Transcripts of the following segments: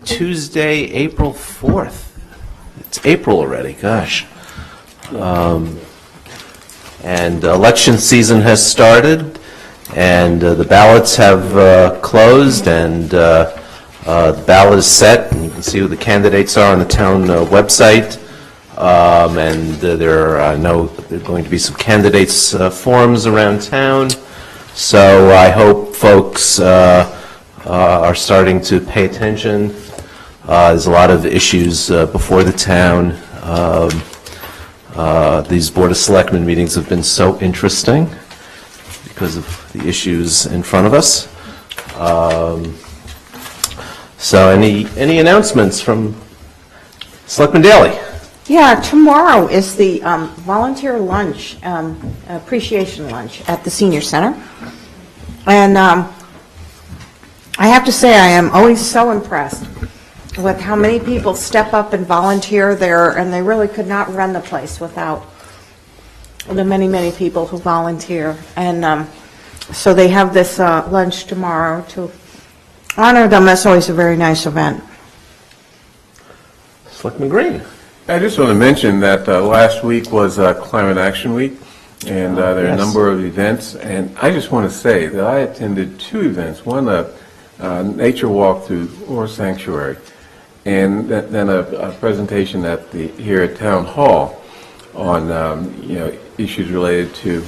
Tuesday, April 4th. It's April already, gosh. And election season has started, and the ballots have closed, and the ballot is set, and you can see who the candidates are on the town website. And there are going to be some candidates forums around town. So I hope folks are starting to pay attention. There's a lot of issues before the town. These Board of Selectmen meetings have been so interesting because of the issues in front of us. So any announcements from Selectman Daley? Yeah, tomorrow is the volunteer lunch, appreciation lunch at the Senior Center. And I have to say I am always so impressed with how many people step up and volunteer there, and they really could not run the place without the many, many people who volunteer. And so they have this lunch tomorrow to honor them. That's always a very nice event. Selectman Green. I just want to mention that last week was Climate Action Week, and there are a number of events. And I just want to say that I attended two events. One, a nature walk through Ore Sanctuary, and then a presentation here at Town Hall on issues related to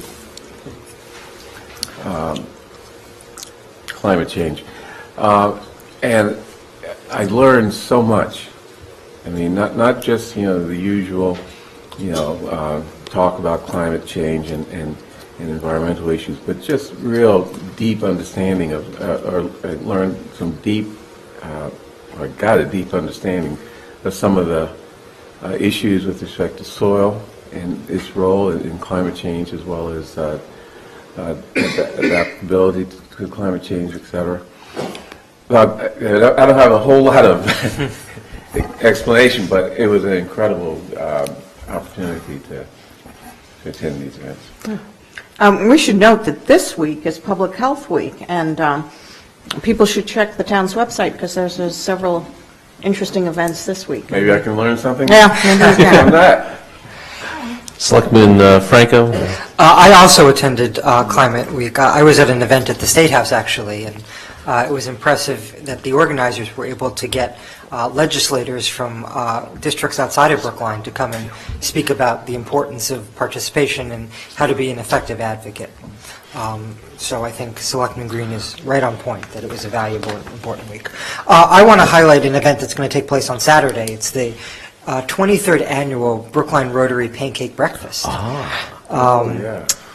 climate change. And I learned so much. I mean, not just the usual talk about climate change and environmental issues, but just real deep understanding of, or I learned some deep, or got a deep understanding of some of the issues with respect to soil and its role in climate change, as well as adaptability to climate change, etc. I don't have a whole lot of explanation, but it was an incredible opportunity to attend these events. We should note that this week is Public Health Week, and people should check the town's website because there's several interesting events this week. Maybe I can learn something? Yeah, maybe you can. From that. Selectman Franco. I also attended Climate Week. I was at an event at the State House, actually, and it was impressive that the organizers were able to get legislators from districts outside of Brookline to come and speak about the importance of participation and how to be an effective advocate. So I think Selectman Green is right on point that it was a valuable and important week. I want to highlight an event that's going to take place on Saturday. It's the 23rd annual Brookline Rotary Pancake Breakfast.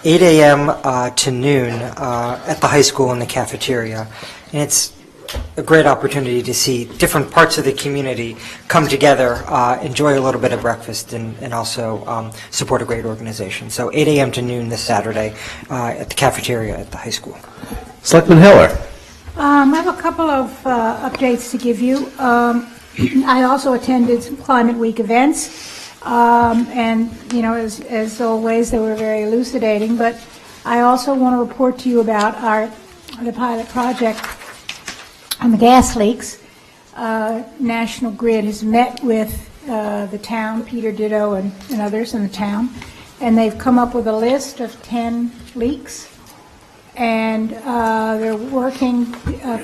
8 a.m. To noon at the high school in the cafeteria. And it's a great opportunity to see different parts of the community come together, enjoy a little bit of breakfast, and also support a great organization. So 8 a.m. to noon this Saturday at the cafeteria at the high school. Selectman Hiller. I have a couple of updates to give you. I also attended some Climate Week events, and as always, they were very elucidating. But I also want to report to you about the pilot project on the gas leaks. National Grid has met with the town, Peter Ditto and others in the town, and they've come up with a list of 10 leaks. And they're working,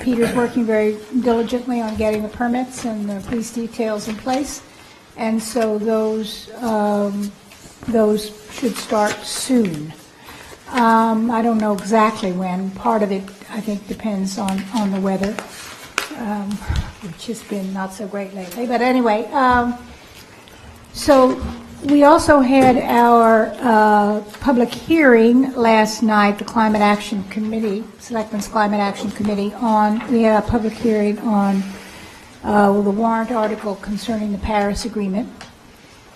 Peter's working very diligently on getting the permits and the police details in place. And so those should start soon. I don't know exactly when. Part of it, I think, depends on the weather, which has been not so great lately. But anyway, so we also had our public hearing last night, the Climate Action Committee, Selectmen's Climate Action Committee, we had a public hearing on the warrant article concerning the Paris Agreement.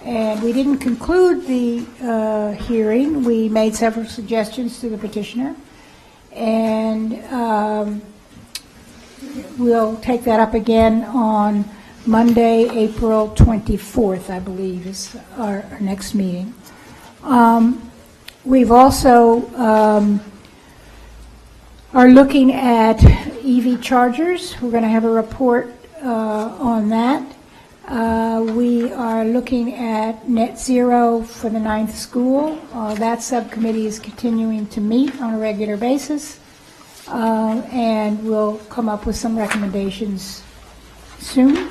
And we didn't conclude the hearing. We made several suggestions to the petitioner. And we'll take that up again on Monday, April 24th, I believe, is our next meeting. We've also are looking at EV chargers. We're going to have a report on that. We are looking at net zero for the 9th school. That subcommittee is continuing to meet on a regular basis, and we'll come up with some recommendations soon.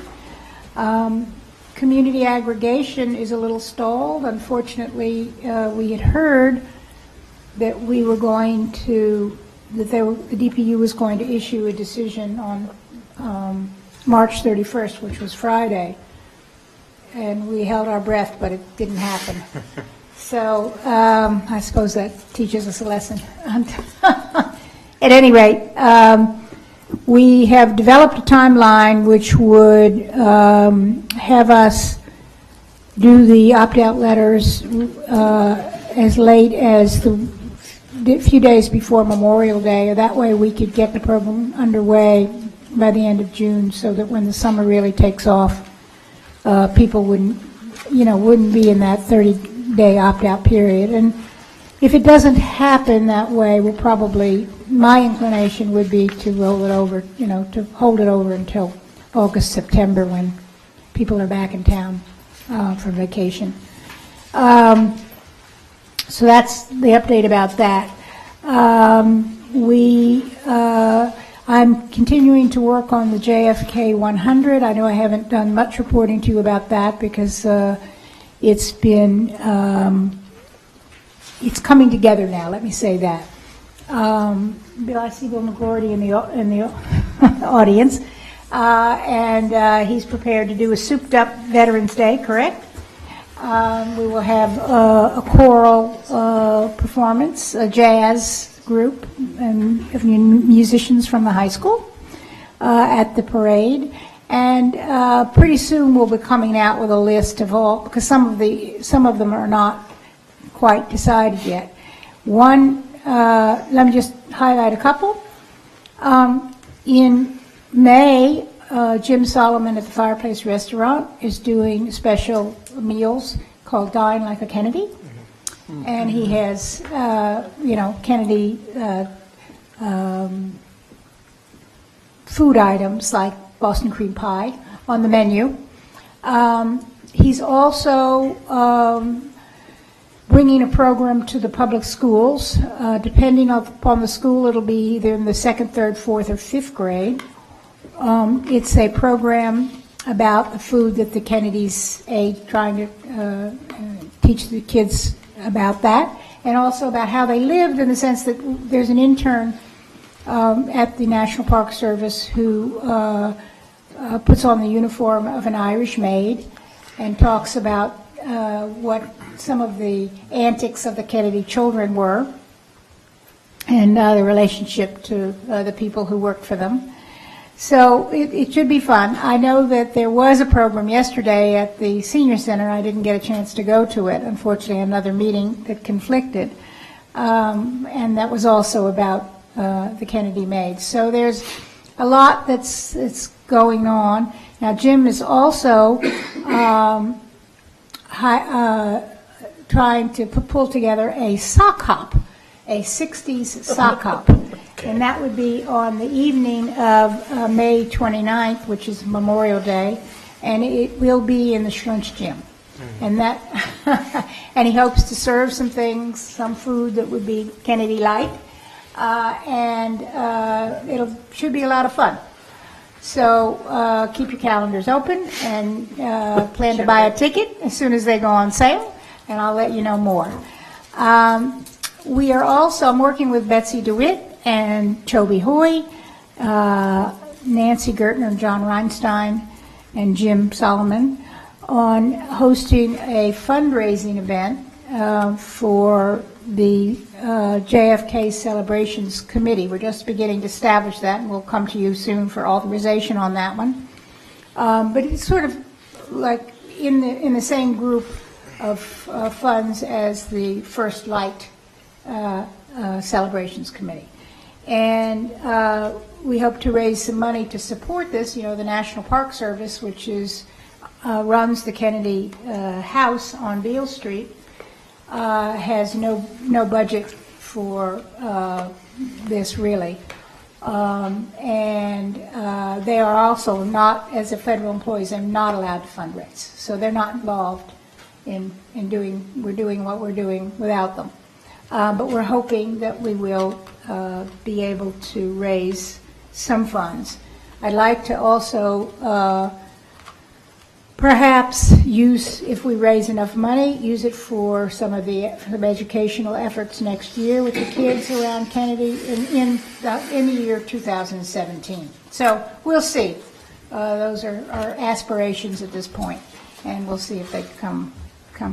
Community aggregation is a little stalled. Unfortunately, we had heard that we were going to, the DPU was going to issue a decision on March 31st, which was Friday. And we held our breath, but it didn't happen. So I suppose that teaches us a lesson. At any rate, we have developed a timeline which would have us do the opt-out letters as late as the few days before Memorial Day. That way we could get the program underway by the end of June, so that when the summer really takes off, people wouldn't be in that 30-day opt-out period. And if it doesn't happen that way, we'll probably, my inclination would be to roll it over, to hold it over until August, September, when people are back in town for vacation. So that's the update about that. I'm continuing to work on the JFK 100. I know I haven't done much reporting to you about that because it's been, it's coming together now, let me say that. I see Bill McGordy in the audience, and he's prepared to do a souped-up Veterans Day, correct? We will have a choral performance, a jazz group, and of musicians from the high school at the parade. And pretty soon we'll be coming out with a list of all, because some of them are not quite decided yet. One, let me just highlight a couple. In May, Jim Solomon at the Fireplace Restaurant is doing special meals called Dine Like a Kennedy. And he has, Kennedy food items like Boston cream pie on the menu. He's also bringing a program to the public schools. Depending upon the school, it'll be either in the 2nd, 3rd, 4th, or 5th grade. It's a program about the food that the Kennedys ate, trying to teach the kids about that, and also about how they lived, in the sense that there's an intern at the National Park Service who puts on the uniform of an Irish maid and talks about what some of the antics of the Kennedy children were, and the relationship to the people who worked for them. So it should be fun. I know that there was a program yesterday at the Senior Center. I didn't get a chance to go to it. Unfortunately, another meeting that conflicted. And that was also about the Kennedy maids. So there's a lot that's going on. Now, Jim is also trying to pull together a sock hop, a 60s sock hop. Okay. And that would be on the evening of May 29th, which is Memorial Day, and it will be in the Schlunch Gym. Mm-hmm. And that, and he hopes to serve some things, some food that would be Kennedy-like, and it should be a lot of fun. So keep your calendars open and plan to buy a ticket as soon as they go on sale, and I'll let you know more. We are also, I'm working with Betsy DeWitt and Toby Hoy, Nancy Gertner, and John Reinstein, and Jim Solomon on hosting a fundraising event for the JFK Celebrations Committee. We're just beginning to establish that, and we'll come to you soon for authorization on that one. But it's sort of like in the same group of funds as the First Light Celebrations Committee. And we hope to raise some money to support this. The National Park Service, which runs the Kennedy House on Beale Street, has no budget for this, really. And they are also not, as a federal employees, they're not allowed to fundraise. So they're not involved in we're doing what we're doing without them. But we're hoping that we will be able to raise some funds. I'd like to also perhaps use, if we raise enough money, use it for some educational efforts next year with the kids around Kennedy in the year 2017. So we'll see. Those are our aspirations at this point, and we'll see if they come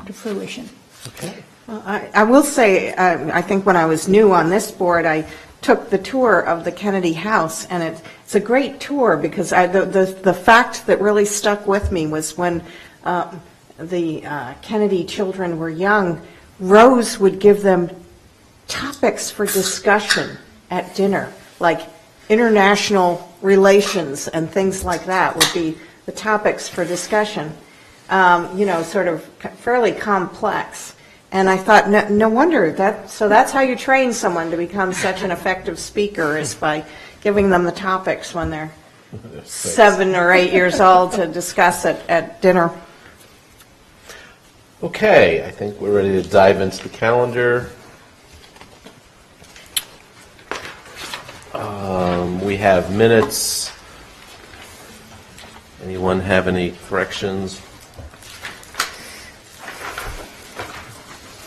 to fruition. Okay. Well, I will say, I think when I was new on this board, I took the tour of the Kennedy House, and it's a great tour because the fact that really stuck with me was when the Kennedy children were young, Rose would give them topics for discussion at dinner, like international relations and things like that would be the topics for discussion, sort of fairly complex. And I thought, no wonder, so that's how you train someone to become such an effective speaker, is by giving them the topics when they're 7 or 8 years old to discuss at dinner. Okay, I think we're ready to dive into the calendar. We have minutes. Anyone have any corrections?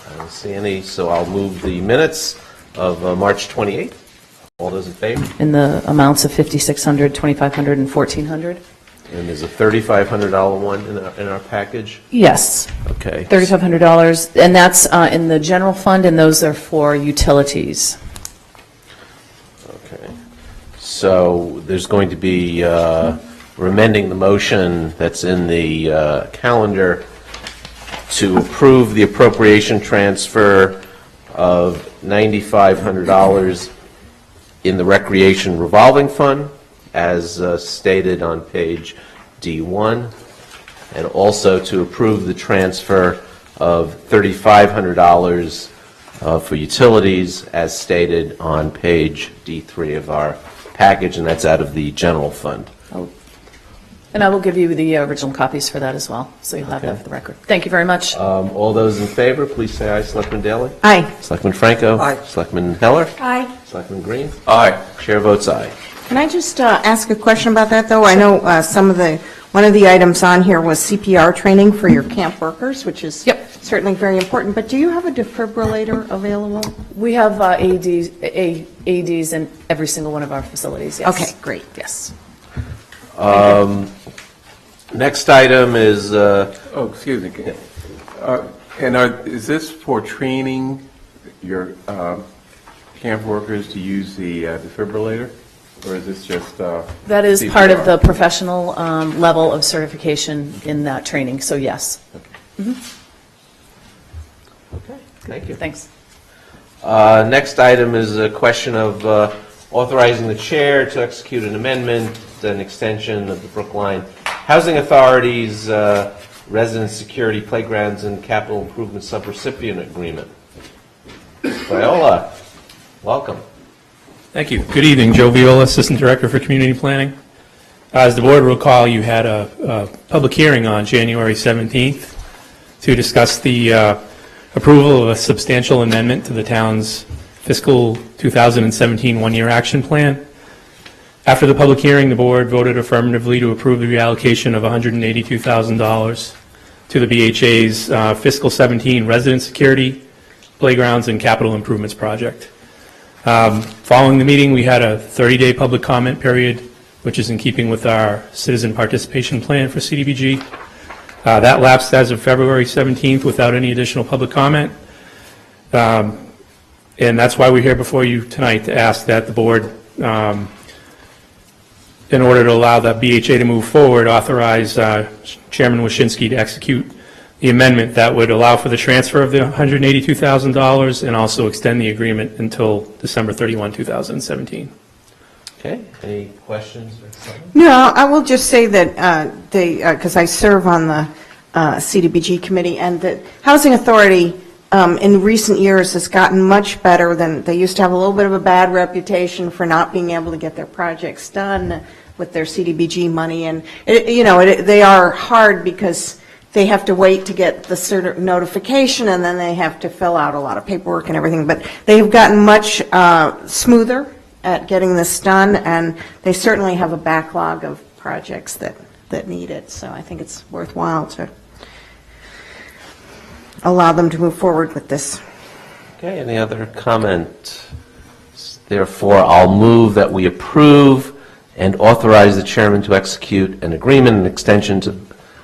I don't see any, so I'll move the minutes of March 28th. All those in favor? In the amounts of $5,600, $2,500, and $1,400? And there's a $3,500 one in our package? Yes, Okay. $3,500, and that's in the general fund, and those are for utilities. Okay. So there's going to be, we're amending the motion that's in the calendar to approve the appropriation transfer of $9,500 in the Recreation Revolving Fund, as stated on page D1, and also to approve the transfer of $3,500 for utilities, as stated on page D3 of our package, and that's out of the general fund. And I will give you the original copies for that as well, so you'll have that for the record. Thank you very much. All those in favor, please say aye. Selectman Daley? Aye. Selectman Franco? Aye. Selectman Heller? Aye. Selectman Green? Aye. Chair votes aye. Can I just ask a question about that, though? I know one of the items on here was CPR training for your camp workers, which is certainly very important, but do you have a defibrillator available? We have AEDs in every single one of our facilities, yes. Okay, great. Yes. Next item is, Oh, excuse me. Is this for training your camp workers to use the defibrillator? Or is this just That is CPR? part of the professional level of certification in that training, so yes. okay, thank you. Thanks. Next item is a question of authorizing the chair to execute an amendment, an extension of the Brookline Housing Authority's resident security playgrounds and capital improvement subrecipient agreement. Viola, welcome. Thank you. Good evening. Joe Viola, Assistant Director for Community Planning. As the board will recall, you had a public hearing on January 17th to discuss the approval of a substantial amendment to the town's fiscal 2017 one-year action plan. After the public hearing, the board voted affirmatively to approve the reallocation of $182,000 to the BHA's fiscal 17 resident security, playgrounds, and capital improvements project. Following the meeting, we had a 30-day public comment period, which is in keeping with our citizen participation plan for CDBG. That lapsed as of February 17th without any additional public comment. And that's why we're here before you tonight to ask that the board, in order to allow the BHA to move forward, authorize Chairman Wyszynski to execute the amendment that would allow for the transfer of the $182,000 and also extend the agreement until December 31, 2017. Okay, any questions or comments? No, I will just say that because I serve on the CDBG committee, and the Housing Authority in recent years has gotten much better than, they used to have a little bit of a bad reputation for not being able to get their projects done with their CDBG money, and, they are hard because they have to wait to get the certain notification, and then they have to fill out a lot of paperwork and everything, but they've gotten much smoother at getting this done, and they certainly have a backlog of projects that need it, so I think it's worthwhile to allow them to move forward with this. Okay, any other comment? Therefore, I'll move that we approve and authorize the chairman to execute an agreement and extension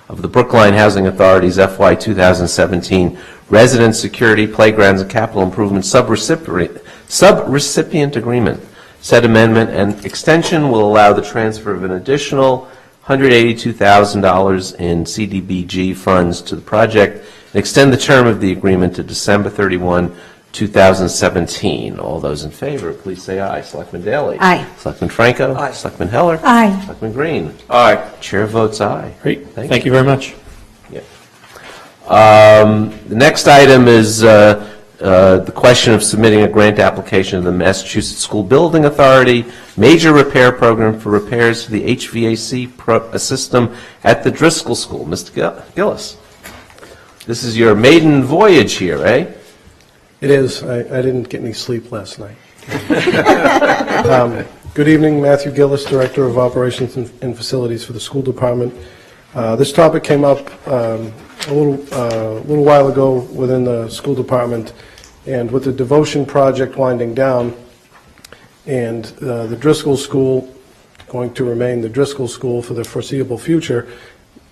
of the Brookline Housing Authority's FY 2017 Resident Security Playgrounds and Capital Improvement Subrecipient Agreement. Said amendment and extension will allow the transfer of an additional $182,000 in CDBG funds to the project and extend the term of the agreement to December 31, 2017. All those in favor, please say aye. Selectman Daley? Aye. Selectman Franco? Aye. Selectman Heller? Aye. Selectman Green? Aye. Chair votes aye. Great, thank you very much. The next item is the question of submitting a grant application to the Massachusetts School Building Authority major repair program for repairs to the HVAC system at the Driscoll School. Mr. Gillis, this is your maiden voyage here, eh? It is. I didn't get any sleep last night. Good evening, Matthew Gillis, Director of Operations and Facilities for the School Department. This topic came up a little while ago within the school department, and with the devotion project winding down and the Driscoll School going to remain the Driscoll School for the foreseeable future,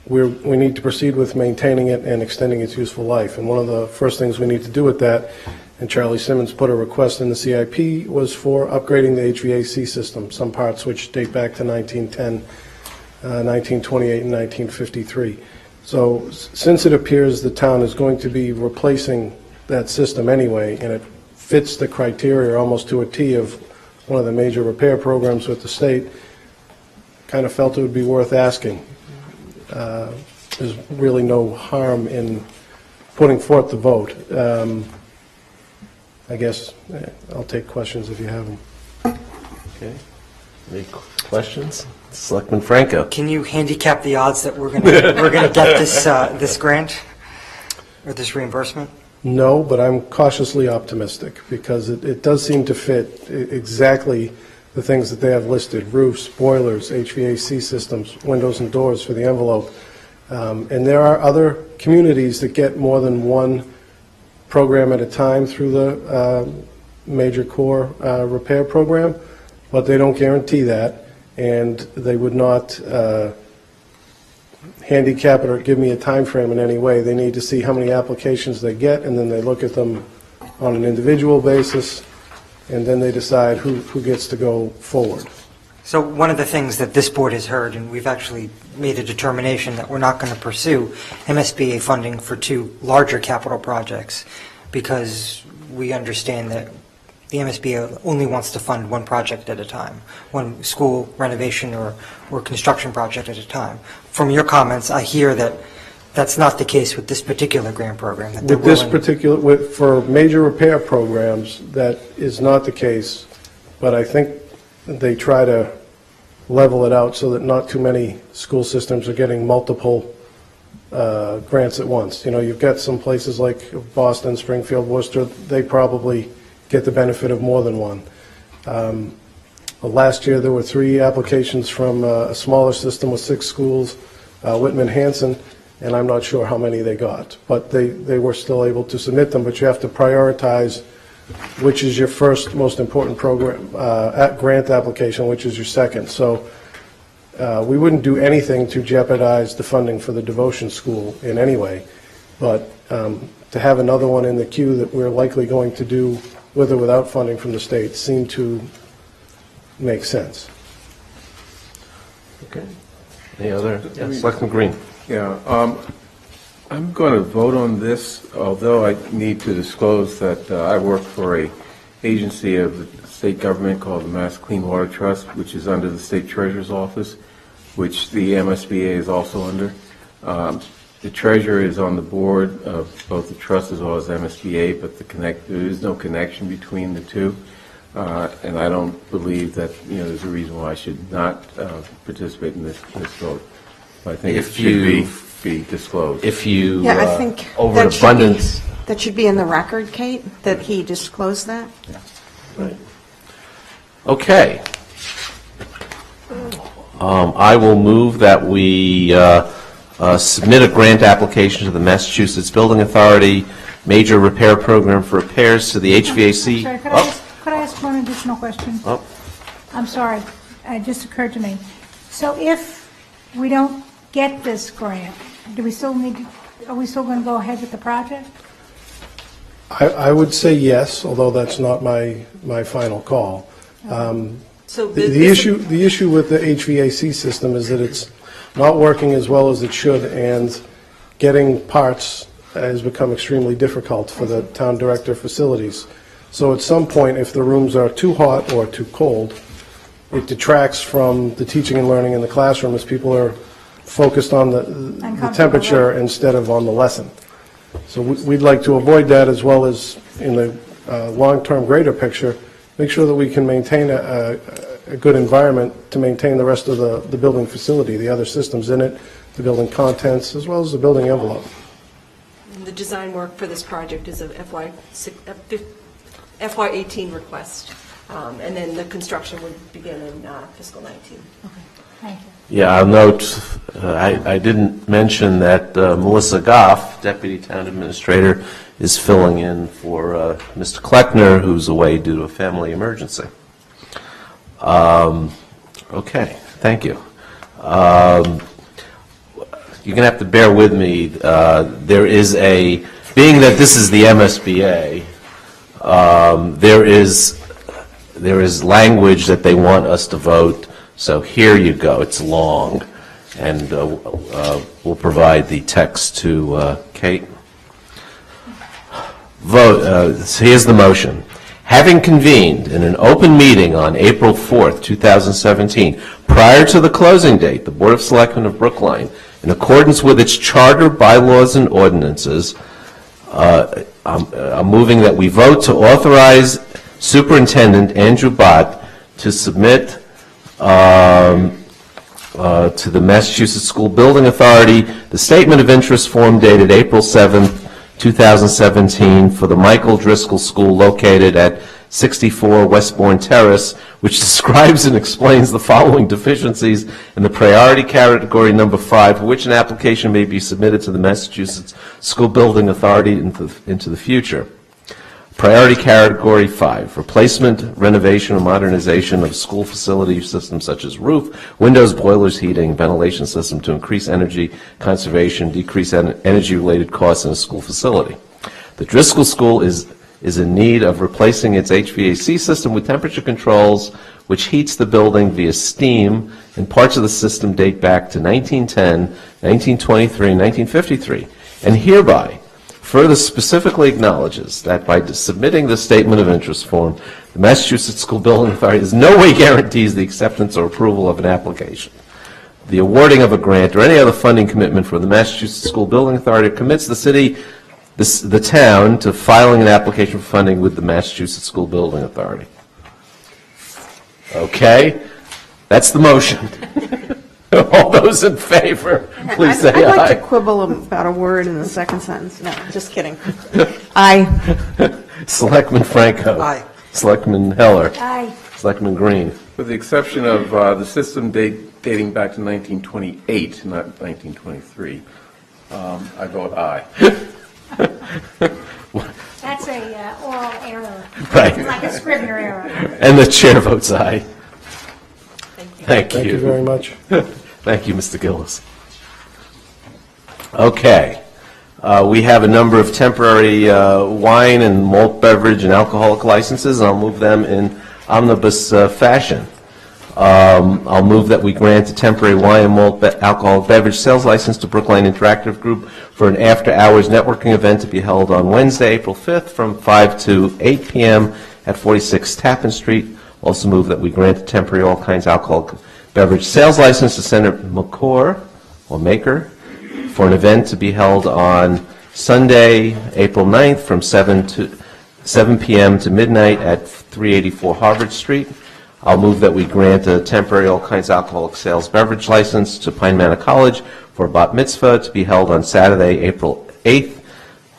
we need to proceed with maintaining it and extending its useful life. And one of the first things we need to do with that, and Charlie Simmons put a request in the CIP, was for upgrading the HVAC system, some parts which date back to 1910, 1928, and 1953. So since it appears the town is going to be replacing that system anyway, and it fits the criteria almost to a T of one of the major repair programs with the state, kind of felt it would be worth asking. There's really no harm in putting forth the vote. I guess I'll take questions if you have them. Okay. Any questions? Selectman Franco? Can you handicap the odds that we're gonna get this grant or this reimbursement? No, but I'm cautiously optimistic because it does seem to fit exactly the things that they have listed: roofs, boilers, HVAC systems, windows and doors for the envelope. And there are other communities that get more than one program at a time through the major core repair program, but they don't guarantee that, and they would not handicap it or give me a time frame in any way. They need to see how many applications they get, and then they look at them on an individual basis, and then they decide who gets to go forward. So one of the things that this board has heard, and we've actually made a determination that we're not going to pursue MSBA funding for two larger capital projects because we understand that the MSBA only wants to fund one project at a time, one school renovation or construction project at a time. From your comments, I hear that that's not the case with this particular grant program. That With this particular, for major repair programs, that is not the case, but I think they try to level it out so that not too many school systems are getting multiple grants at once. You know, you've got some places like Boston, Springfield, Worcester, they probably get the benefit of more than one. Last year there were 3 applications from a smaller system with 6 schools, Whitman-Hanson, and I'm not sure how many they got, but they were still able to submit them, but you have to prioritize which is your first most important program, grant application, which is your second. So we wouldn't do anything to jeopardize the funding for the devotion school in any way, but to have another one in the queue that we're likely going to do with or without funding from the state seemed to make sense. Okay. Any other? Yes, Selectman Green? Yeah, I'm going to vote on this, although I need to disclose that I work for an agency of the state government called the Mass Clean Water Trust, which is under the State Treasurer's Office, which the MSBA is also under. The treasurer is on the board of both the trust as well as MSBA, but there is no connection between the two. And I don't believe that, there's a reason why I should not participate in this vote. I think it should be disclosed. If you, Yeah, I think overabundance. that should be in the record, Kate, that he disclosed that. Right. Okay. I will move that we submit a grant application to the Massachusetts Building Authority major repair program for repairs to the HVAC. Sorry, could I ask one additional question? Oh. I'm sorry, it just occurred to me. So if we don't get this grant, are we still going to go ahead with the project? I would say yes, although that's not my final call. So The issue with the HVAC system is that it's not working as well as it should, and getting parts has become extremely difficult for the town director of facilities. So at some point, if the rooms are too hot or too cold, it detracts from the teaching and learning in the classroom as people are focused on the temperature instead of on the lesson. So we'd like to avoid that, as well as in the long-term greater picture, make sure that we can maintain a good environment to maintain the rest of the building facility, the other systems in it, the building contents, as well as the building envelope. the design work for this project is a FY18 request, and then the construction would begin in fiscal 19. Okay, thank you. Yeah, I'll note, I didn't mention that Melissa Goff, Deputy Town Administrator, is filling in for Mr. Kleckner, who's away due to a family emergency. Okay, thank you. You're going to have to bear with me. There is being that this is the MSBA, there is language that they want us to vote. So here you go. It's long, and we'll provide the text to Kate. Vote. So here's the motion. Having convened in an open meeting on April 4th, 2017, prior to the closing date, the Board of Selectmen of Brookline, in accordance with its charter, bylaws, and ordinances, I'm moving that we vote to authorize Superintendent Andrew Bott to submit to the Massachusetts School Building Authority the Statement of Interest form dated April 7th, 2017 for the Michael Driscoll School located at 64 Westbourne Terrace, which describes and explains the following deficiencies in the priority category number 5, for which an application may be submitted to the Massachusetts School Building Authority into the future. Priority category 5, replacement, renovation, or modernization of school facility systems such as roof, windows, boilers, heating, ventilation system to increase energy conservation, decrease energy-related costs in a school facility. The Driscoll School is in need of replacing its HVAC system with temperature controls, which heats the building via steam, and parts of the system date back to 1910, 1923, and 1953, and hereby further specifically acknowledges that by submitting the Statement of Interest form, the Massachusetts School Building Authority in no way guarantees the acceptance or approval of an application, the awarding of a grant, or any other funding commitment for the Massachusetts School Building Authority, commits the city, the town, to filing an application for funding with the Massachusetts School Building Authority. Okay? That's the motion. All those in favor, please say aye. I'd like to quibble about a word in the second sentence. No, just kidding. Aye. Selectman Franco. Aye. Selectman Heller. Aye. Selectman Green. With the exception of the system dating back to 1928, not 1923, I vote aye. That's a oral error. Right. It's like a Scrivener error. And the chair votes aye. Thank Thank you very much. Thank you, Mr. Gillis. Okay. We have a number of temporary wine and malt beverage and alcoholic licenses, and I'll move them in omnibus fashion. I'll move that we grant a temporary wine and malt alcoholic beverage sales license to Brookline Interactive Group for an after-hours networking event to be held on Wednesday, April 5th from 5 to 8 p.m. at 46 Tappan Street. Also move that we grant a temporary all kinds alcoholic beverage sales license to Senator McCore, or Maker, for an event to be held on Sunday, April 9th, from 7 p.m. to midnight at 384 Harvard Street. I'll move that we grant a temporary all kinds alcoholic sales beverage license to Pine Manor College for a bat mitzvah to be held on Saturday, April 8th,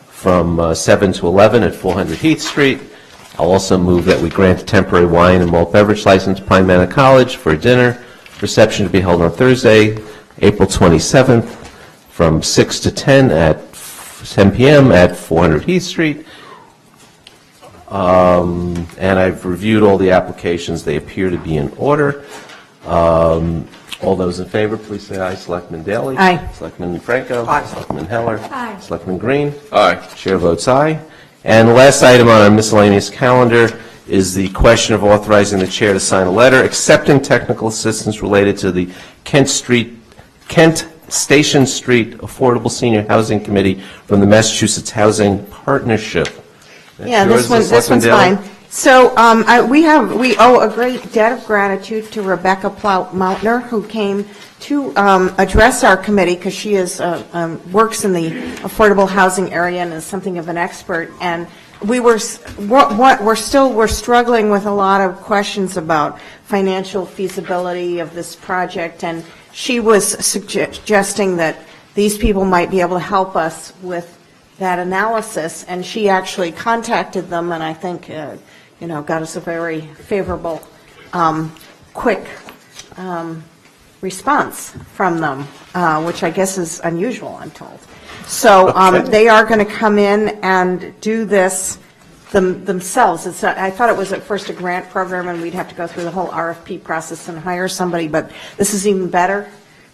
from 7 to 11 at 400 Heath Street. I'll also move that we grant a temporary wine and malt beverage license to Pine Manor College for a dinner reception to be held on Thursday, April 27th, from 6 to 10 at 10 p.m. at 400 Heath Street. And I've reviewed all the applications. They appear to be in order. All those in favor, please say aye. Selectman Daley? Aye. Selectman Franco? Aye. Selectman Heller? Aye. Selectman Green? Aye. Chair votes aye. And the last item on our miscellaneous calendar is the question of authorizing the chair to sign a letter accepting technical assistance related to the Kent Station Street Affordable Senior Housing Committee from the Massachusetts Housing Partnership. That's Yeah, yours, this Selectman one's Daley? fine. So we owe a great debt of gratitude to Rebecca Plout-Mautner, who came to address our committee, because she works in the affordable housing area and is something of an expert. And we're struggling with a lot of questions about financial feasibility of this project, and she was suggesting that these people might be able to help us with that analysis, and she actually contacted them, and I think, got us a very favorable, quick response from them, which I guess is unusual, I'm told. So they are going to come in and do this themselves. I thought it was at first a grant program, and we'd have to go through the whole RFP process and hire somebody, but this is even better.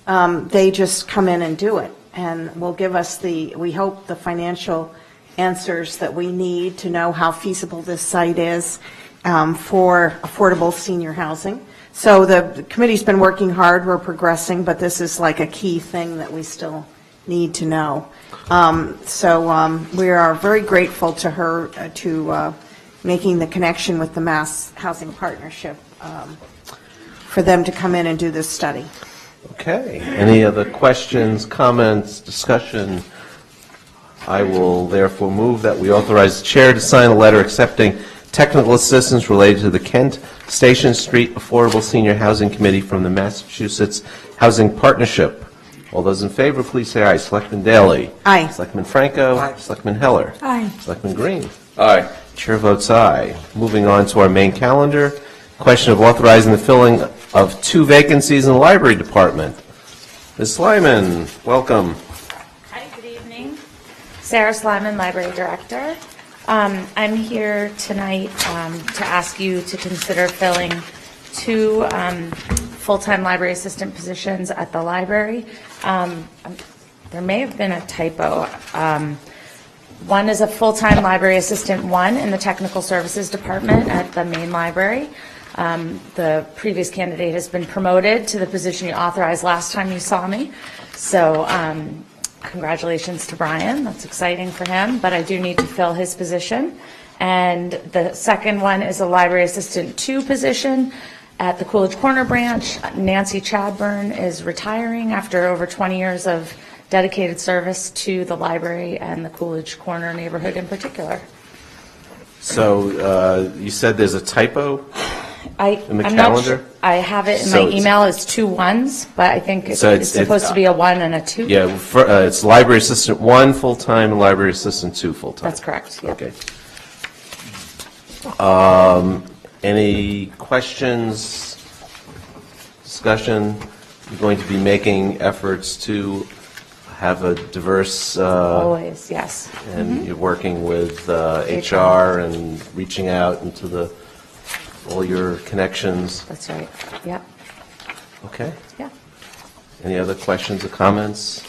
They just come in and do it, and will give us we hope, the financial answers that we need to know how feasible this site is for affordable senior housing. So the committee's been working hard, we're progressing, but this is like a key thing that we still need to know. So we are very grateful to her to making the connection with the Mass Housing Partnership for them to come in and do this study. Okay. Any other questions, comments, discussion? I will therefore move that we authorize the chair to sign a letter accepting technical assistance related to the Kent Station Street Affordable Senior Housing Committee from the Massachusetts Housing Partnership. All those in favor, please say aye. Selectman Daley? Aye. Selectman Franco? Aye. Selectman Heller? Aye. Selectman Green? Aye. Chair votes aye. Moving on to our main calendar, question of authorizing the filling of 2 vacancies in the library department. Ms. Slyman, welcome. Hi, good evening. Sarah Slyman, Library Director. I'm here tonight to ask you to consider filling 2 full-time library assistant positions at the library. There may have been a typo. One is a full-time library assistant 1 in the technical services department at the main library. The previous candidate has been promoted to the position you authorized last time you saw me. So congratulations to Brian. That's exciting for him, but I do need to fill his position. And the second one is a library assistant 2 position at the Coolidge Corner branch. Nancy Chadburn is retiring after over 20 years of dedicated service to the library and the Coolidge Corner neighborhood in particular. So you said there's a typo in the I'm calendar? not sure. I have it in So my it's- email as 2 1s, but I think it's So it's- supposed to be a 1 and a 2. Yeah, it's library assistant 1 full-time and library assistant 2 full-time. That's correct, yeah. Okay. Any questions, discussion? You're going to be making efforts to have a diverse, Always, yes. and you're working with HR and reaching out into all your connections. That's right, yep, Okay. yeah. Any other questions or comments?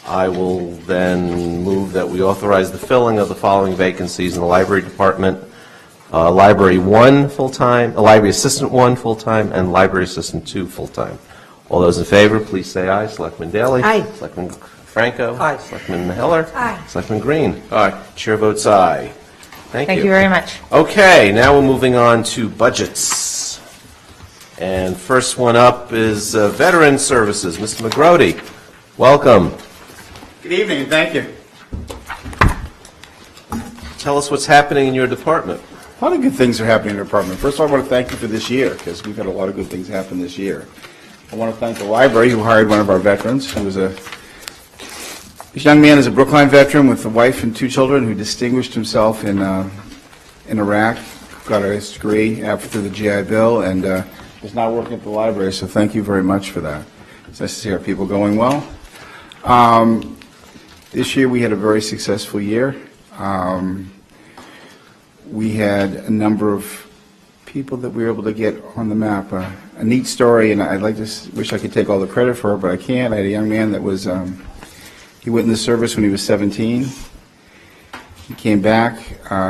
I will then move that we authorize the filling of the following vacancies in the library department. Library 1 full-time, library assistant 1 full-time, and library assistant 2 full-time. All those in favor, please say aye. Selectman Daley? Aye. Selectman Franco? Aye. Selectman Heller? Aye. Selectman Green? Aye. Chair votes aye. Thank you. Thank you very much. Okay, now we're moving on to budgets. And first one up is Veteran Services, Mr. McGrody. Welcome. Good evening, and thank you. Tell us what's happening in your department. A lot of good things are happening in the department. First of all, I want to thank you for this year, because we've had a lot of good things happen this year. I want to thank the library, who hired one of our veterans, who was this young man is a Brookline veteran with a wife and 2 children who distinguished himself in Iraq, got his degree after the GI Bill, and is now working at the library, so thank you very much for that. It's nice to see our people going well. This year we had a very successful year. We had a number of people that we were able to get on the map. A neat story, and I'd like to wish I could take all the credit for it, but I can't. I had a young man that was, he went in the service when he was 17. He came back.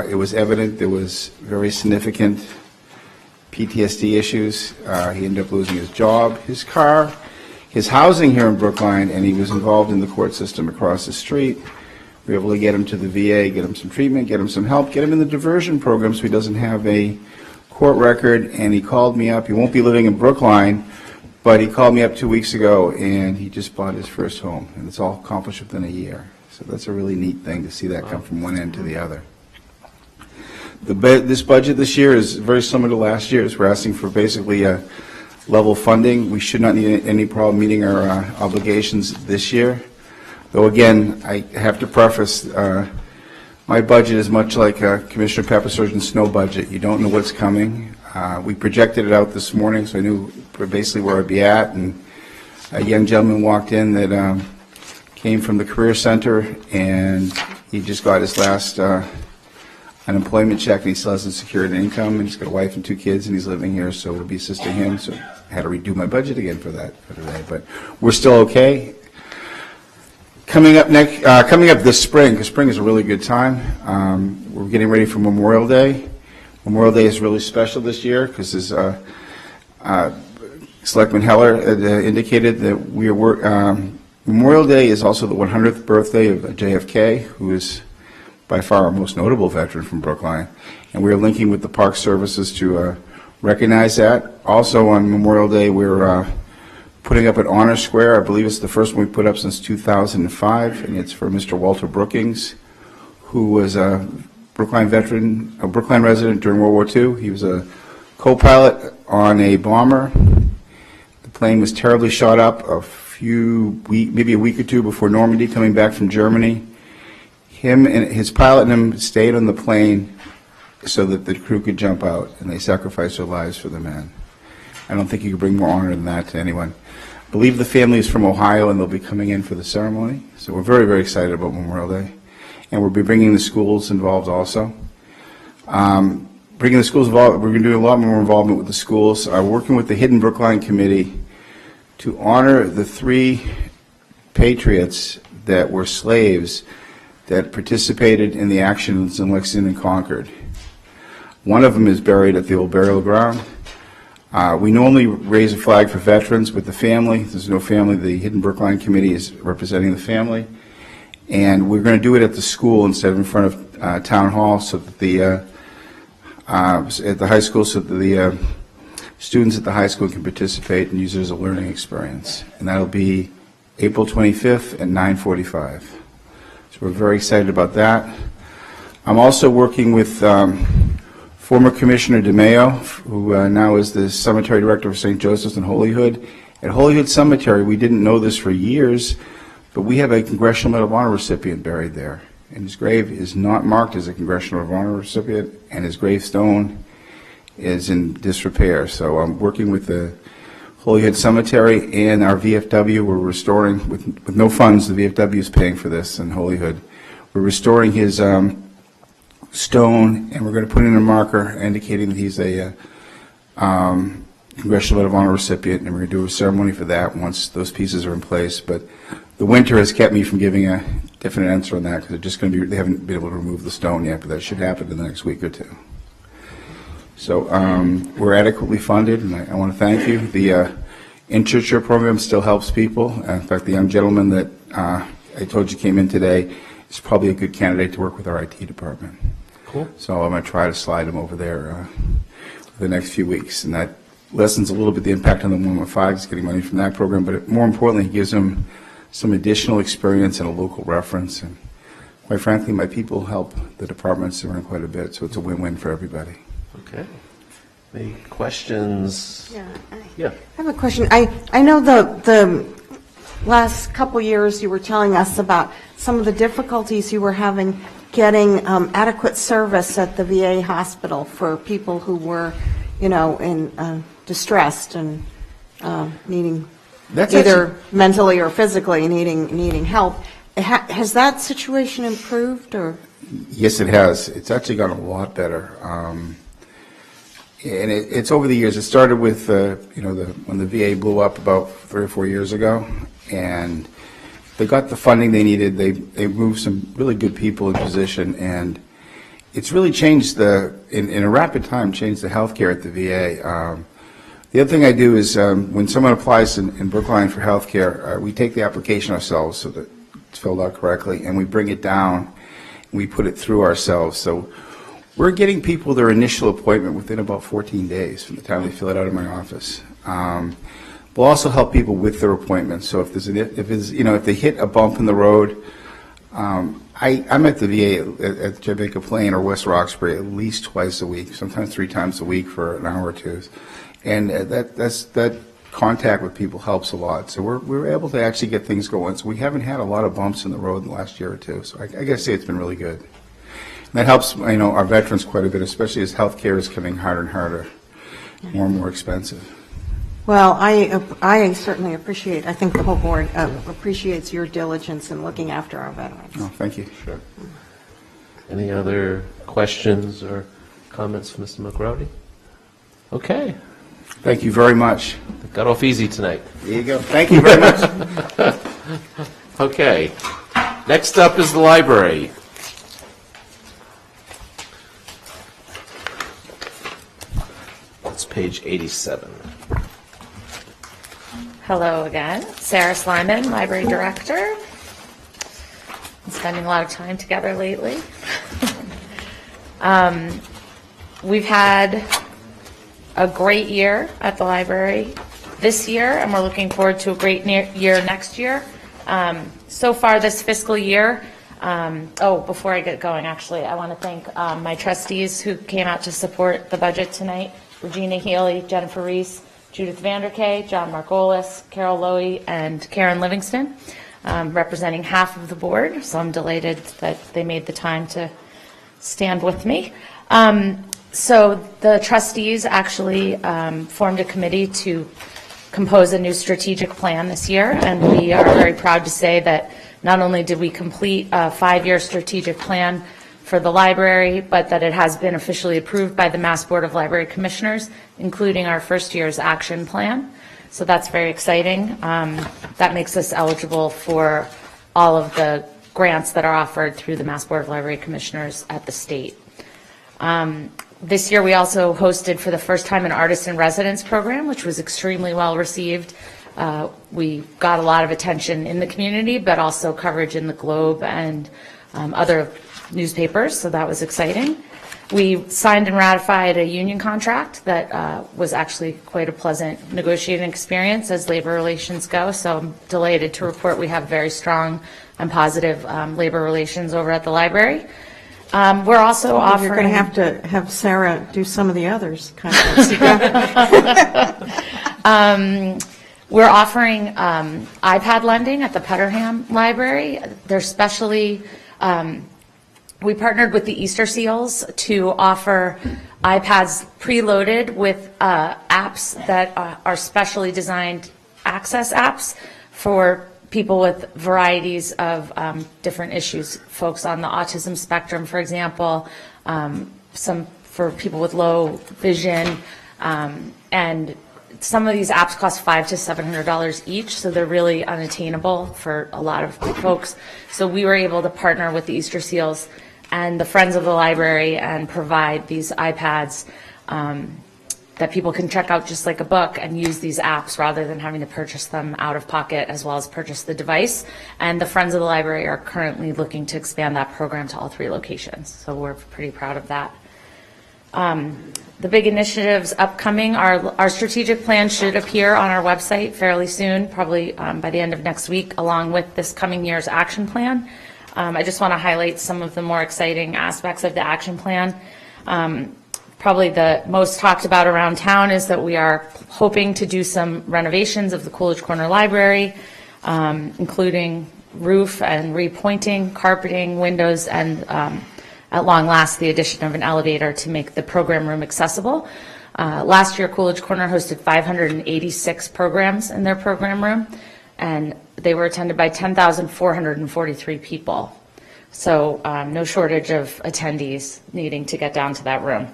It was evident there was very significant PTSD issues. He ended up losing his job, his car, his housing here in Brookline, and he was involved in the court system across the street. We were able to get him to the VA, get him some treatment, get him some help, get him in the diversion program so he doesn't have a court record, and he called me up. He won't be living in Brookline, but he called me up 2 weeks ago, and he just bought his first home, and it's all accomplished within a year. So that's a really neat thing to see that come from one end to the other. This budget this year is very similar to last year's. We're asking for basically a level funding. We should not need any problem meeting our obligations this year. Though again, I have to preface, my budget is much like Commissioner Peppersurgeon's snow budget. You don't know what's coming. We projected it out this morning, so I knew basically where I'd be at. And a young gentleman walked in that came from the Career Center, and he just got his last unemployment check, and he still hasn't secured an income, and he's got a wife and 2 kids, and he's living here, so we'll be assisting him. So I had to redo my budget again for that for today, but we're still okay. Coming up this spring, because spring is a really good time. We're getting ready for Memorial Day. Memorial Day is really special this year because, as Selectman Heller indicated, that we are Memorial Day is also the 100th birthday of JFK, who is by far our most notable veteran from Brookline, and we are linking with the Park Services to recognize that. Also on Memorial Day, we're putting up an honor square. I believe it's the first one we put up since 2005, and it's for Mr. Walter Brookings, who was a Brookline veteran, a Brookline resident during World War II. He was a co-pilot on a bomber. The plane was terribly shot up maybe a week or 2 before Normandy, coming back from Germany. Him and his pilot and him stayed on the plane so that the crew could jump out, and they sacrificed their lives for the men. I don't think you could bring more honor than that to anyone. I believe the family is from Ohio, and they'll be coming in for the ceremony. So we're very, very excited about Memorial Day. And we'll be bringing the schools involved also. Bringing the schools involved, we're going to do a lot more involvement with the schools. Working with the Hidden Brookline Committee to honor the 3 patriots that were slaves that participated in the actions in Lexington and Concord. One of them is buried at the old burial ground. We normally raise a flag for veterans with the family. There's no family. The Hidden Brookline Committee is representing the family. And we're going to do it at the school instead of in front of Town Hall, so that at the high school, so that the students at the high school can participate and use it as a learning experience. And that'll be April 25th at 9:45. So we're very excited about that. I'm also working with former Commissioner DeMayo, who now is the cemetery director of St. Joseph's in Holyhood. At Holyhood Cemetery, we didn't know this for years, but we have a Congressional Medal of Honor recipient buried there. And his grave is not marked as a Congressional Medal of Honor recipient, and his gravestone is in disrepair. So I'm working with the Holyhood Cemetery and our VFW. We're restoring, with no funds, the VFW is paying for this in Holyhood. We're restoring his stone, and we're going to put in a marker indicating that he's a Congressional Medal of Honor recipient, and we're going to do a ceremony for that once those pieces are in place. But the winter has kept me from giving a definite answer on that, because they're just going to be, they haven't been able to remove the stone yet, but that should happen in the next week or 2. So we're adequately funded, and I want to thank you. The internship program still helps people. In fact, the young gentleman that I told you came in today is probably a good candidate to work with our IT department. Cool. So I'm going to try to slide him over there for the next few weeks, and that lessens a little bit the impact on the 115, getting money from that program, but more importantly, it gives him some additional experience and a local reference. And quite frankly, my people help the departments run quite a bit, so it's a win-win for everybody. Okay. Any questions? Yeah. I have a question. I know the last couple years you were telling us about some of the difficulties you were having getting adequate service at the VA hospital for people who were, in distressed and needing either mentally or physically needing help. Has that situation improved or? Yes, it has. It's actually gotten a lot better. And it's over the years. It started with, when the VA blew up about 3 or 4 years ago, and they got the funding they needed. They moved some really good people in position, and it's really changed in a rapid time, changed the healthcare at the VA. The other thing I do is when someone applies in Brookline for healthcare, we take the application ourselves so that it's filled out correctly, and we bring it down, and we put it through ourselves. So we're getting people their initial appointment within about 14 days from the time they fill it out in my office. We'll also help people with their appointments. So if they hit a bump in the road, I'm at the VA at Jamaica Plain or West Roxbury at least twice a week, sometimes 3 times a week for an hour or two, and that contact with people helps a lot. So we're able to actually get things going. So we haven't had a lot of bumps in the road in the last year or two. So I got to say it's been really good. That helps, our veterans quite a bit, especially as healthcare is coming harder and harder, more and more expensive. Well, I certainly appreciate, I think the whole board appreciates your diligence in looking after our veterans. Oh, thank you. Sure. Any other questions or comments from Mr. McGrody? Okay. Thank you very much. Got off easy tonight. There you go. Thank you very much. Okay. Next up is the library. That's page 87. Hello again, Sarah Slyman, Library Director. I'm spending a lot of time together lately. We've had a great year at the library this year, and we're looking forward to a great year next year. So far this fiscal year, before I get going, actually, I want to thank my trustees who came out to support the budget tonight: Regina Healy, Jennifer Reese, Judith Vanderkay, John Margolis, Carol Lowy, and Karen Livingston, representing half of the board. So I'm delighted that they made the time to stand with me. So the trustees actually formed a committee to compose a new strategic plan this year, and we are very proud to say that not only did we complete a 5-year strategic plan for the library, but that it has been officially approved by the Mass Board of Library Commissioners, including our first year's action plan. So that's very exciting. That makes us eligible for all of the grants that are offered through the Mass Board of Library Commissioners at the state. This year we also hosted for the first time an Artist in Residence program, which was extremely well received. We got a lot of attention in the community, but also coverage in the Globe and other newspapers, so that was exciting. We signed and ratified a union contract that was actually quite a pleasant negotiating experience as labor relations go, so I'm delighted to report we have very strong and positive labor relations over at the library. We're also offering... You're going to have Sarah do some of the others, kind of. We're offering iPad lending at the Putterham Library. They're specially... we partnered with the Easter Seals to offer iPads preloaded with apps that are specially designed access apps for people with varieties of different issues, folks on the autism spectrum, for example, some for people with low vision, and some of these apps cost $500 to $700 each, so they're really unattainable for a lot of folks. So we were able to partner with the Easter Seals and the Friends of the Library and provide these iPads that people can check out just like a book and use these apps rather than having to purchase them out of pocket, as well as purchase the device. And the Friends of the Library are currently looking to expand that program to all 3 locations, so we're pretty proud of that. The big initiatives upcoming are our strategic plan should appear on our website fairly soon, probably by the end of next week, along with this coming year's action plan. I just want to highlight some of the more exciting aspects of the action plan. Probably the most talked about around town is that we are hoping to do some renovations of the Coolidge Corner Library, including roof and repointing, carpeting, windows, and at long last, the addition of an elevator to make the program room accessible. Last year, Coolidge Corner hosted 586 programs in their program room, and they were attended by 10,443 people. So no shortage of attendees needing to get down to that room.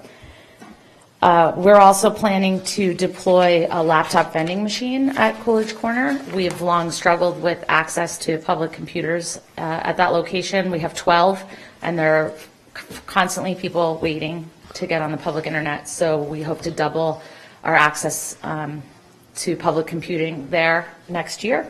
We're also planning to deploy a laptop vending machine at Coolidge Corner. We have long struggled with access to public computers at that location. We have 12, and there are constantly people waiting to get on the public internet. So we hope to double our access to public computing there next year.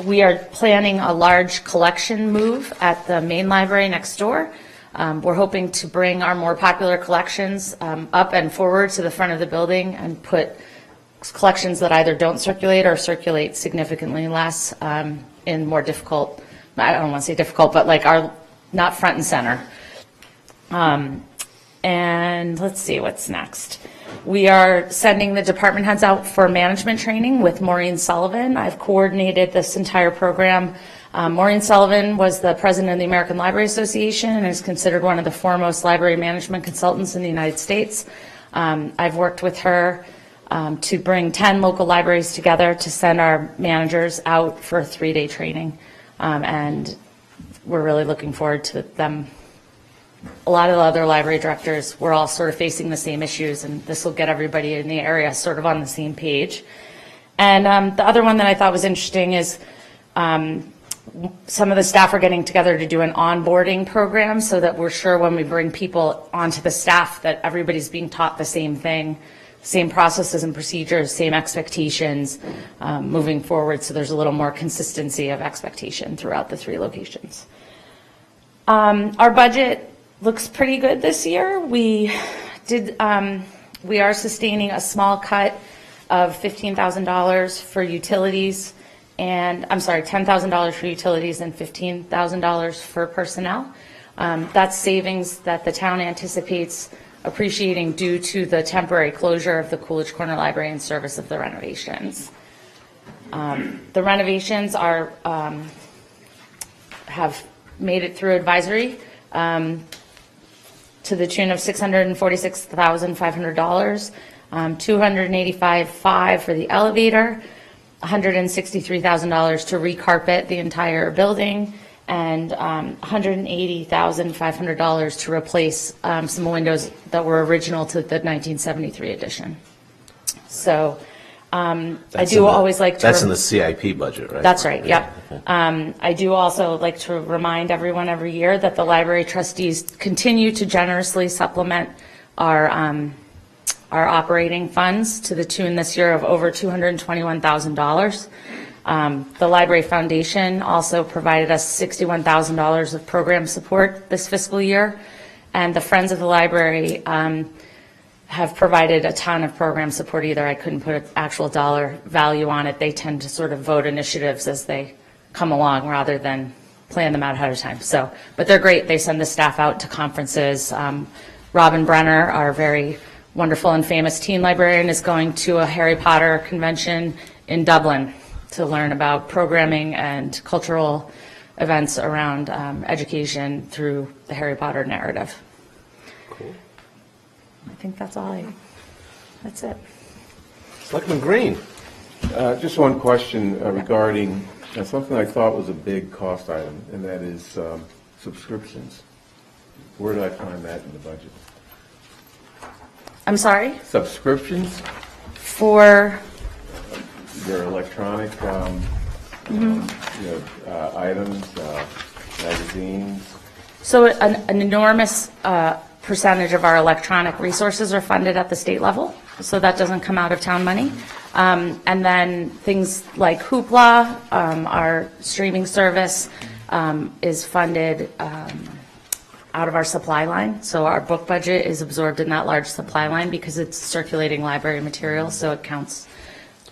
We are planning a large collection move at the main library next door. We're hoping to bring our more popular collections up and forward to the front of the building and put collections that either don't circulate or circulate significantly less in more difficult, I don't want to say difficult, but like are not front and center. And let's see what's next. We are sending the department heads out for management training with Maureen Sullivan. I've coordinated this entire program. Maureen Sullivan was the president of the American Library Association and is considered one of the foremost library management consultants in the United States. I've worked with her to bring 10 local libraries together to send our managers out for a 3-day training. And we're really looking forward to them. A lot of the other library directors, we're all sort of facing the same issues, and this will get everybody in the area sort of on the same page. And the other one that I thought was interesting is some of the staff are getting together to do an onboarding program so that we're sure when we bring people onto the staff that everybody's being taught the same thing, same processes and procedures, same expectations moving forward, so there's a little more consistency of expectation throughout the 3 locations. Our budget looks pretty good this year. We are sustaining a small cut of $15,000 for utilities, and I'm sorry, $10,000 for utilities and $15,000 for personnel. That's savings that the town anticipates appreciating due to the temporary closure of the Coolidge Corner Library in service of the renovations. The renovations are have made it through advisory to the tune of $646,500, $285,500 for the elevator, $163,000 to recarpet the entire building, and $180,500 to replace some windows that were original to the 1973 edition. So I do always like to... That's in the CIP budget, right? That's right, yep. I do also like to remind everyone every year that the library trustees continue to generously supplement our operating funds to the tune this year of over $221,000. The Library Foundation also provided us $61,000 of program support this fiscal year, and the Friends of the Library have provided a ton of program support. Either I couldn't put an actual dollar value on it. They tend to sort of vote initiatives as they come along rather than plan them out ahead of time. So, but they're great. They send the staff out to conferences. Robin Brenner, our very wonderful and famous teen librarian, is going to a Harry Potter convention in Dublin to learn about programming and cultural events around education through the Harry Potter narrative. Cool. I think that's it. Selectman Green. Just one question regarding something I thought was a big cost item, and that is subscriptions. Where did I find that in the budget? I'm sorry? Subscriptions? For? Your electronic items, magazines. So an enormous percentage of our electronic resources are funded at the state level, so that doesn't come out of town money. And then things like Hoopla, our streaming service, is funded out of our supply line. So our book budget is absorbed in that large supply line because it's circulating library material, so it counts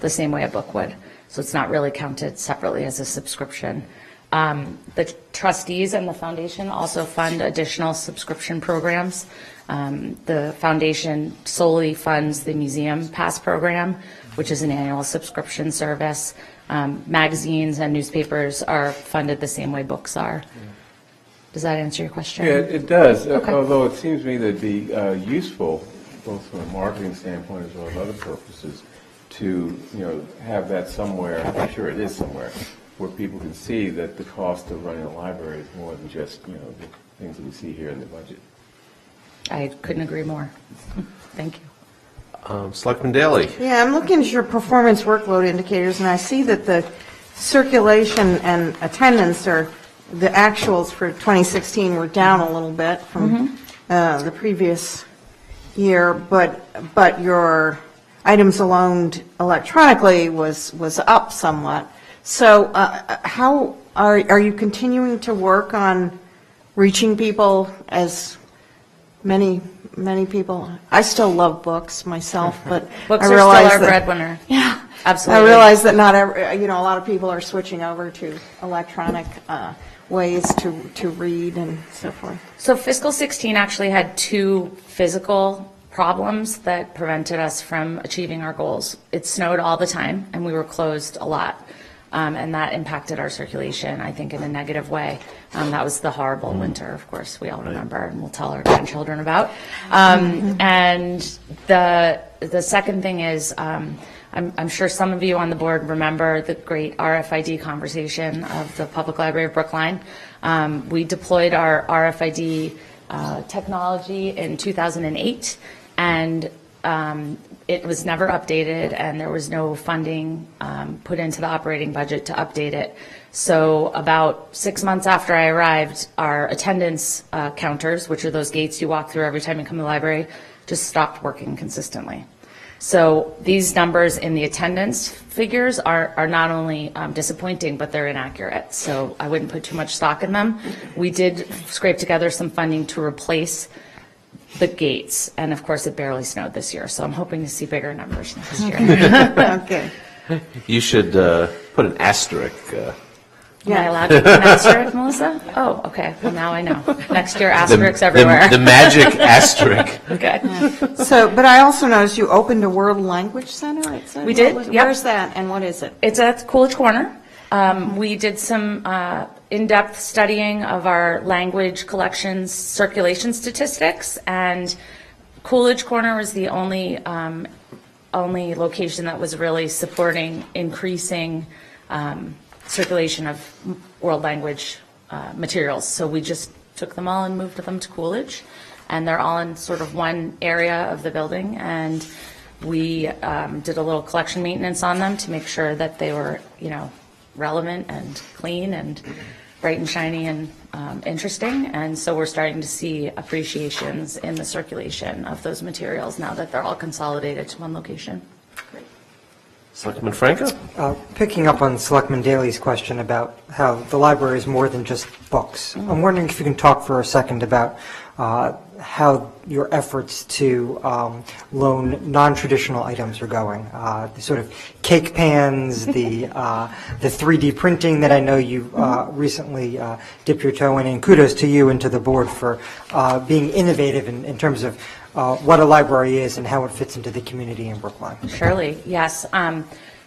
the same way a book would. So it's not really counted separately as a subscription. The trustees and the foundation also fund additional subscription programs. The foundation solely funds the Museum Pass program, which is an annual subscription service. Magazines and newspapers are funded the same way books are. Does that answer your question? Yeah, it does, Okay. although it seems to me that'd be useful, both from a marketing standpoint as well as other purposes, to, have that somewhere, I'm sure it is somewhere, where people can see that the cost of running a library is more than just, the things that we see here in the budget. I couldn't agree more. Thank you. Selectman Daley? Yeah, I'm looking at your performance workload indicators, and I see that the circulation and attendance, or the actuals for 2016, were down a little bit from the previous year, but your items loaned electronically was up somewhat. So how are you continuing to work on reaching people, as many people? I still love books myself, but Books I are still realize our that, breadwinner. Yeah, Absolutely. I realize that not every, a lot of people are switching over to electronic ways to read and so forth. So fiscal 16 actually had 2 physical problems that prevented us from achieving our goals. It snowed all the time, and we were closed a lot. And that impacted our circulation, I think, in a negative way. That was the horrible winter, of course, we all remember, and we'll tell our grandchildren about. And the second thing is, I'm sure some of you on the board remember the great RFID conversation of the Public Library of Brookline. We deployed our RFID technology in 2008, and it was never updated, and there was no funding put into the operating budget to update it. So about 6 months after I arrived, our attendance counters, which are those gates you walk through every time you come to the library, just stopped working consistently. So these numbers in the attendance figures are not only disappointing, but they're inaccurate. So I wouldn't put too much stock in them. We did scrape together some funding to replace the gates, and of course it barely snowed this year, so I'm hoping to see bigger numbers next year. Okay. You should put an asterisk. Am I allowed to put an asterisk, Melissa? Oh, okay, well now I know. Next year, asterisks everywhere. The magic asterisk. Okay. So, but I also noticed you opened a World Language Center. It said. We did, yep. Where's that, and what is it? It's at Coolidge Corner. We did some in-depth studying of our language collections circulation statistics, and Coolidge Corner was the only location that was really supporting increasing circulation of world language materials. So we just took them all and moved them to Coolidge, and they're all in sort of one area of the building, and we did a little collection maintenance on them to make sure that they were, relevant and clean and bright and shiny and interesting. And so we're starting to see appreciations in the circulation of those materials now that they're all consolidated to one location. Selectman Franco? Picking up on Selectman Daley's question about how the library is more than just books, I'm wondering if you can talk for a second about how your efforts to loan non-traditional items are going. The sort of cake pans, the 3D printing that I know you recently dipped your toe in, and kudos to you and to the board for being innovative in terms of what a library is and how it fits into the community in Brookline. Surely, yes.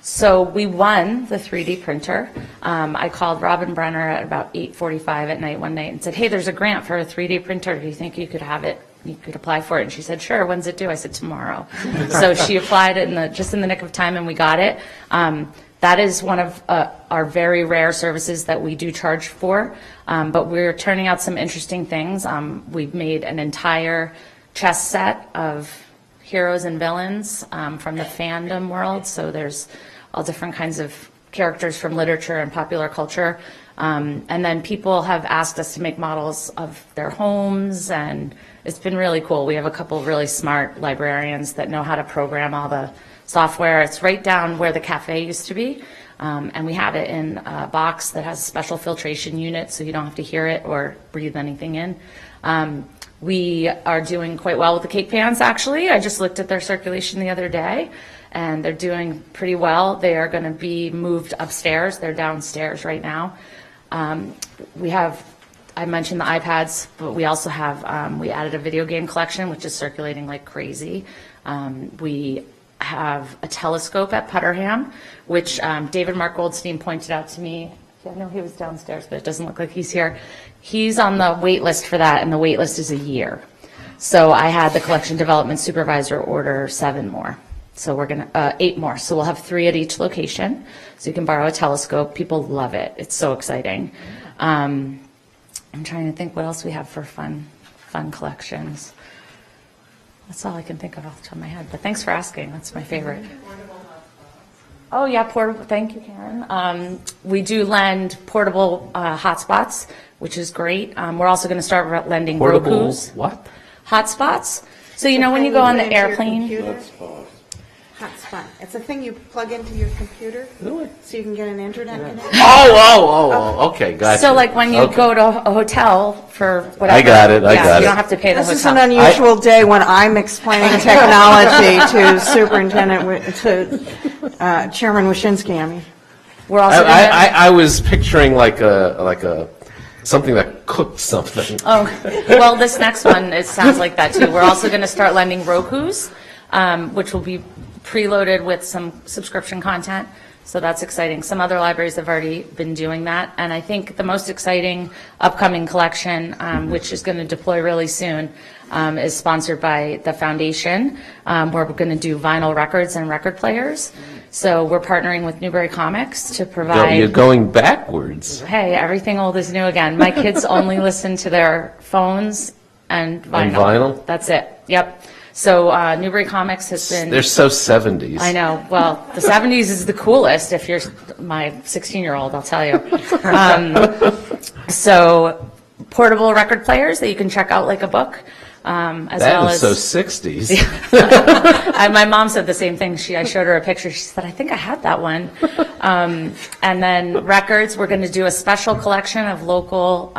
So we won the 3D printer. I called Robin Brenner at about 8:45 at night one night and said, hey, there's a grant for a 3D printer. Do you think you could have it? You could apply for it. And she said, sure, when's it due? I said, tomorrow. So she applied it just in the nick of time, and we got it. That is one of our very rare services that we do charge for, but we're turning out some interesting things. We've made an entire chess set of heroes and villains from the fandom world. So there's all different kinds of characters from literature and popular culture. And then people have asked us to make models of their homes, and it's been really cool. We have a couple of really smart librarians that know how to program all the software. It's right down where the cafe used to be. And we have it in a box that has a special filtration unit, so you don't have to hear it or breathe anything in. We are doing quite well with the cake pans, actually. I just looked at their circulation the other day, and they're doing pretty well. They are going to be moved upstairs. They're downstairs right now. I mentioned the iPads, but we also have, we added a video game collection, which is circulating like crazy. We have a telescope at Putterham, which David Mark Goldstein pointed out to me. I know he was downstairs, but it doesn't look like he's here. He's on the wait list for that, and the wait list is a year. So I had the collection development supervisor order 7 more. So we're going to, 8 more. So we'll have 3 at each location. So you can borrow a telescope. People love it. It's so exciting. I'm trying to think what else we have for fun collections. That's all I can think of off the top of my head. But thanks for asking. That's my favorite. Oh, yeah, portable. Thank you, Karen. We do lend portable hotspots, which is great. We're also going to start lending Portable Rokus. what? Hotspots. So you know when you go on the airplane. Hotspot. It's a thing you plug into your computer, so you can get an internet connection. Okay, gotcha. So like when you Okay. go to a hotel for whatever. I got it, I yeah, got you it. don't have to pay the This is hotel. an unusual day when I'm explaining technology to Chairman Wyszynski, I mean. We're also gonna, I was picturing like a something that cooked something. oh, well, this next one, it sounds like that too. We're also going to start lending Rokus, which will be preloaded with some subscription content. So that's exciting. Some other libraries have already been doing that. And I think the most exciting upcoming collection, which is going to deploy really soon, is sponsored by the foundation, where we're going to do vinyl records and record players. So we're partnering with Newbury Comics to provide... You're going backwards. Hey, everything old is new again. My kids only listen to their phones and vinyl. And vinyl? That's it. Yep. So Newbury Comics has been... They're so 70s. I know. Well, the 70s is the coolest if you're my 16-year-old, I'll tell you. So portable record players that you can check out like a book. As That well is as, so 60s. my mom said the same thing. I showed her a picture. She said, I think I had that one. And then records, we're going to do a special collection of local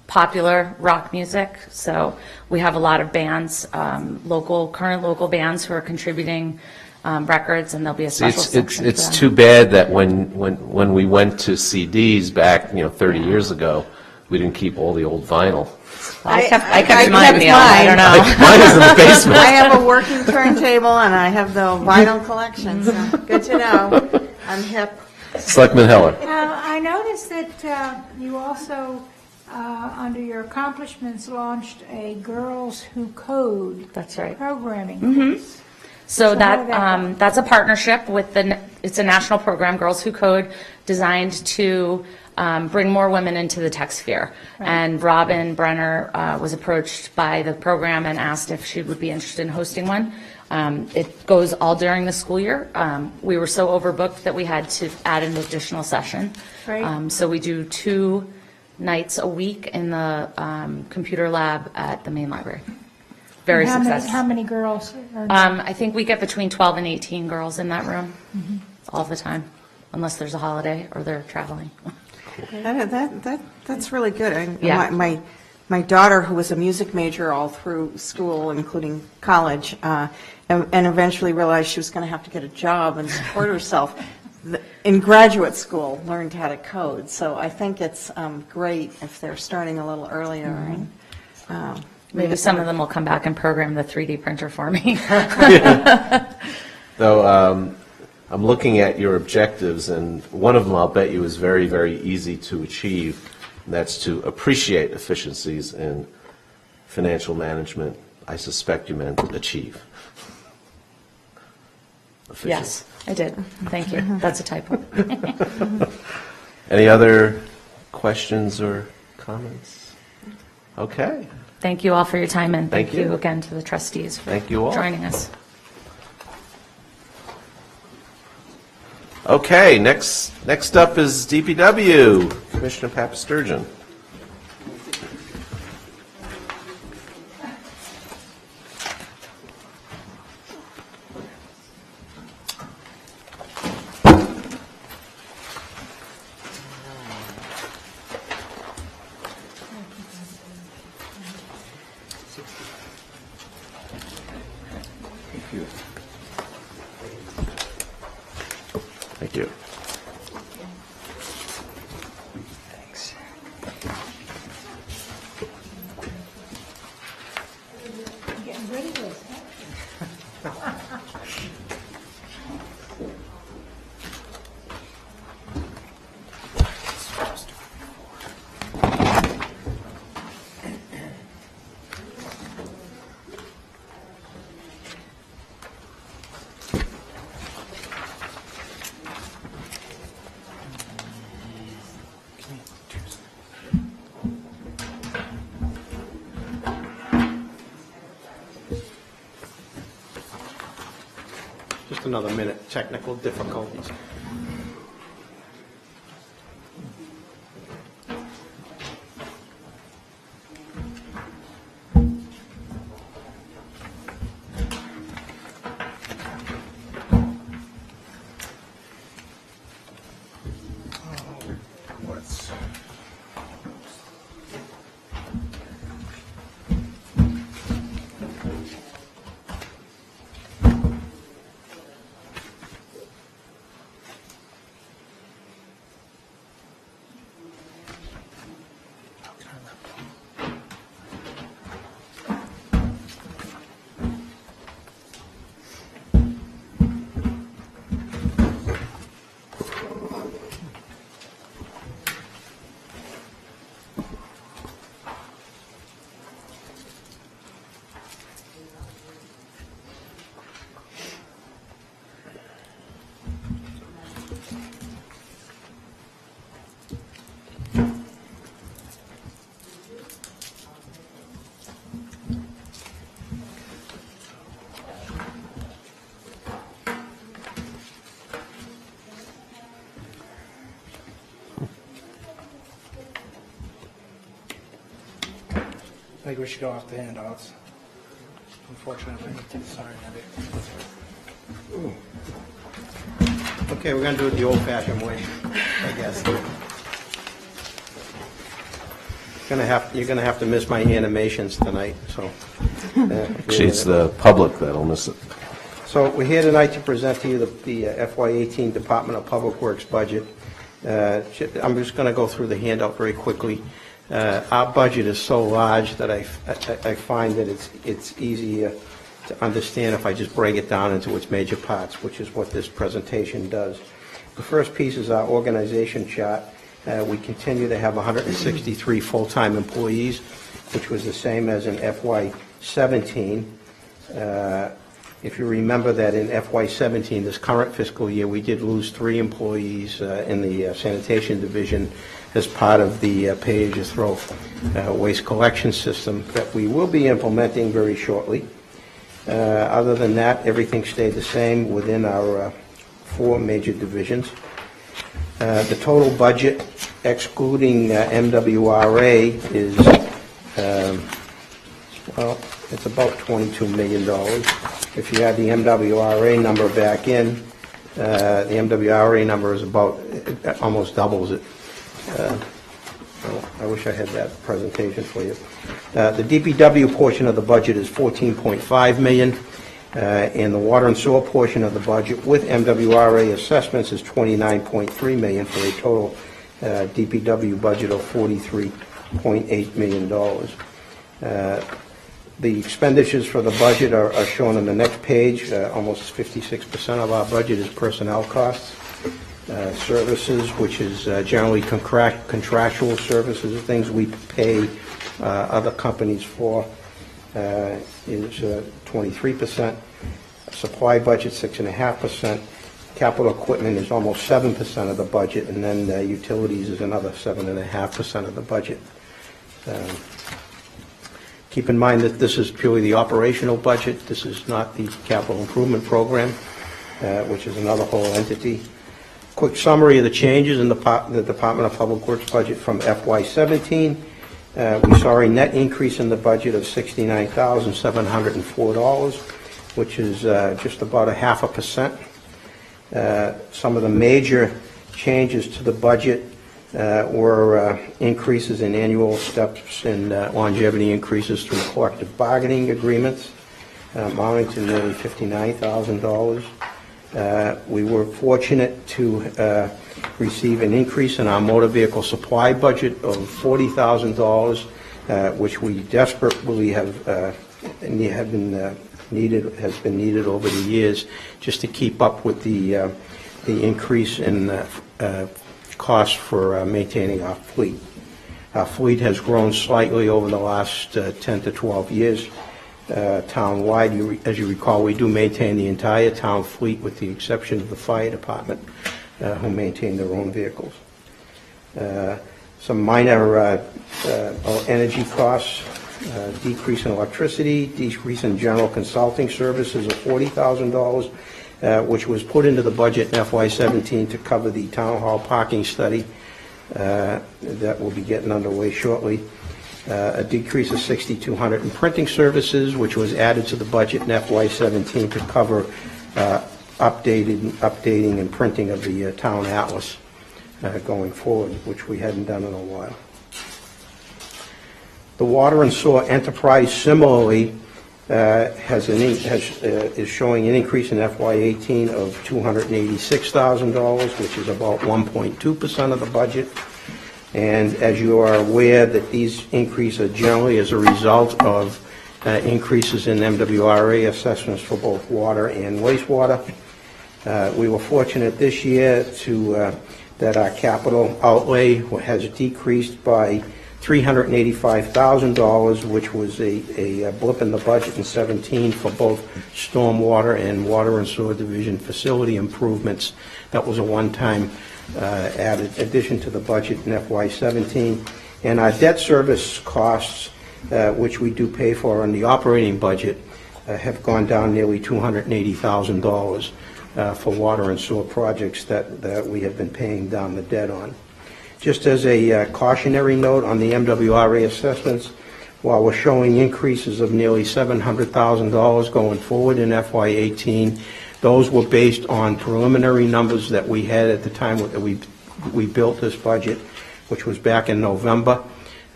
popular rock music. So we have a lot of bands, current local bands who are contributing records, and there'll be a special section for It's them. too bad that when we went to CDs back 30 years ago, we didn't keep all the old vinyl. I kept I mine, kept Neil. I don't know. Mine is in the basement. I have a working turntable and I have the vinyl collection, so good to know. I'm hip. Selectman Heller. I noticed that you also, under your accomplishments, launched a Girls Who Code That's right. programming course. So So how did that go? that's a partnership with it's a national program, Girls Who Code, designed to bring more women into the tech sphere. And Robin Brenner was approached by the program and asked if she would be interested in hosting one. It goes all during the school year. We were so overbooked that we had to add an additional session. Right. So we do 2 nights a week in the computer lab at the main library. Very How many- successful. How many girls? are- I think we get between 12 and 18 girls in that room all the time, unless there's a holiday or they're traveling. That's really good. Yeah. My daughter, who was a music major all through school, including college, and eventually realized she was going to have to get a job and support herself, in graduate school learned how to code. So I think it's great if they're starting a little earlier. And, Maybe some of them will come back and program the 3D printer for me. Though I'm looking at your objectives, and one of them I'll bet you is very, very easy to achieve. And that's to appreciate efficiencies in financial management. I suspect you meant achieve. Yes, I did. Thank you. That's a typo. Any other questions or comments? Okay. Thank you all for your time, and Thank thank you. you again to the trustees for Thank you all. joining us. Okay, next up is DPW, Commissioner Papasturgeon. Thank you. Thanks. Just another minute, technical difficulties. I think we should go off the handouts. Unfortunately, sorry, Andy. Okay, we're going to do it the old-fashioned way, I guess. You're going to have to miss my animations tonight, so. Actually, it's the public that'll miss it. So we're here tonight to present to you the FY18 Department of Public Works budget. I'm just going to go through the handout very quickly. Our budget is so large that I find that it's easier to understand if I just break it down into its major parts, which is what this presentation does. The first piece is our organization chart. We continue to have 163 full-time employees, which was the same as in FY17. If you remember that in FY17, this current fiscal year, we did lose 3 employees in the sanitation division as part of the pay-as-you-throw waste collection system that we will be implementing very shortly. Other than that, everything stayed the same within our 4 major divisions. The total budget, excluding MWRA, is, well, it's about $22 million. If you add the MWRA number back in, the MWRA number is about, almost doubles it. I wish I had that presentation for you. The DPW portion of the budget is $14.5 million, and the water and sewer portion of the budget with MWRA assessments is $29.3 million for a total DPW budget of $43.8 million. The expenditures for the budget are shown on the next page. Almost 56% of our budget is personnel costs. Services, which is generally contractual services, things we pay other companies for, is 23%. Supply budget, 6.5%. Capital equipment is almost 7% of the budget, and then utilities is another 7.5% of the budget. Keep in mind that this is purely the operational budget. This is not the capital improvement program, which is another whole entity. Quick summary of the changes in the Department of Public Works budget from FY17. We saw a net increase in the budget of $69,704, which is just about 0.5%. Some of the major changes to the budget were increases in annual steps and longevity increases through collective bargaining agreements, amounting to nearly $59,000. We were fortunate to receive an increase in our motor vehicle supply budget of $40,000, which we desperately has been needed over the years, just to keep up with the increase in cost for maintaining our fleet. Our fleet has grown slightly over the last 10 to 12 years. Town-wide, as you recall, we do maintain the entire town fleet with the exception of the fire department, who maintain their own vehicles. Some minor energy costs, decrease in electricity, decrease in general consulting services of $40,000, which was put into the budget in FY17 to cover the town hall parking study that will be getting underway shortly. A decrease of $6,200 in printing services, which was added to the budget in FY17 to cover updating and printing of the town atlas going forward, which we hadn't done in a while. The water and sewer enterprise similarly is showing an increase in FY18 of $286,000, which is about 1.2% of the budget. And as you are aware, that these increases are generally as a result of increases in MWRA assessments for both water and wastewater. We were fortunate this year that our capital outlay has decreased by $385,000, which was a blip in the budget in 17 for both stormwater and water and sewer division facility improvements. That was a one-time added addition to the budget in FY17. And our debt service costs, which we do pay for on the operating budget, have gone down nearly $280,000 for water and sewer projects that we have been paying down the debt on. Just as a cautionary note on the MWRA assessments, while we're showing increases of nearly $700,000 going forward in FY18, those were based on preliminary numbers that we had at the time that we built this budget, which was back in November.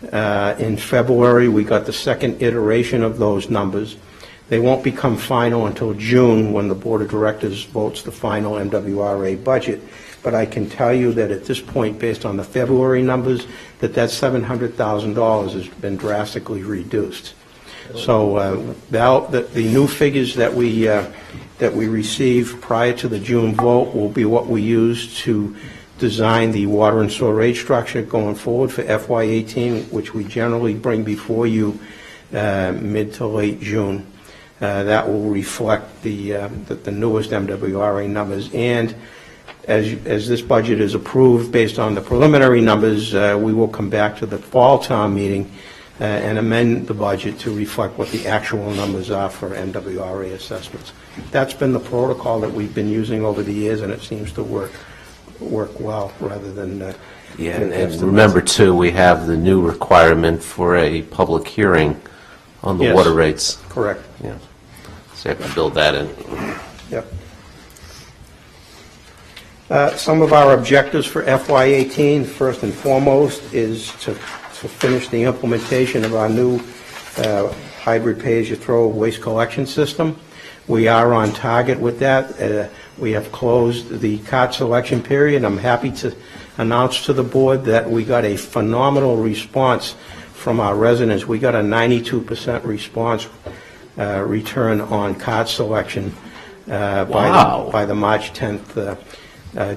In February, we got the second iteration of those numbers. They won't become final until June when the Board of Directors votes the final MWRA budget. But I can tell you that at this point, based on the February numbers, that $700,000 has been drastically reduced. So the new figures that we receive prior to the June vote will be what we use to design the water and sewer rate structure going forward for FY18, which we generally bring before you mid to late June. That will reflect the newest MWRA numbers. And as this budget is approved based on the preliminary numbers, we will come back to the fall town meeting and amend the budget to reflect what the actual numbers are for MWRA assessments. That's been the protocol that we've been using over the years, and it seems to work well rather than... Yeah, and remember, too, we have the new requirement for a public hearing on the water rates. Correct. Yeah. So you have to build that in. Yep. Some of our objectives for FY18, first and foremost, is to finish the implementation of our new hybrid pay-as-you-throw waste collection system. We are on target with that. We have closed the cart selection period. I'm happy to announce to the board that we got a phenomenal response from our residents. We got a 92% response return on cart selection by the March 10th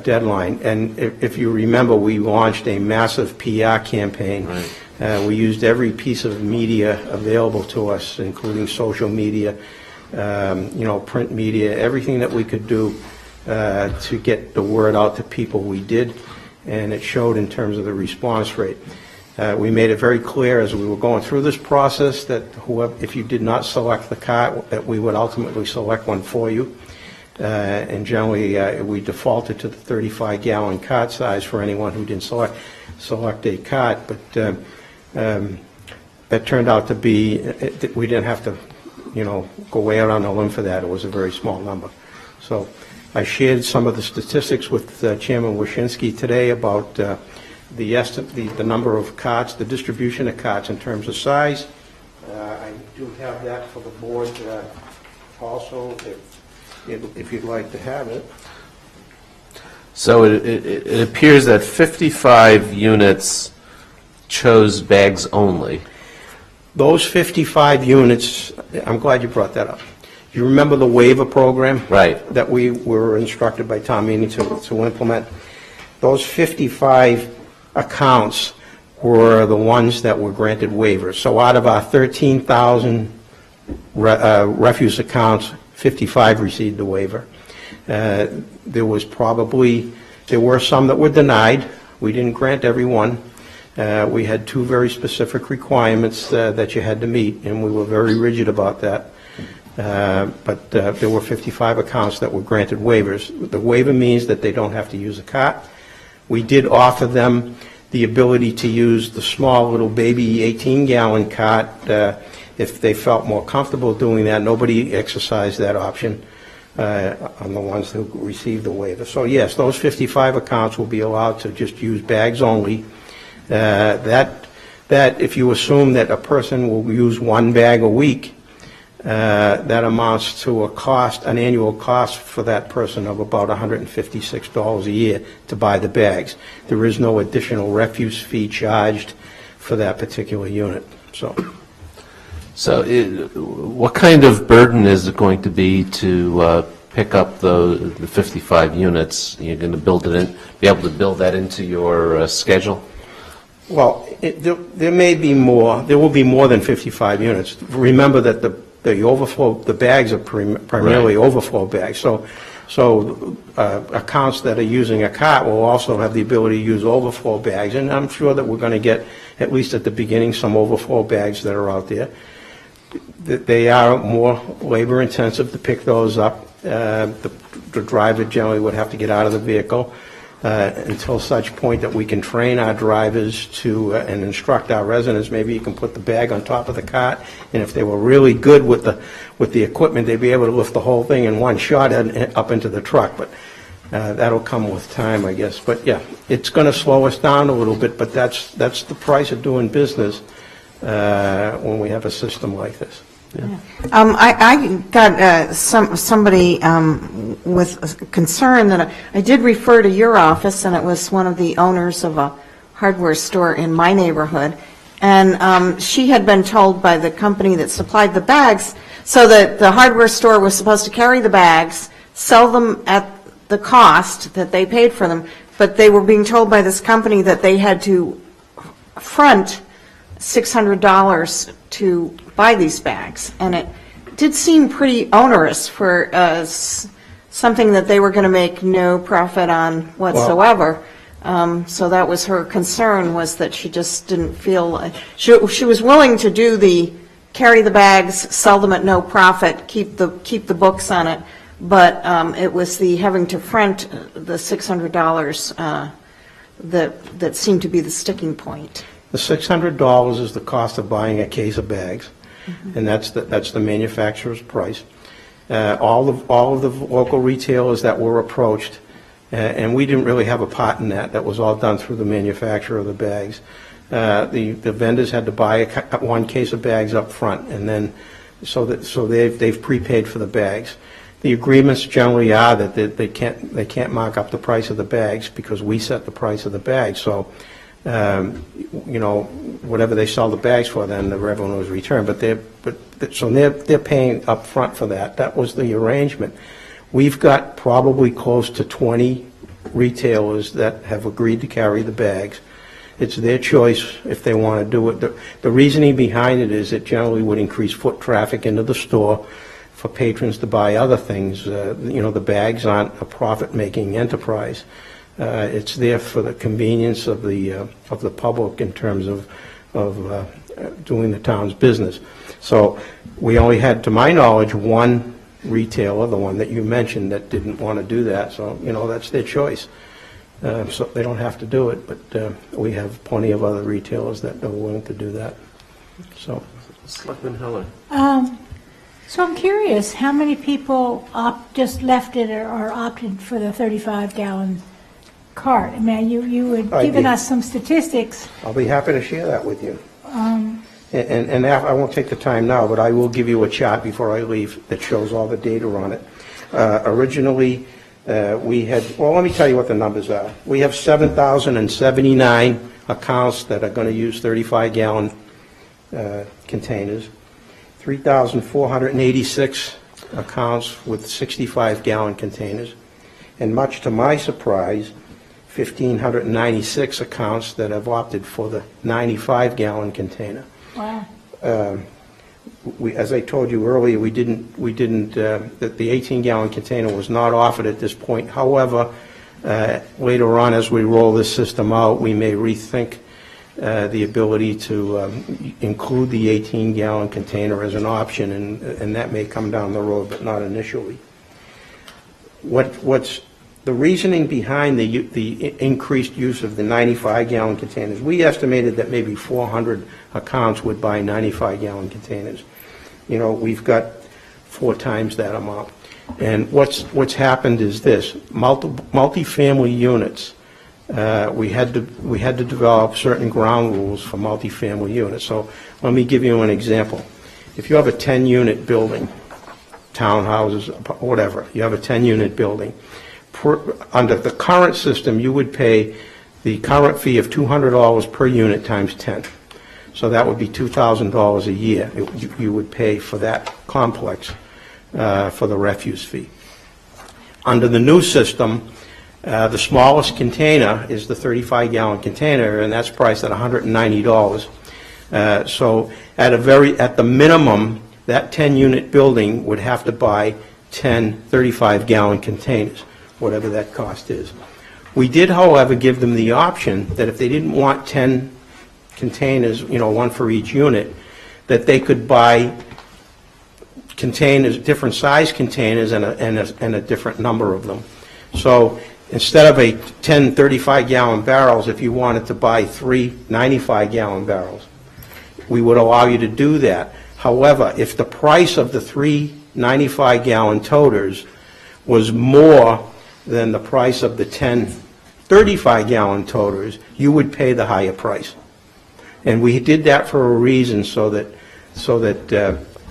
deadline. And if you remember, we launched a massive PR campaign. Right. We used every piece of media available to us, including social media, print media, everything that we could do to get the word out to people. We did, and it showed in terms of the response rate. We made it very clear as we were going through this process that if you did not select the cart, that we would ultimately select one for you. And generally, we defaulted to the 35-gallon cart size for anyone who didn't select a cart. But that turned out to be, we didn't have to, go way out on a limb for that. It was a very small number. So I shared some of the statistics with Chairman Wyszynski today about the number of carts, the distribution of carts in terms of size. I do have that for the board also. if you'd like to have it. So it appears that 55 units chose bags only. Those 55 units, I'm glad you brought that up. You remember the waiver program? Right. That we were instructed by town meeting to implement? Those 55 accounts were the ones that were granted waivers. So out of our 13,000 refuse accounts, 55 received the waiver. There were some that were denied. We didn't grant every one. We had 2 very specific requirements that you had to meet, and we were very rigid about that. But there were 55 accounts that were granted waivers. The waiver means that they don't have to use a cart. We did offer them the ability to use the small little baby 18-gallon cart if they felt more comfortable doing that. Nobody exercised that option on the ones who received the waiver. So yes, those 55 accounts will be allowed to just use bags only. That if you assume that a person will use 1 bag a week, that amounts to an annual cost for that person of about $156 a year to buy the bags. There is no additional refuse fee charged for that particular unit. So what kind of burden is it going to be to pick up the 55 units? You're going to be able to build that into your schedule? Well, there may be more. There will be more than 55 units. Remember that the bags are primarily overflow bags. So accounts that are using a cart will also have the ability to use overflow bags. And I'm sure that we're going to get, at least at the beginning, some overflow bags that are out there. They are more labor intensive to pick those up. The driver generally would have to get out of the vehicle until such point that we can train our drivers to and instruct our residents. Maybe you can put the bag on top of the cart, and if they were really good with the equipment, they'd be able to lift the whole thing in one shot up into the truck. But that'll come with time, I guess. But yeah, it's going to slow us down a little bit, but that's the price of doing business when we have a system like this. Yeah. I got somebody with a concern that I did refer to your office, and it was one of the owners of a hardware store in my neighborhood, and she had been told by the company that supplied the bags, so that the hardware store was supposed to carry the bags, sell them at the cost that they paid for them, but they were being told by this company that they had to front $600 to buy these bags, and it did seem pretty onerous for something that they were going to make no profit on whatsoever. So that was her concern, was that she just didn't feel she was willing to do carry the bags, sell them at no profit, keep the books on it, but it was the having to front the $600 that seemed to be the sticking point. The $600 is the cost of buying a case of bags, and that's the manufacturer's price. All of the local retailers that were approached, and we didn't really have a part in that. That was all done through the manufacturer of the bags. The vendors had to buy one case of bags up front, and then so they've prepaid for the bags. The agreements generally are that they can't mark up the price of the bags because we set the price of the bags. So. Whatever they sell the bags for, then the revenue is returned. So they're paying up front for that. That was the arrangement. We've got probably close to 20 retailers that have agreed to carry the bags. It's their choice if they want to do it. The reasoning behind it is it generally would increase foot traffic into the store for patrons to buy other things. The bags aren't a profit-making enterprise. It's there for the convenience of the public in terms of doing the town's business. So we only had, to my knowledge, one retailer, the one that you mentioned, that didn't want to do that. So that's their choice. So they don't have to do it, but we have plenty of other retailers that are willing to do that. So, Selectman Heller. So I'm curious, how many people just left it or opted for the 35-gallon cart? I mean, you had given us some statistics. I'll be happy to share that with you. And I won't take the time now, but I will give you a chart before I leave that shows all the data on it. Originally, we had, well, let me tell you what the numbers are. We have 7,079 accounts that are going to use 35-gallon containers, 3,486 accounts with 65-gallon containers, and much to my surprise, 1,596 accounts that have opted for the 95-gallon container. Wow. As I told you earlier, that the 18-gallon container was not offered at this point. However, later on, as we roll this system out, we may rethink the ability to include the 18-gallon container as an option, and that may come down the road, but not initially. What's the reasoning behind the increased use of the 95-gallon containers? We estimated that maybe 400 accounts would buy 95-gallon containers. You know, we've got 4 times that amount. And what's happened is this: multifamily units. We had to develop certain ground rules for multifamily units. So let me give you an example. If you have a 10-unit building, townhouses, whatever, you have a 10-unit building. Under the current system, you would pay the current fee of $200 per unit times 10. So that would be $2,000 a year you would pay for that complex for the refuse fee. Under the new system, the smallest container is the 35-gallon container, and that's priced at $190. So at the minimum, that 10-unit building would have to buy 10 35-gallon containers, whatever that cost is. We did, however, give them the option that if they didn't want 10 containers, you know, one for each unit, that they could buy containers, different size containers, and a different number of them. So instead of 10 35-gallon barrels, if you wanted to buy 3 95-gallon barrels, we would allow you to do that. However, if the price of the 3 95-gallon toters was more than the price of the 10 35-gallon toters, you would pay the higher price. And we did that for a reason, so that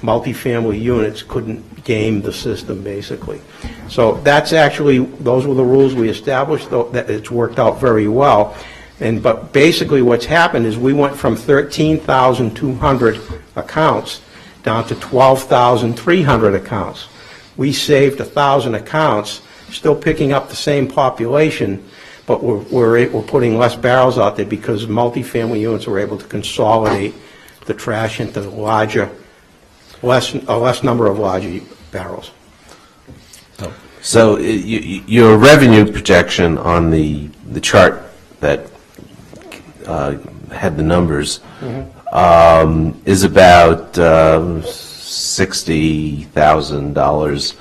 multifamily units couldn't game the system, basically. So those were the rules we established, though that it's worked out very well. But basically what's happened is we went from 13,200 accounts down to 12,300 accounts. We saved 1,000 accounts, still picking up the same population, but we're putting less barrels out there because multifamily units were able to consolidate the trash into a less number of larger barrels. So your revenue projection on the chart that had the numbers is about $60,000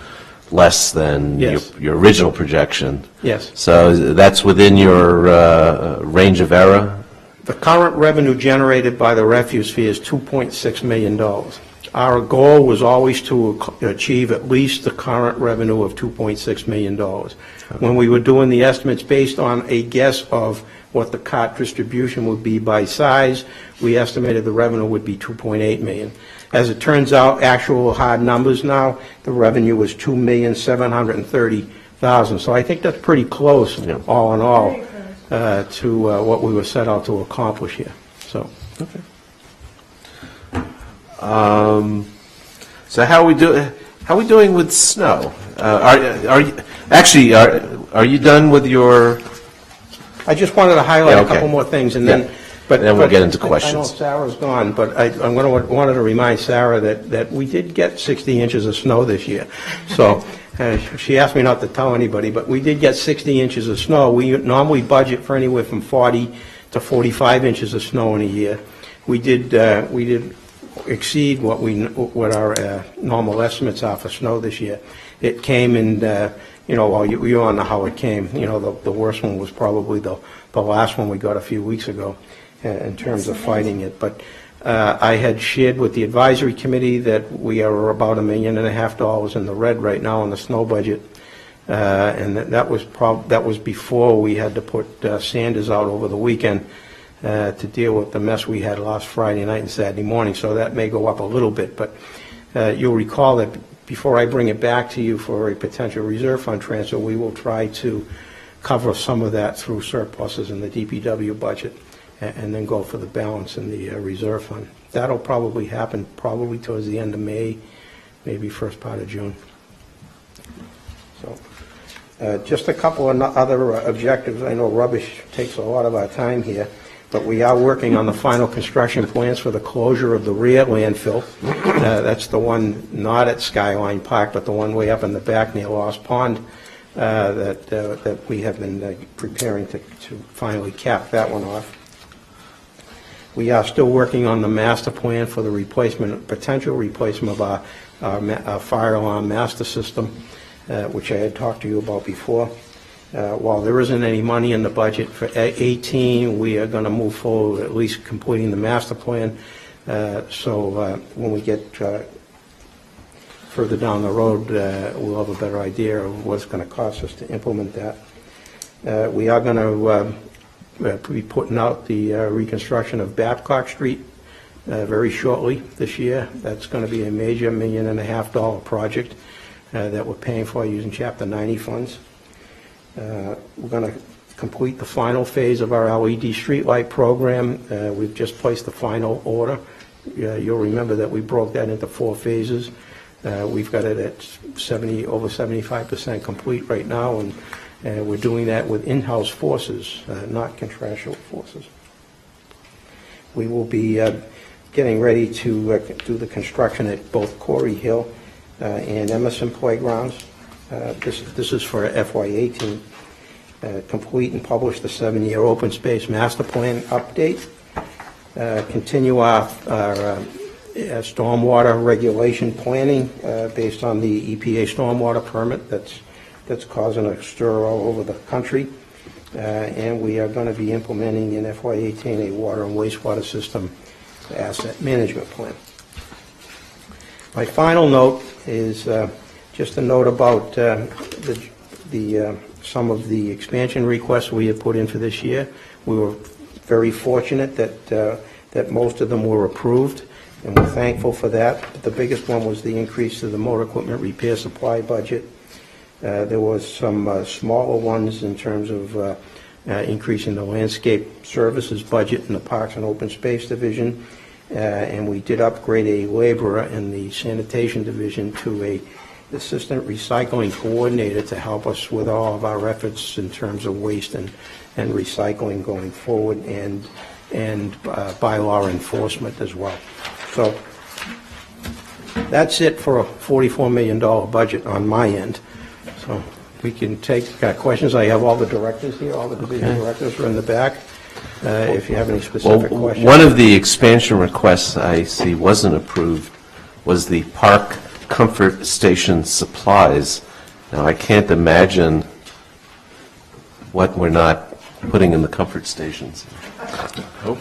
less than Yes. your original projection. Yes. So that's within your range of error? The current revenue generated by the refuse fee is $2.6 million. Our goal was always to achieve at least the current revenue of $2.6 million. When we were doing the estimates based on a guess of what the cart distribution would be by size, we estimated the revenue would be $2.8 million. As it turns out, actual hard numbers now, the revenue was $2,730,000. So I think that's pretty close, all in all, to what we were set out to accomplish here. So. Okay. So how are we doing with snow? Are you done with your? I just wanted to highlight a couple more things, and then. But then we'll get into questions. I know Sarah's gone, but I wanted to remind Sarah that we did get 60 inches of snow this year. So she asked me not to tell anybody, but we did get 60 inches of snow. We normally budget for anywhere from 40 to 45 inches of snow in a year. We did exceed what our normal estimates are for snow this year. It came in, well, you all know how it came. The worst one was probably the last one we got a few weeks ago in terms of fighting it. But I had shared with the advisory committee that we are about $1.5 million in the red right now on the snow budget, and that was before we had to put Sanders out over the weekend to deal with the mess we had last Friday night and Saturday morning. So that may go up a little bit, but you'll recall that before I bring it back to you for a potential reserve fund transfer, we will try to cover some of that through surpluses in the DPW budget, and then go for the balance in the reserve fund. That'll probably happen towards the end of May, maybe first part of June. So, just a couple of other objectives. I know rubbish takes a lot of our time here, but we are working on the final construction plans for the closure of the rear landfill. That's the one not at Skyline Park, but the one way up in the back near Lost Pond, that we have been preparing to finally cap that one off. We are still working on the master plan for the potential replacement of our fire alarm master system, which I had talked to you about before. While there isn't any money in the budget for 18, we are going to move forward with at least completing the master plan. So when we get further down the road, we'll have a better idea of what it's going to cost us to implement that. We are going to be putting out the reconstruction of Babcock Street very shortly this year. That's going to be a major $1.5 million project that we're paying for using Chapter 90 funds. We're going to complete the final phase of our LED streetlight program. We've just placed the final order. You'll remember that we broke that into 4 phases. We've got it at over 75% complete right now, and we're doing that with in-house forces, not contractual forces. We will be getting ready to do the construction at both Corey Hill and Emerson playgrounds. This is for FY18. Complete and publish the 7-year open space master plan update. Continue our stormwater regulation planning based on the EPA stormwater permit that's causing a stir all over the country. And we are going to be implementing in FY18 a water and wastewater system asset management plan. My final note is just a note about some of the expansion requests we have put in for this year. We were very fortunate that most of them were approved, and we're thankful for that. But the biggest one was the increase to the motor equipment repair supply budget. There was some smaller ones in terms of increasing the landscape services budget in the Parks and Open Space Division, and we did upgrade a laborer in the Sanitation Division to a assistant recycling coordinator to help us with all of our efforts in terms of waste and recycling going forward, and bylaw enforcement as well. So that's it for a $44 million budget on my end. So we can take questions. I have all the directors here, all the division directors are in the back. If you have any specific questions. One of the expansion requests I see wasn't approved was the park comfort station supplies. Now, I can't imagine what we're not putting in the comfort stations.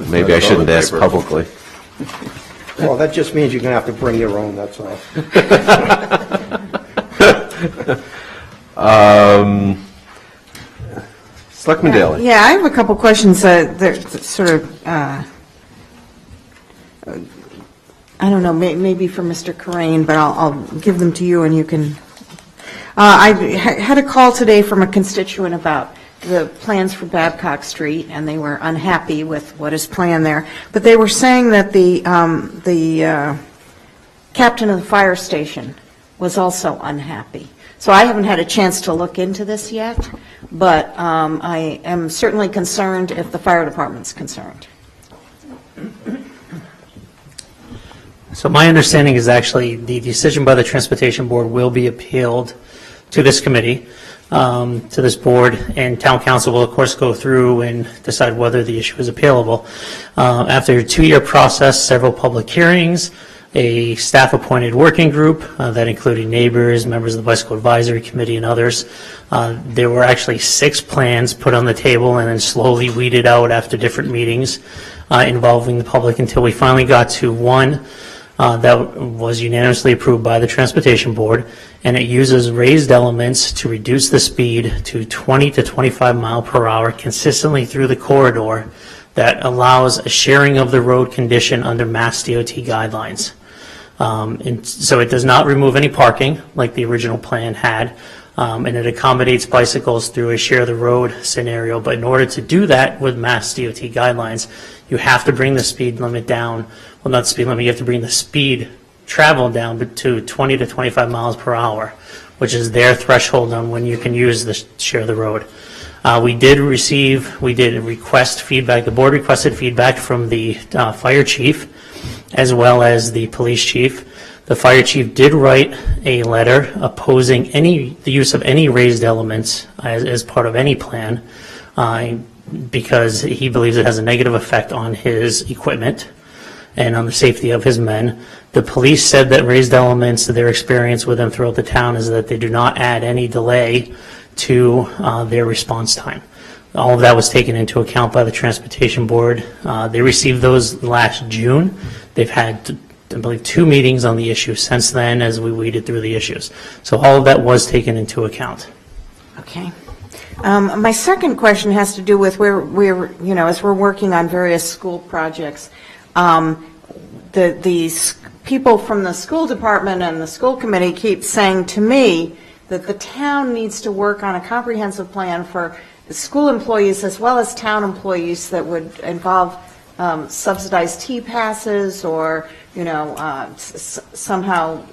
Maybe I shouldn't ask publicly. Well, that just means you're going to have to bring your own, that's all. Selectman Daley. Yeah, I have a couple questions that sort of, I don't know, maybe for Mr. Corain, but I'll give them to you and you can. I had a call today from a constituent about the plans for Babcock Street, and they were unhappy with what is planned there. But they were saying that the captain of the fire station was also unhappy. So I haven't had a chance to look into this yet, but I am certainly concerned if the fire department's concerned. So my understanding is actually the decision by the Transportation Board will be appealed to this committee, to this board, and Town Council will, of course, go through and decide whether the issue is appealable. After a 2-year process, several public hearings, a staff-appointed working group that included neighbors, members of the Bicycle Advisory Committee, and others. There were actually 6 plans put on the table and then slowly weeded out after different meetings involving the public until we finally got to one that was unanimously approved by the Transportation Board, and it uses raised elements to reduce the speed to 20 to 25 mile per hour consistently through the corridor that allows a sharing of the road condition under Mass DOT guidelines. And so it does not remove any parking like the original plan had, and it accommodates bicycles through a share the road scenario. But in order to do that with Mass DOT guidelines, you have to bring the speed limit down. Well, not speed limit, you have to bring the speed travel down to 20 to 25 miles per hour, which is their threshold on when you can use the share the road. We did request feedback, the board requested feedback from the fire chief as well as the police chief. The fire chief did write a letter opposing the use of any raised elements as part of any plan because he believes it has a negative effect on his equipment and on the safety of his men. The police said that raised elements, their experience with them throughout the town is that they do not add any delay to their response time. All of that was taken into account by the Transportation Board. They received those last June. They've had, I believe, 2 meetings on the issue since then as we weeded through the issues. So all of that was taken into account. Okay. My second question has to do with where we're, as we're working on various school projects, the people from the school department and the school committee keep saying to me that the town needs to work on a comprehensive plan for the school employees as well as town employees that would involve subsidized T-passes or, somehow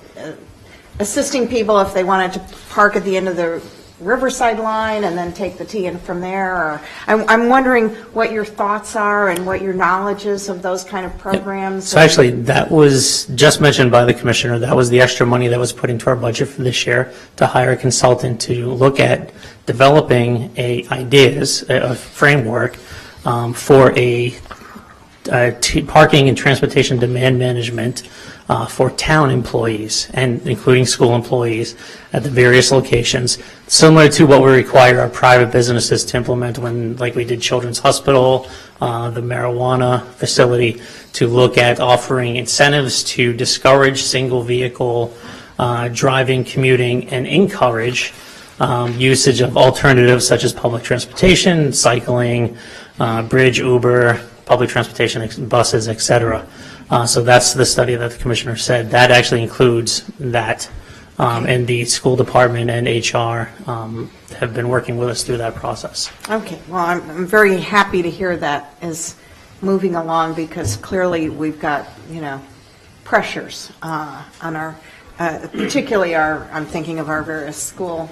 assisting people if they wanted to park at the end of the Riverside line and then take the T in from there. Or I'm wondering what your thoughts are and what your knowledge is of those kind of programs. So actually, that was just mentioned by the commissioner. That was the extra money that was put into our budget for this year to hire a consultant to look at developing a framework for parking and transportation demand management for town employees and including school employees at the various locations, similar to what we require our private businesses to implement like we did Children's Hospital, the marijuana facility, to look at offering incentives to discourage single vehicle driving, commuting, and encourage usage of alternatives such as public transportation, cycling, bridge, Uber, public transportation, buses, etc. So that's the study that the commissioner said. That actually includes that. And the school department and HR have been working with us through that process. Okay, well, I'm very happy to hear that is moving along because clearly we've got, pressures on our, particularly I'm thinking of our various school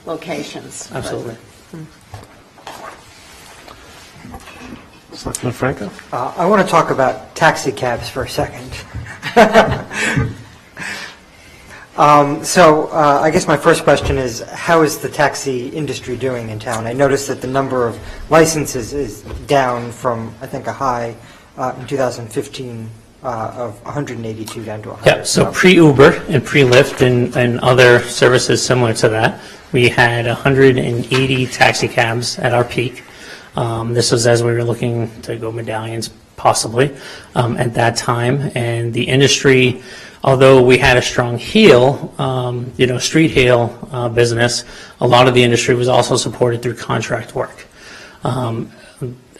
locations. Absolutely. Selectman Franco? I want to talk about taxi cabs for a second. I guess my first question is, how is the taxi industry doing in town? I noticed that the number of licenses is down from, I think, a high in 2015 of 182 down to 100. Yeah, so pre-Uber and pre-Lyft and other services similar to that, we had 180 taxi cabs at our peak. This was as we were looking to go medallions, possibly, at that time. And the industry, although we had a strong heel, street hail business, a lot of the industry was also supported through contract work.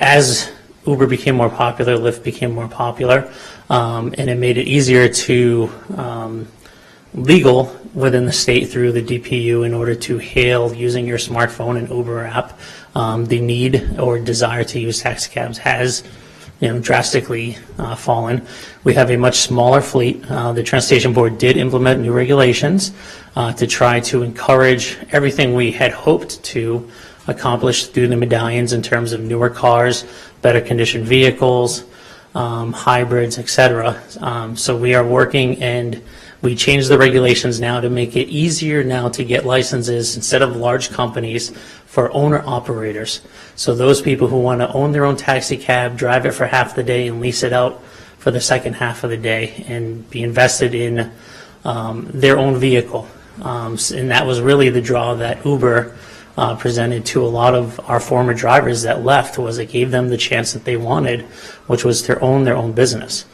As Uber became more popular, Lyft became more popular, and it made it easier to legal within the state through the DPU in order to hail using your smartphone and Uber app. The need or desire to use taxi cabs has drastically fallen. We have a much smaller fleet. The Transportation Board did implement new regulations to try to encourage everything we had hoped to accomplish through the medallions in terms of newer cars, better conditioned vehicles, hybrids, etc. So we are working, and we changed the regulations now to make it easier now to get licenses instead of large companies for owner-operators. So those people who want to own their own taxi cab, drive it for half the day, and lease it out for the second half of the day, and be invested in their own vehicle. And that was really the draw that Uber presented to a lot of our former drivers that left, was it gave them the chance that they wanted, which was to own their own business.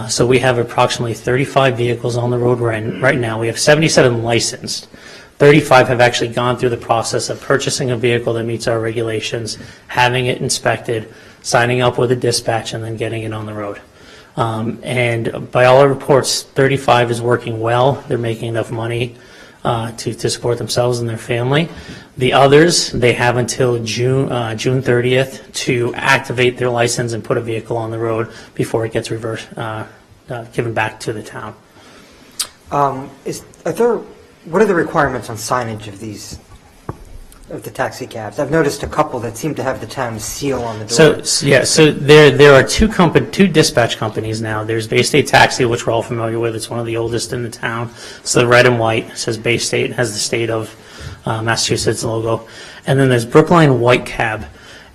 So we have approximately 35 vehicles on the road right now. We have 77 licensed. 35 have actually gone through the process of purchasing a vehicle that meets our regulations, having it inspected, signing up with a dispatch, and then getting it on the road. And by all reports, 35 is working well. They're making enough money to support themselves and their family. The others, they have until June 30th to activate their license and put a vehicle on the road before it gets given back to the town. What are the requirements on signage of the taxi cabs? I've noticed a couple that seem to have the town seal on the door. So there are two dispatch companies now. There's Bay State Taxi, which we're all familiar with. It's one of the oldest in the town. So the red and white says Bay State, has the state of Massachusetts logo. And then there's Brookline White Cab.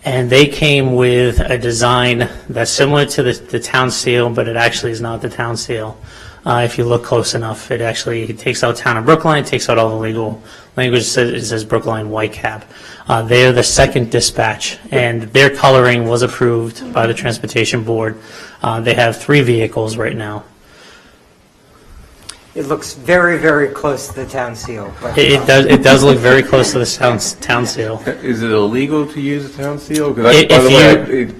And they came with a design that's similar to the town seal, but it actually is not the town seal. If you look close enough, it actually takes out town of Brookline, takes out all the legal language. It says Brookline White Cab. They're the second dispatch, and their coloring was approved by the Transportation Board. They have 3 vehicles right now. It looks very, very close to the town seal. But, It does look very close to the town seal. Is it illegal to use a town seal? Because by the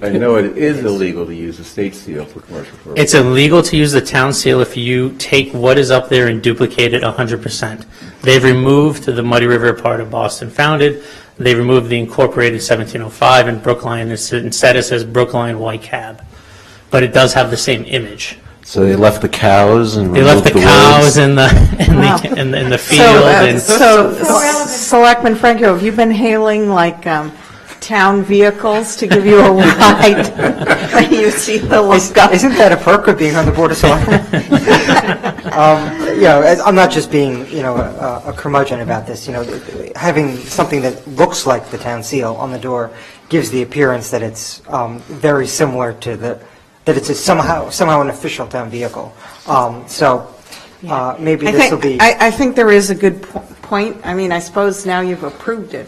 way, I know it is illegal to use a state seal for commercial purposes. It's illegal to use the town seal if you take what is up there and duplicate it 100%. They've removed the Muddy River part of Boston founded. They removed the incorporated 1705 in Brookline. Instead it says Brookline White Cab. But it does have the same image. So they left the cows and They left the cows in the field. So, Selectman Franco, have you been hailing like town vehicles to give you a ride when you see the logo? Isn't that a perk of being on the Board of Selectmen? I'm not just being, a curmudgeon about this. Having something that looks like the town seal on the door gives the appearance that it's very similar to that it's somehow an official town vehicle. Maybe this will be... I think there is a good point. I mean, I suppose now you've approved it,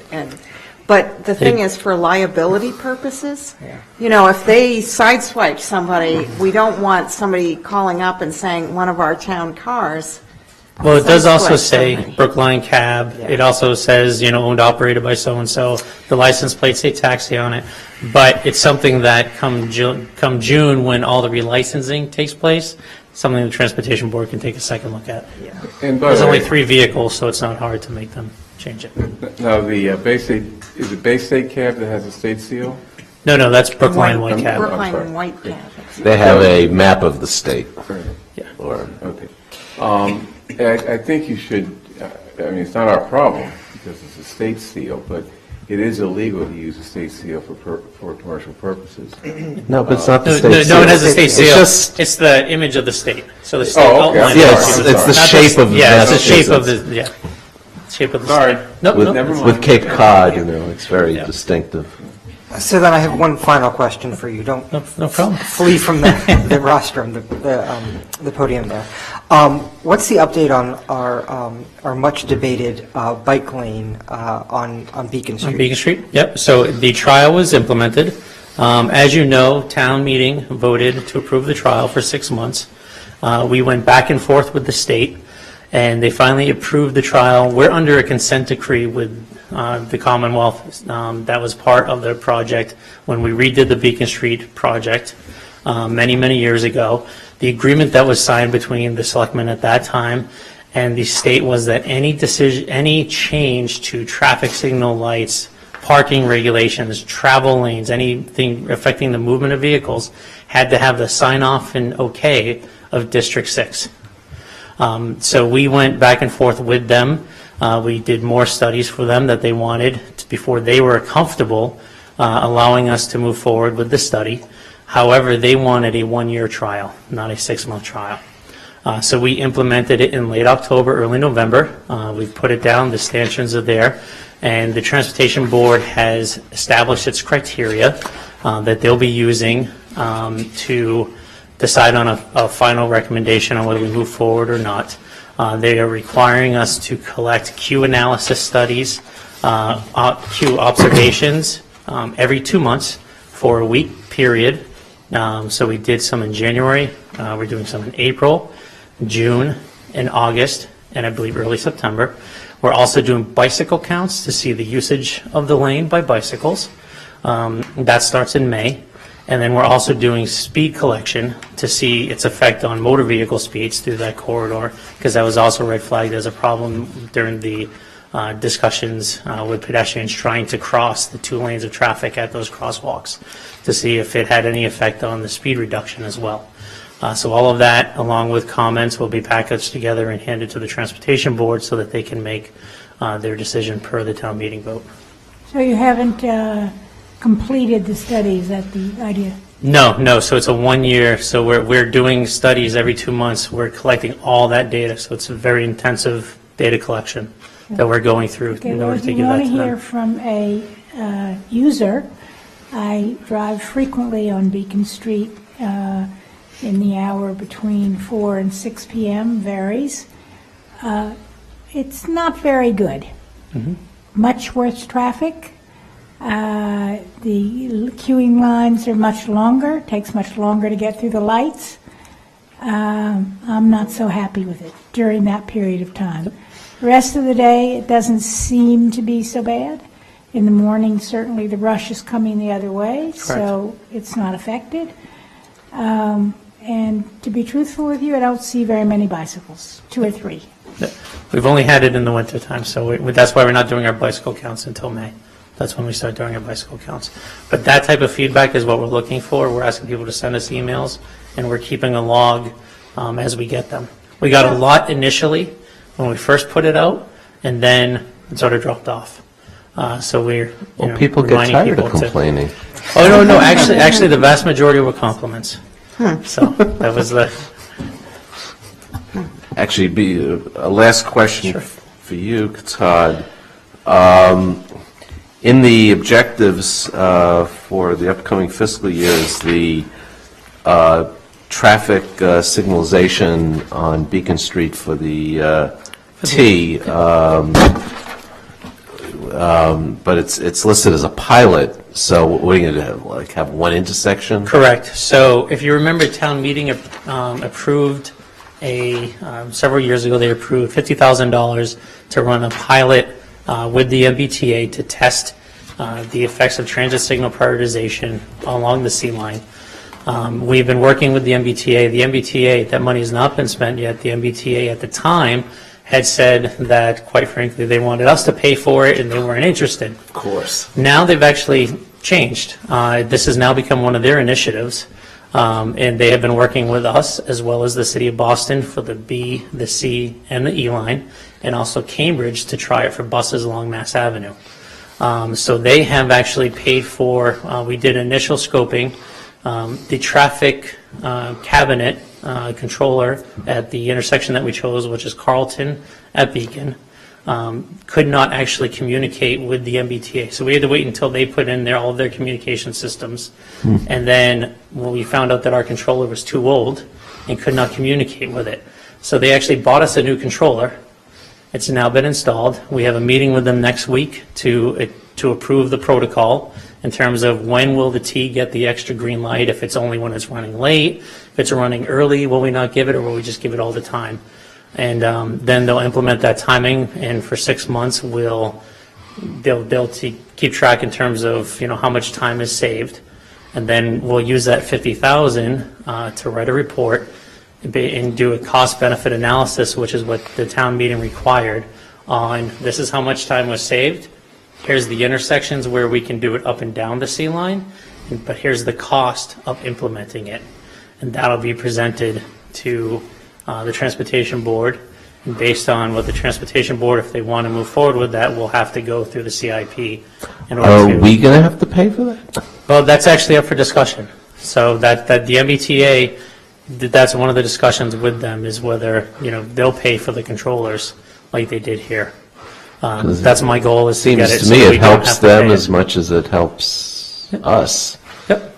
but the thing is, for liability purposes, if they sideswipe somebody, we don't want somebody calling up and saying one of our town cars. Well, it does also say Brookline Cab. It also says, owned, operated by so-and-so. The license plates say taxi on it. But it's something that come June, when all the relicensing takes place, something the Transportation Board can take a second look at. And there's only 3 vehicles, so it's not hard to make them change it. Now, the Bay State, is it Bay State Cab that has a state seal? No, that's Brookline White Cab. Brookline White Cab. They have a map of the state. Yeah. Okay. I think you should, it's not our problem because it's a state seal, but it is illegal to use a state seal for commercial purposes. No, but it's not the state seal. No, it has a state seal. It's It's the image of the state. So the state okay. outline. Yes, it's the shape of Yeah, it's the shape of Massachusetts. shape of the Sorry. state. Nope, Never mind. With Cape Cod, it's very distinctive. So then I have one final question for you. Don't No problem. flee from the rostrum, the podium there. What's the update on our much debated bike lane on Beacon Street? On Beacon Street? Yep. So the trial was implemented. As you know, town meeting voted to approve the trial for 6 months. We went back and forth with the state, and they finally approved the trial. We're under a consent decree with the Commonwealth. That was part of the project when we redid the Beacon Street project many, many years ago. The agreement that was signed between the selectmen at that time and the state was that any change to traffic signal lights, parking regulations, travel lanes, anything affecting the movement of vehicles had to have the sign-off and okay of District 6. So we went back and forth with them. We did more studies for them that they wanted before they were comfortable allowing us to move forward with the study. However, they wanted a 1-year trial, not a 6-month trial. So we implemented it in late October, early November. We've put it down, the stanchions are there, and the Transportation Board has established its criteria that they'll be using to decide on a final recommendation on whether we move forward or not. They are requiring us to collect Q analysis studies, Q observations every 2 months for a week period. So we did some in January, we're doing some in April, June, and August, and I believe early September. We're also doing bicycle counts to see the usage of the lane by bicycles. That starts in May. And then we're also doing speed collection to see its effect on motor vehicle speeds through that corridor, because that was also red flagged as a problem during the discussions with pedestrians trying to cross the 2 lanes of traffic at those crosswalks, to see if it had any effect on the speed reduction as well. So all of that, along with comments, will be packaged together and handed to the Transportation Board so that they can make their decision per the town meeting vote. So you haven't completed the study, is that the idea? No, so it's a 1 year, so we're doing studies every 2 months. We're collecting all that data, so it's a very intensive data collection that we're going through Okay, in well, order if to you give that want to to hear them. from a user, I drive frequently on Beacon Street in the hour between 4 and 6 p.m., varies. It's not very good. Much worse traffic. The queuing lines are much longer, takes much longer to get through the lights. I'm not so happy with it during that period of time. The rest of the day, it doesn't seem to be so bad. In the morning, certainly the rush is coming the other way, so it's not affected. And to be truthful with you, I don't see very many bicycles, 2 or 3. We've only had it in the wintertime, so that's why we're not doing our bicycle counts until May. That's when we start doing our bicycle counts. But that type of feedback is what we're looking for. We're asking people to send us emails, and we're keeping a log as we get them. We got a lot initially when we first put it out, and then it sort of dropped off. So we're People get reminding tired people of complaining. Oh, no, actually, the vast majority were compliments. So that was the... Actually, a last question for you, Todd. In the objectives for the upcoming fiscal year is the traffic signalization on Beacon Street for the T, but it's listed as a pilot. So what are you going to do, like have one intersection? Correct. So if you remember, town meeting approved several years ago, they approved $50,000 to run a pilot with the MBTA to test the effects of transit signal prioritization along the C line. We've been working with the MBTA. The MBTA, that money has not been spent yet. The MBTA at the time had said that, quite frankly, they wanted us to pay for it and they weren't interested. Of course. Now they've actually changed. This has now become one of their initiatives. And they have been working with us as well as the City of Boston for the B, the C, and the E line, and also Cambridge to try it for buses along Mass Avenue. So they have actually paid for, we did initial scoping. The traffic cabinet controller at the intersection that we chose, which is Carlton at Beacon, could not actually communicate with the MBTA. So we had to wait until they put in all of their communication systems. And then when we found out that our controller was too old and could not communicate with it. So they actually bought us a new controller. It's now been installed. We have a meeting with them next week to approve the protocol in terms of when will the T get the extra green light, if it's only when it's running late, if it's running early, will we not give it, or will we just give it all the time? And then they'll implement that timing, and for 6 months they'll keep track in terms of how much time is saved, and then we'll use that $50,000 to write a report and do a cost-benefit analysis, which is what the town meeting required on this is how much time was saved. Here's the intersections where we can do it up and down the C line, but here's the cost of implementing it. And that'll be presented to the Transportation Board. And based on what the Transportation Board, if they want to move forward with that, will have to go through the CIP. In order Are to, we going to have to pay for that? Well, that's actually up for discussion. So that the MBTA, that's one of the discussions with them is whether, they'll pay for the controllers like they did here. That's my goal, is to get it. Seems to so me that we it don't helps have to them pay as it. much as it helps us. Yep,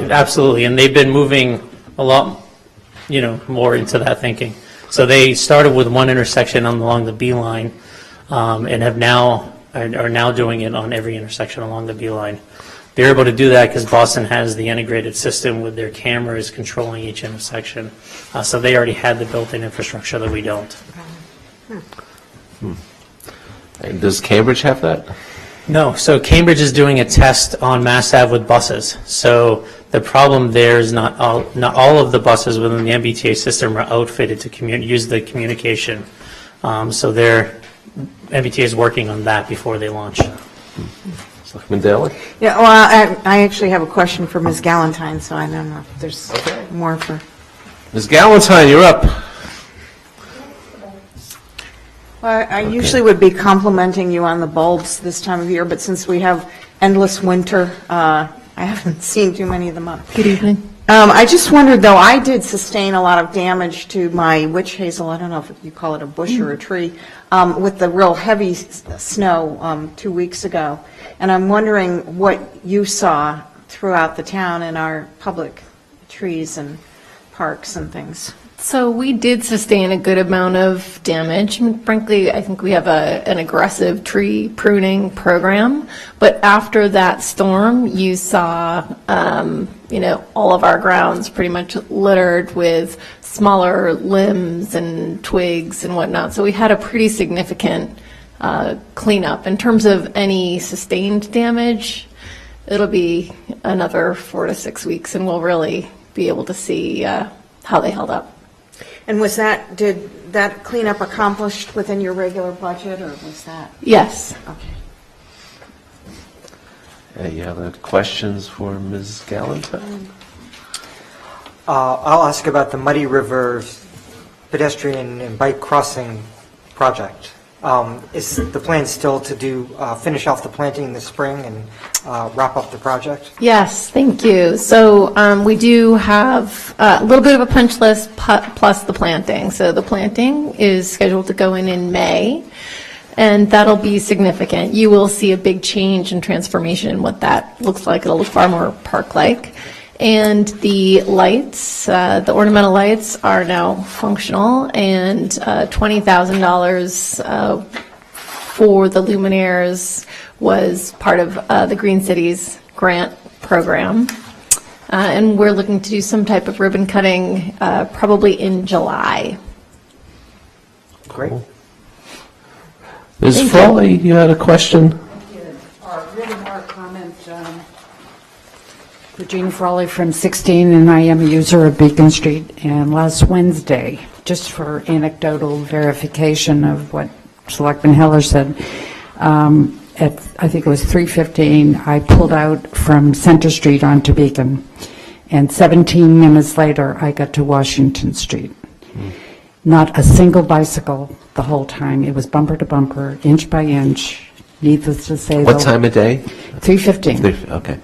absolutely, and they've been moving a lot, more into that thinking. So they started with one intersection along the B line, and are now doing it on every intersection along the B line. They're able to do that because Boston has the integrated system with their cameras controlling each intersection. So they already had the built-in infrastructure that we don't. And does Cambridge have that? No, so Cambridge is doing a test on Mass Ave with buses. So the problem there is not all of the buses within the MBTA system are outfitted to use the communication. So MBTA is working on that before they launch. Selectman Daley? Yeah, well, I actually have a question for Ms. Galantine, so I don't know if there's more for... Ms. Galantine, you're up. Well, I usually would be complimenting you on the bulbs this time of year, but since we have endless winter, I haven't seen too many of them up. Good evening. I just wondered, though, I did sustain a lot of damage to my witch hazel, I don't know if you call it a bush or a tree, with the real heavy snow 2 weeks ago. And I'm wondering what you saw throughout the town in our public trees and parks and things. So we did sustain a good amount of damage. Frankly, I think we have an aggressive tree pruning program. But after that storm, you saw, all of our grounds pretty much littered with smaller limbs and twigs and whatnot. So we had a pretty significant cleanup. In terms of any sustained damage, it'll be another 4 to 6 weeks, and we'll really be able to see how they held up. And did that cleanup accomplished within your regular budget, or was that? Yes. Okay. Any other questions for Ms. Galantine? I'll ask about the Muddy River pedestrian and bike crossing project. Is the plan still to finish off the planting in the spring and wrap up the project? Yes, thank you. So we do have a little bit of a punch list plus the planting. So the planting is scheduled to go in May, and that'll be significant. You will see a big change and transformation in what that looks like. It'll look far more park-like. And the lights, the ornamental lights are now functional, and $20,000 for the luminaires was part of the Green Cities grant program. And we're looking to do some type of ribbon cutting probably in July. Great. Ms. Frawley, you had a question? Really more comment. Regina Frawley from 16, and I am a user of Beacon Street. And last Wednesday, just for anecdotal verification of what Selectman Heller said, at I think it was 3:15, I pulled out from Center Street onto Beacon, and 17 minutes later, I got to Washington Street. Not a single bicycle the whole time. It was bumper to bumper, inch by inch. Needless to say, What time of day? 3:15. Okay.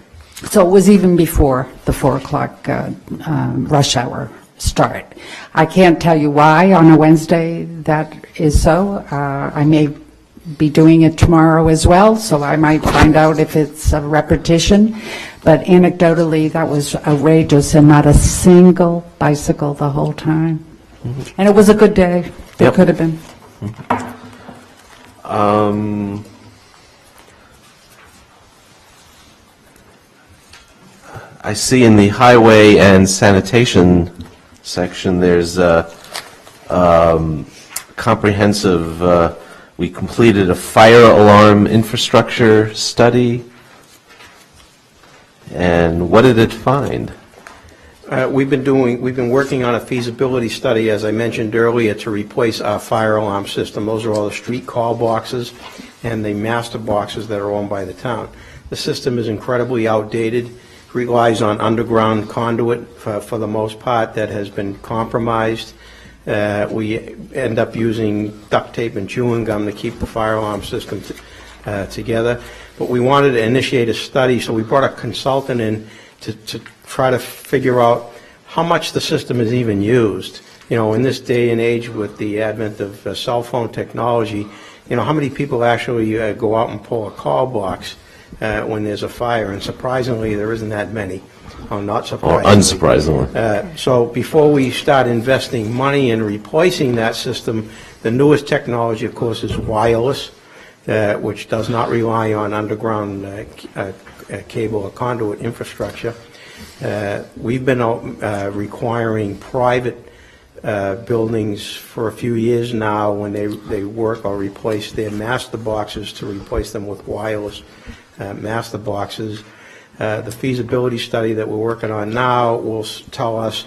So it was even before the 4 o'clock rush hour start. I can't tell you why on a Wednesday that is so. I may be doing it tomorrow as well, so I might find out if it's a repetition. But anecdotally, that was outrageous, and not a single bicycle the whole time. Mm-hmm. And it was a good day. It could have been. I see in the highway and sanitation section, there's a comprehensive, we completed a fire alarm infrastructure study. And what did it find? We've been working on a feasibility study, as I mentioned earlier, to replace our fire alarm system. Those are all the street call boxes and the master boxes that are owned by the town. The system is incredibly outdated, relies on underground conduit for the most part that has been compromised. We end up using duct tape and chewing gum to keep the fire alarm system together. But we wanted to initiate a study, so we brought a consultant in to try to figure out how much the system is even used. You know, in this day and age with the advent of cell phone technology, you know, how many people actually go out and pull a call box when there's a fire? And surprisingly, there isn't that many. Oh, not surprisingly. Or unsurprisingly. So before we start investing money in replacing that system, the newest technology, of course, is wireless, which does not rely on underground cable or conduit infrastructure. We've been requiring private buildings for a few years now when they work or replace their master boxes to replace them with wireless master boxes. The feasibility study that we're working on now will tell us,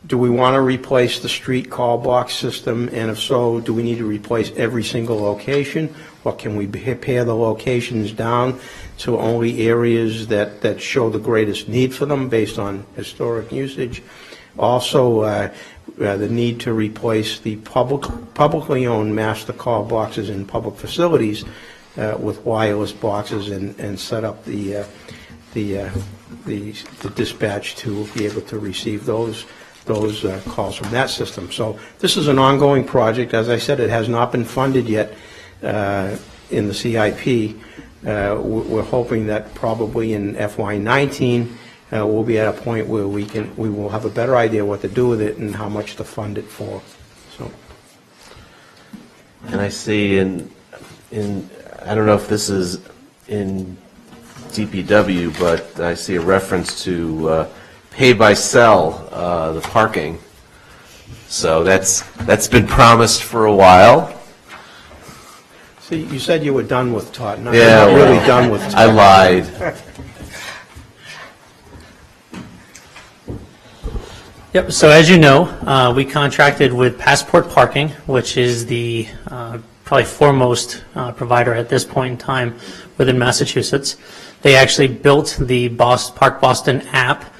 do we want to replace the street call box system, and if so, do we need to replace every single location, or can we pare the locations down to only areas that show the greatest need for them based on historic usage? Also, the need to replace the publicly owned master call boxes in public facilities with wireless boxes and set up the dispatch to be able to receive those calls from that system. So this is an ongoing project. As I said, it has not been funded yet in the CIP. We're hoping that probably in FY19 we'll be at a point where we will have a better idea what to do with it and how much to fund it for. So. And I see in I don't know if this is in DPW, but I see a reference to pay by cell, the parking. So that's been promised for a while. See, you said you were done with Todd. No, Yeah, you're not really done with Todd. I lied. Yep, so as you know, we contracted with Passport Parking, which is the probably foremost provider at this point in time within Massachusetts. They actually built the Park Boston app,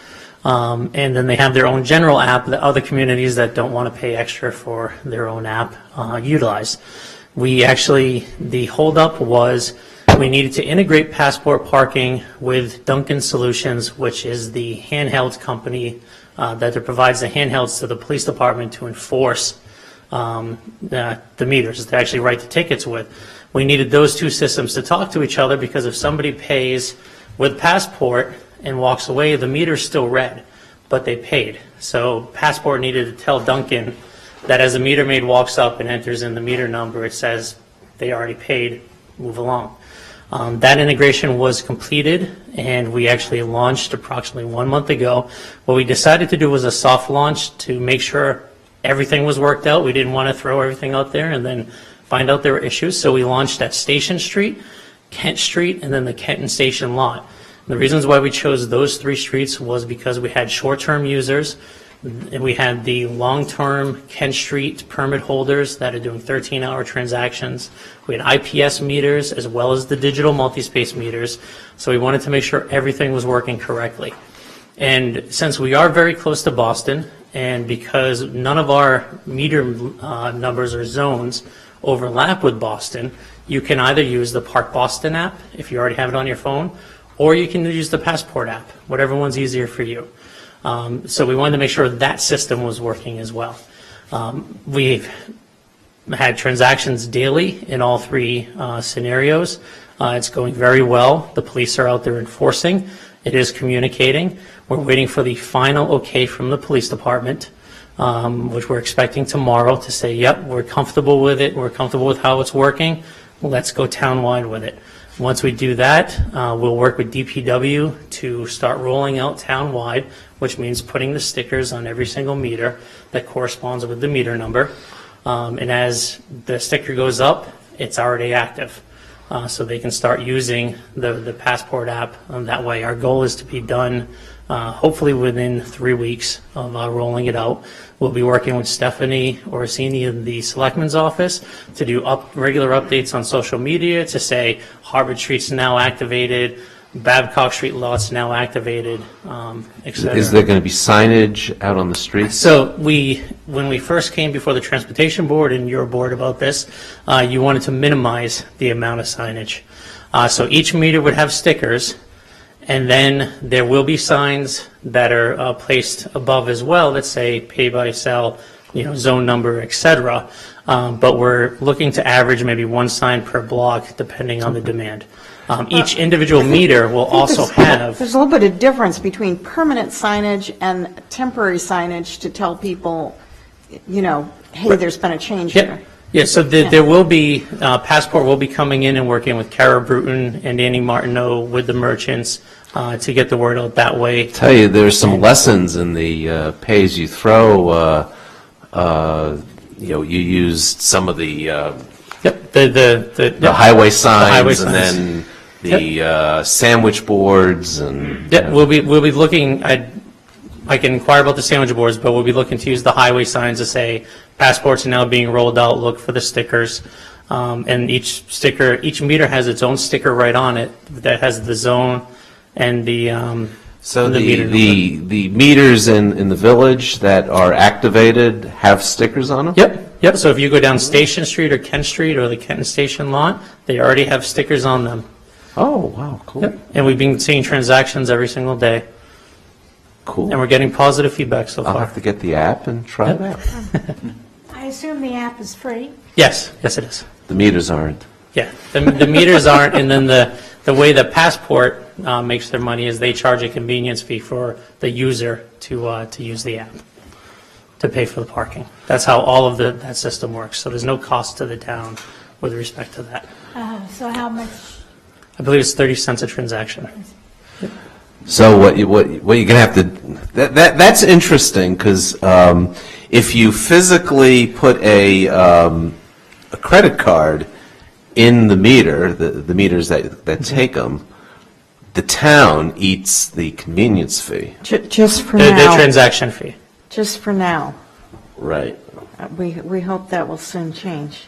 and then they have their own general app that other communities that don't want to pay extra for their own app utilize. The holdup was we needed to integrate Passport Parking with Duncan Solutions, which is the handheld company that provides the handhelds to the police department to enforce the meters, to actually write the tickets with. We needed those two systems to talk to each other because if somebody pays with Passport and walks away, the meter's still red, but they paid. So Passport needed to tell Duncan that as the meter maid walks up and enters in the meter number, it says they already paid, move along. That integration was completed, and we actually launched approximately 1 month ago. What we decided to do was a soft launch to make sure everything was worked out. We didn't want to throw everything out there and then find out there were issues. So we launched at Station Street, Kent Street, and then the Kenton Station lot. And the reasons why we chose those three streets was because we had short-term users, and we had the long-term Kent Street permit holders that are doing 13-hour transactions. We had IPS meters as well as the digital multi-space meters. So we wanted to make sure everything was working correctly. And since we are very close to Boston, and because none of our meter numbers or zones overlap with Boston, you can either use the Park Boston app if you already have it on your phone, or you can use the Passport app, whatever one's easier for you. So we wanted to make sure that system was working as well. We've had transactions daily in all three scenarios. It's going very well. The police are out there enforcing. It is communicating. We're waiting for the final okay from the police department, which we're expecting tomorrow to say, yep, we're comfortable with it. We're comfortable with how it's working. Let's go townwide with it. Once we do that, we'll work with DPW to start rolling out townwide, which means putting the stickers on every single meter that corresponds with the meter number. And as the sticker goes up, it's already active. So they can start using the Passport app that way. Our goal is to be done hopefully within 3 weeks of rolling it out. We'll be working with Stephanie Orsini in the Selectmen's office to do regular updates on social media to say Harvard Street's now activated, Babcock Street lot's now activated, etc. Is there going to be signage out on the streets? So when we first came before the Transportation Board and your board about this, you wanted to minimize the amount of signage. So each meter would have stickers, and then there will be signs that are placed above as well that say pay by cell, zone number, etc. But we're looking to average maybe one sign per block depending on the demand. Each individual meter will also have... There's a little bit of difference between permanent signage and temporary signage to tell people, hey, there's been a change here. Yeah, so there will be, Passport will be coming in and working with Kara Bruton and Annie Martineau with the merchants to get the word out that way. I tell you, there's some lessons in the pay-as-you-throw you used some of the Yep, the highway signs, and signs. then the sandwich boards, and Yeah, we'll be looking, I can inquire about the sandwich boards, but we'll be looking to use the highway signs to say passports are now being rolled out, look for the stickers. And each meter has its own sticker right on it that has the zone and the, so the meter number. the meters in the village that are activated have stickers on them? Yep, so if you go down Station Street or Kent Street or the Kenton Station lot, they already have stickers on them. Oh, wow, cool. Yep, and we've been seeing transactions every single day. Cool. And we're getting positive feedback so I'll far. have to get the app and try it out. I assume the app is free? Yes, it is. The meters aren't. Yeah, the meters aren't, and then the way the Passport makes their money is they charge a convenience fee for the user to use the app, to pay for the parking. That's how all of that system works. So there's no cost to the town with respect to that. So how much? I believe it's 30 cents a transaction. So what you're gonna have to that's interesting, because if you physically put a credit card in the meter, the meters that take them, the town eats the convenience fee. Just for The now. transaction fee. Just for now. Right. We hope that will soon change.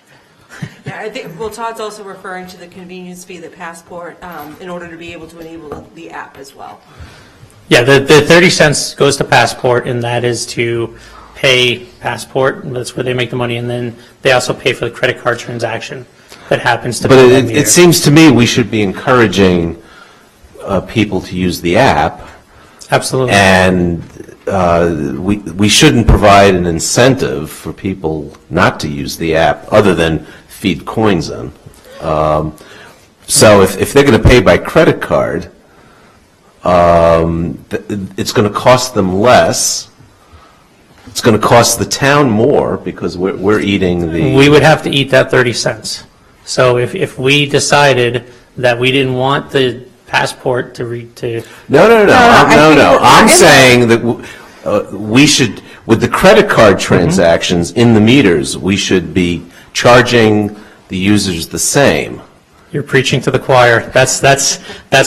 Yeah, I think, well, Todd's also referring to the convenience fee that Passport, in order to be able to enable the app as well. Yeah, the 30 cents goes to Passport, and that is to pay Passport. That's where they make the money, and then they also pay for the credit card transaction that happens to be But on the it meter. seems to me we should be encouraging people to use the app. Absolutely. And we shouldn't provide an incentive for people not to use the app, other than feed coins in. So if they're going to pay by credit card, it's going to cost them less. It's going to cost the town more, because we're eating the... We would have to eat that 30 cents. So if we decided that we didn't want the Passport to... No. I'm saying that we should, with the credit card transactions in the meters, we should be charging the users the same. You're preaching to the choir. That's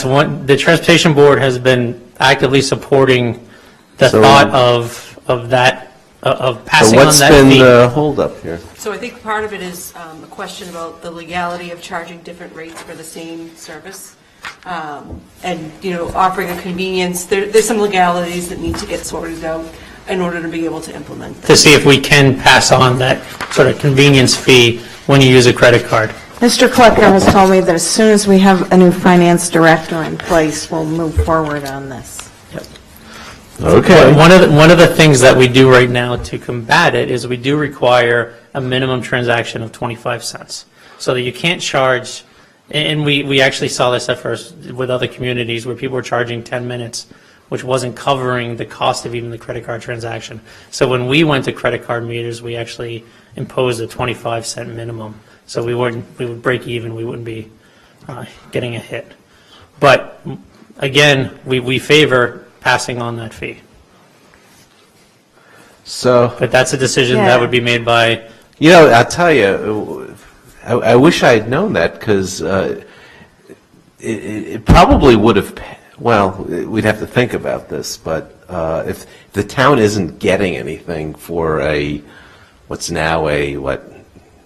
one. The Transportation Board has been actively supporting the thought of that, of passing on that fee. So what's been the holdup here? So I think part of it is a question about the legality of charging different rates for the same service. And, offering a convenience, there's some legalities that need to get sorted out in order to be able to implement this. To see if we can pass on that sort of convenience fee when you use a credit card. Mr. Klecker has told me that as soon as we have a new finance director in place, we'll move forward on this. Okay. One of the things that we do right now to combat it is we do require a minimum transaction of 25 cents. So that you can't charge, and we actually saw this at first with other communities where people were charging 10 minutes, which wasn't covering the cost of even the credit card transaction. So when we went to credit card meters, we actually imposed a 25-cent minimum. So we would break even, we wouldn't be getting a hit. But again, we favor passing on that fee. But that's a decision that would be made by... I'll tell you, I wish I had known that, because it probably would have... Well, we'd have to think about this, but if the town isn't getting anything for what's now a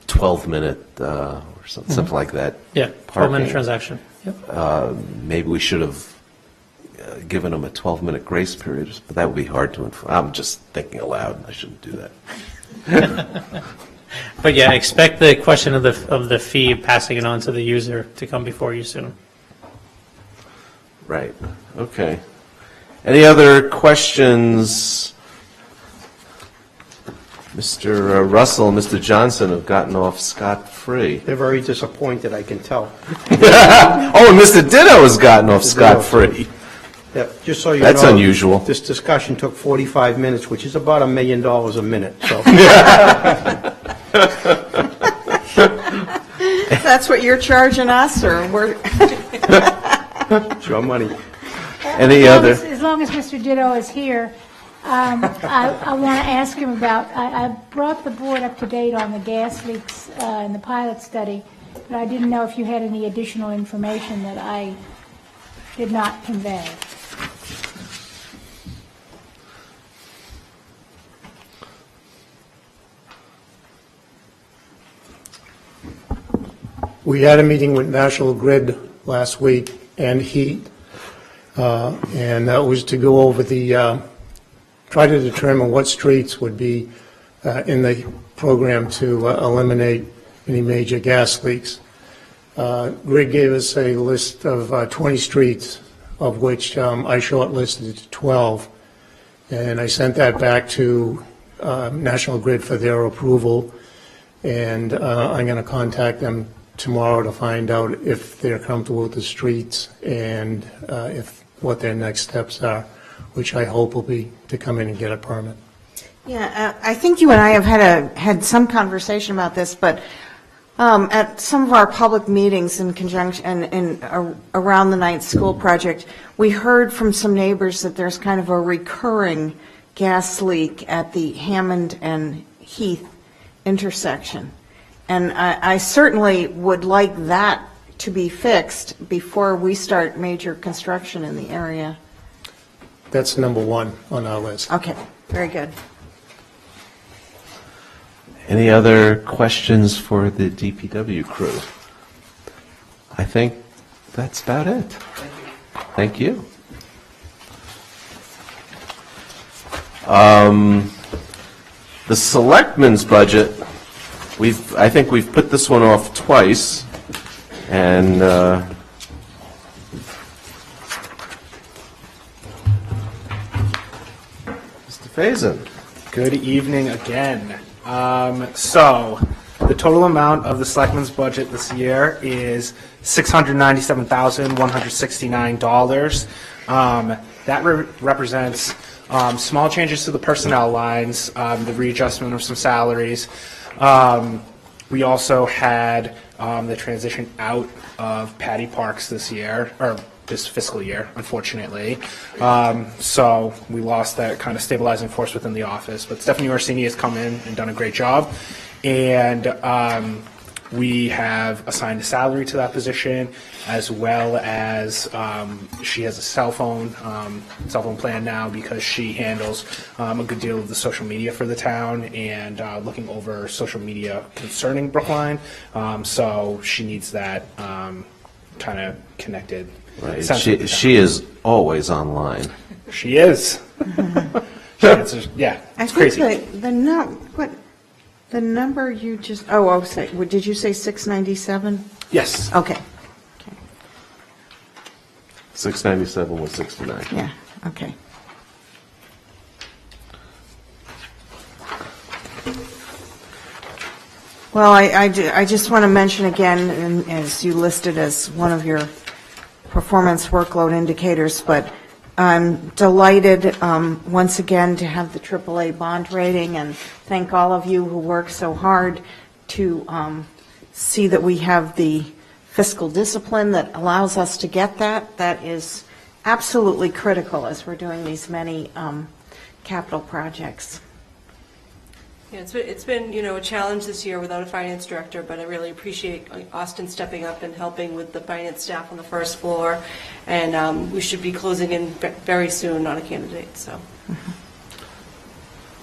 12-minute or something like that. Yeah, 12-minute transaction. Yep. Maybe we should have given them a 12-minute grace period, but that would be hard to enforce. I'm just thinking aloud. I shouldn't do that. But yeah, expect the question of the fee, passing it on to the user, to come before you soon. Right. Okay. Any other questions? Mr. Russell and Mr. Johnson have gotten off scot-free. They're very disappointed, I can tell. Oh, and Mr. Ditto has gotten off scot-free. Yeah, just so you know. That's unusual. This discussion took 45 minutes, which is about $1 million a minute, so. That's what you're charging us, or we're... It's your money. Any other? As long as Mr. Ditto is here, I want to ask him about, I brought the board up to date on the gas leaks in the pilot study, but I didn't know if you had any additional information that I did not convey. We had a meeting with National Grid last week and Heat, and that was to go over try to determine what streets would be in the program to eliminate any major gas leaks. Grid gave us a list of 20 streets, of which I shortlisted 12, and I sent that back to National Grid for their approval, and I'm going to contact them tomorrow to find out if they're comfortable with the streets and what their next steps are, which I hope will be to come in and get a permit. Yeah, I think you and I have had some conversation about this, but at some of our public meetings in conjunction and around the Ninth School project, we heard from some neighbors that there's kind of a recurring gas leak at the Hammond and Heath intersection. And I certainly would like that to be fixed before we start major construction in the area. That's number one on our list. Okay, very good. Any other questions for the DPW crew? I think that's about it. Thank you. The Selectmen's budget, I think we've put this one off twice, and Mr. Faison. Good evening again. So, the total amount of the Selectmen's budget this year is $697,169. That represents small changes to the personnel lines, the readjustment of some salaries. We also had the transition out of Patty Parks this year, or this fiscal year, unfortunately. So we lost that kind of stabilizing force within the office. But Stephanie Orsini has come in and done a great job. And we have assigned a salary to that position, as well as she has a cell phone plan now because she handles a good deal of the social media for the town and looking over social media concerning Brookline. So she needs that kind of connected. Right. She is always online. She is. She answers, yeah, it's crazy. I think the number you just, did you say 697? Yes. Okay. 697 was 69. Yeah, okay. Well, I just want to mention again, and as you listed as one of your performance workload indicators, but I'm delighted once again to have the AAA bond rating, and thank all of you who work so hard to see that we have the fiscal discipline that allows us to get that. That is absolutely critical as we're doing these many capital projects. Yeah, it's been, a challenge this year without a finance director, but I really appreciate Austin stepping up and helping with the finance staff on the first floor, and we should be closing in very soon on a candidate, so.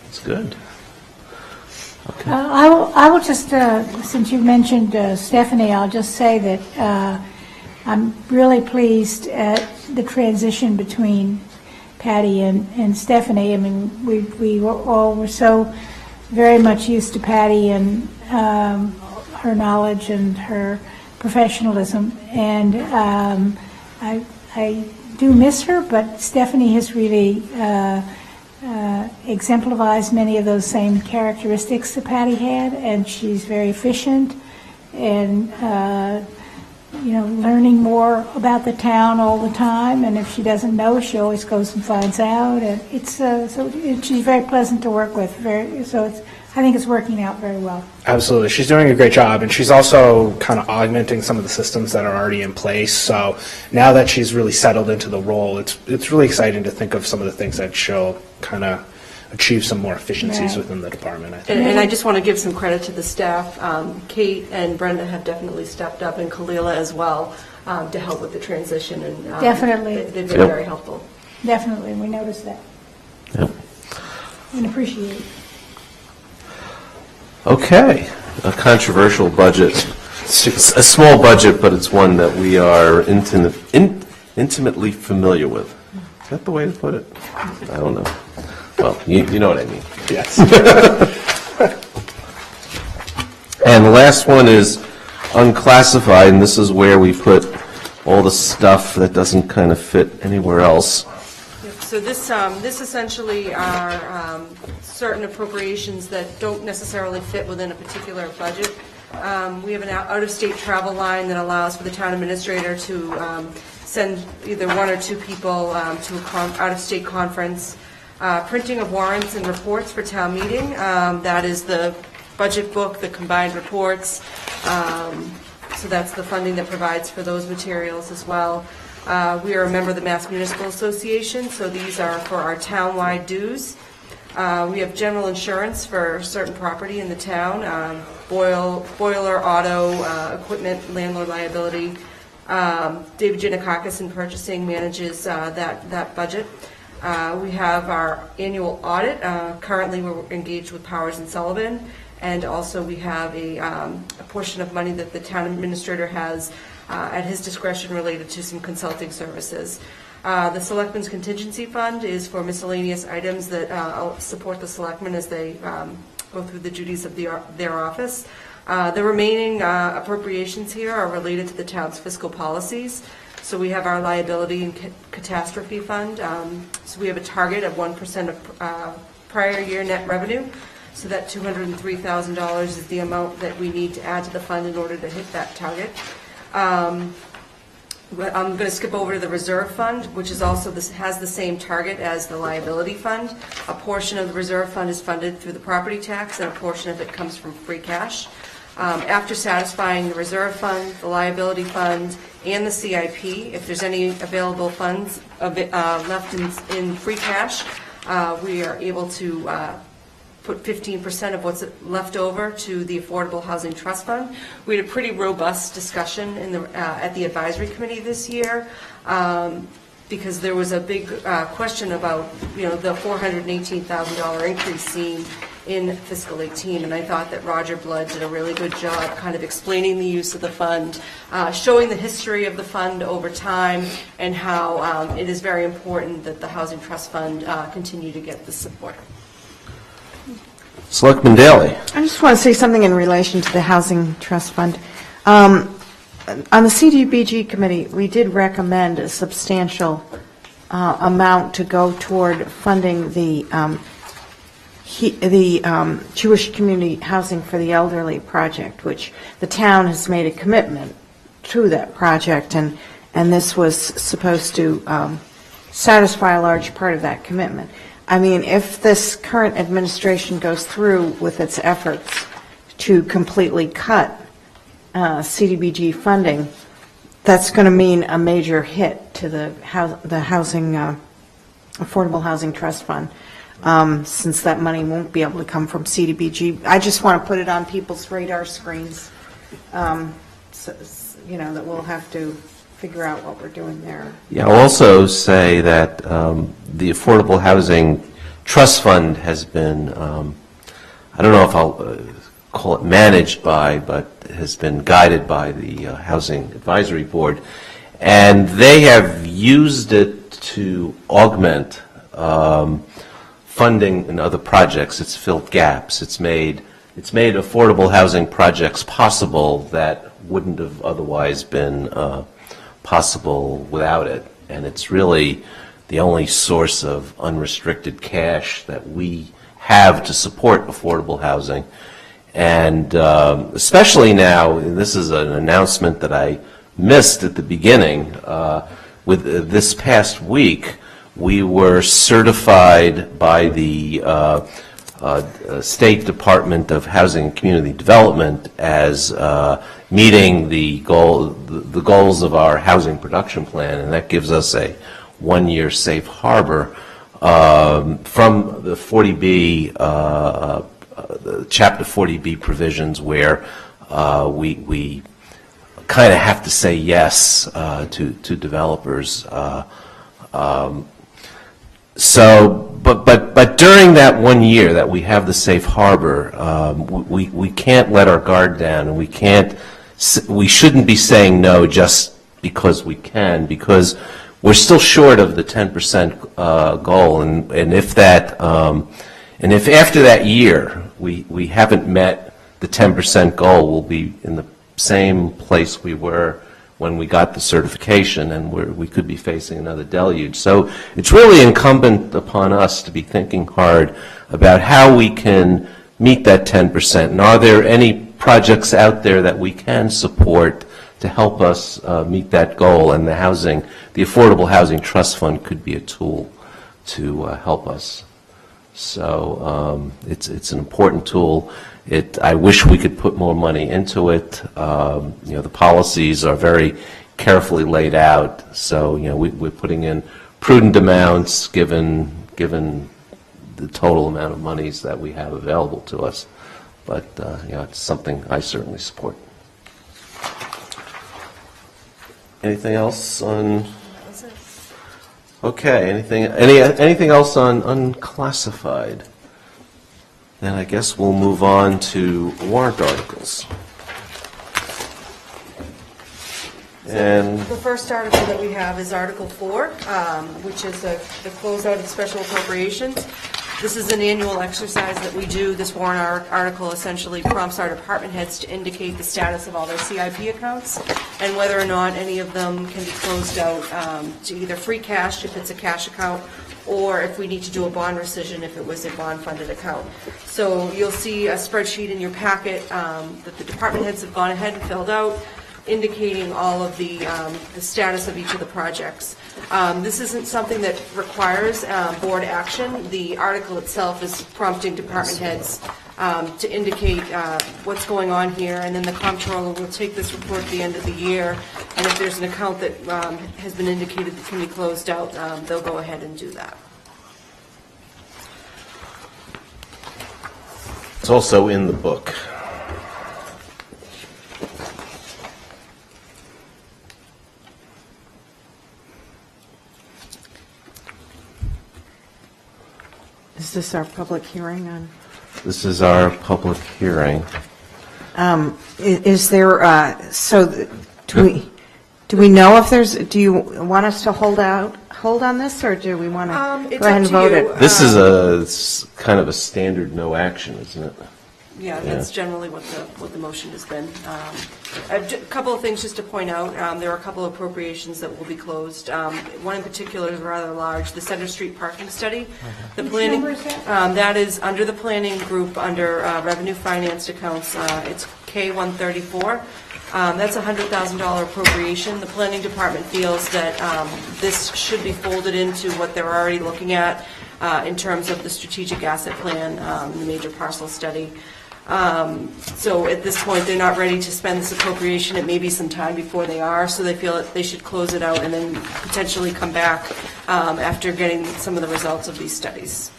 That's good. Okay. I will just, since you mentioned Stephanie, I'll just say that I'm really pleased at the transition between Patty and Stephanie. I mean, we were so very much used to Patty and her knowledge and her professionalism, and I do miss her, but Stephanie has really exemplifies many of those same characteristics that Patty had, and she's very efficient and learning more about the town all the time, and if she doesn't know, she always goes and finds out, and it's she's very pleasant to work with. So I think it's working out very well. Absolutely. She's doing a great job, and she's also kind of augmenting some of the systems that are already in place. So now that she's really settled into the role, it's really exciting to think of some of the things that she'll kind of achieve some more efficiencies Right. within the department, I think. And I just want to give some credit to the staff. Kate and Brenda have definitely stepped up, and Kalila as well, to help with the transition. And Definitely. They've been Yep. very helpful. Definitely, we noticed that Yep. and appreciate it. Okay, a controversial budget. It's a small budget, but it's one that we are intimately familiar with. Is that the way to put it? I don't know. Well, you know what I mean. Yes. And the last one is unclassified, and this is where we put all the stuff that doesn't kind of fit anywhere else. So this essentially are certain appropriations that don't necessarily fit within a particular budget. We have an out-of-state travel line that allows for the town administrator to send either one or two people to a out-of-state conference. Printing of warrants and reports for town meeting, that is the budget book, the combined reports. So that's the funding that provides for those materials as well. We are a member of the Mass Municipal Association, so these are for our town-wide dues. We have general insurance for certain property in the town, boiler, auto, equipment, landlord liability. David Giannakakis in purchasing manages that budget. We have our annual audit. Currently, we're engaged with Powers and Sullivan, and also we have a portion of money that the town administrator has at his discretion related to some consulting services. The Selectmen's contingency fund is for miscellaneous items that support the Selectmen as they go through the duties of their office. The remaining appropriations here are related to the town's fiscal policies. So we have our liability and catastrophe fund. So we have a target of 1% of prior year net revenue. So that $203,000 is the amount that we need to add to the fund in order to hit that target. I'm going to skip over to the reserve fund, which is also has the same target as the liability fund. A portion of the reserve fund is funded through the property tax, and a portion of it comes from free cash. After satisfying the reserve fund, the liability fund, and the CIP, if there's any available funds left in free cash, we are able to put 15% of what's left over to the Affordable Housing Trust Fund. We had a pretty robust discussion at the advisory committee this year because there was a big question about the $418,000 increase seen in fiscal 18, and I thought that Roger Blood did a really good job kind of explaining the use of the fund, showing the history of the fund over time, and how it is very important that the Housing Trust Fund continue to get the support. Selectman Daley. I just want to say something in relation to the Housing Trust Fund. On the CDBG committee, we did recommend a substantial amount to go toward funding the Jewish Community Housing for the Elderly project, which the town has made a commitment to that project, and this was supposed to satisfy a large part of that commitment. I mean, if this current administration goes through with its efforts to completely cut CDBG funding, that's going to mean a major hit to the housing, Affordable Housing Trust Fund, since that money won't be able to come from CDBG. I just want to put it on people's radar screens, that we'll have to figure out what we're doing there. Yeah, I'll also say that the Affordable Housing Trust Fund has been, I don't know if I'll call it managed by, but has been guided by the Housing Advisory Board, and they have used it to augment funding in other projects. It's filled gaps. It's made affordable housing projects possible that wouldn't have otherwise been possible without it, and it's really the only source of unrestricted cash that we have to support affordable housing. And especially now, and this is an announcement that I missed at the beginning, with this past week, we were certified by the State Department of Housing and Community Development as meeting the goals of our housing production plan, and that gives us a one-year safe harbor from the 40B, the Chapter 40B provisions, where we kind of have to say yes to developers. But during that 1 year that we have the safe harbor, we can't let our guard down, and we shouldn't be saying no just because we can, because we're still short of the 10% goal, and if after that year we haven't met the 10% goal, we'll be in the same place we were when we got the certification, and we could be facing another deluge. So it's really incumbent upon us to be thinking hard about how we can meet that 10%, and are there any projects out there that we can support to help us meet that goal, and the Affordable Housing Trust Fund could be a tool to help us. So it's an important tool. I wish we could put more money into it. The policies are very carefully laid out, so we're putting in prudent amounts given the total amount of monies that we have available to us. But it's something I certainly support. Anything else on? Okay. Anything else on unclassified? Then I guess we'll move on to warrant articles. And The first article that we have is Article 4, which is the closeout of special appropriations. This is an annual exercise that we do. This warrant article essentially prompts our department heads to indicate the status of all their CIP accounts and whether or not any of them can be closed out to either free cash if it's a cash account, or if we need to do a bond rescission if it was a bond-funded account. So you'll see a spreadsheet in your packet that the department heads have gone ahead and filled out, indicating all of the status of each of the projects. This isn't something that requires board action. The article itself is prompting department heads to indicate what's going on here, and then the comptroller will take this report at the end of the year, and if there's an account that has been indicated that can be closed out, they'll go ahead and do that. it's also in the book. Is this our public hearing on? This is our public hearing. Is there, do we know if there's, do you want us to hold on this, or do we want to go ahead and vote it? This is it's kind of a standard no action, isn't it? Yeah, that's generally what the motion has been. A couple of things just to point out. There are a couple of appropriations that will be closed. One in particular is rather large, the Center Street parking study. The planning, that is under the planning group under revenue financed accounts. It's K134. That's a $100,000 appropriation. The planning department feels that this should be folded into what they're already looking at in terms of the strategic asset plan, the major parcel study. So at this point, they're not ready to spend this appropriation. It may be some time before they are, so they feel that they should close it out and then potentially come back after getting some of the results of these studies.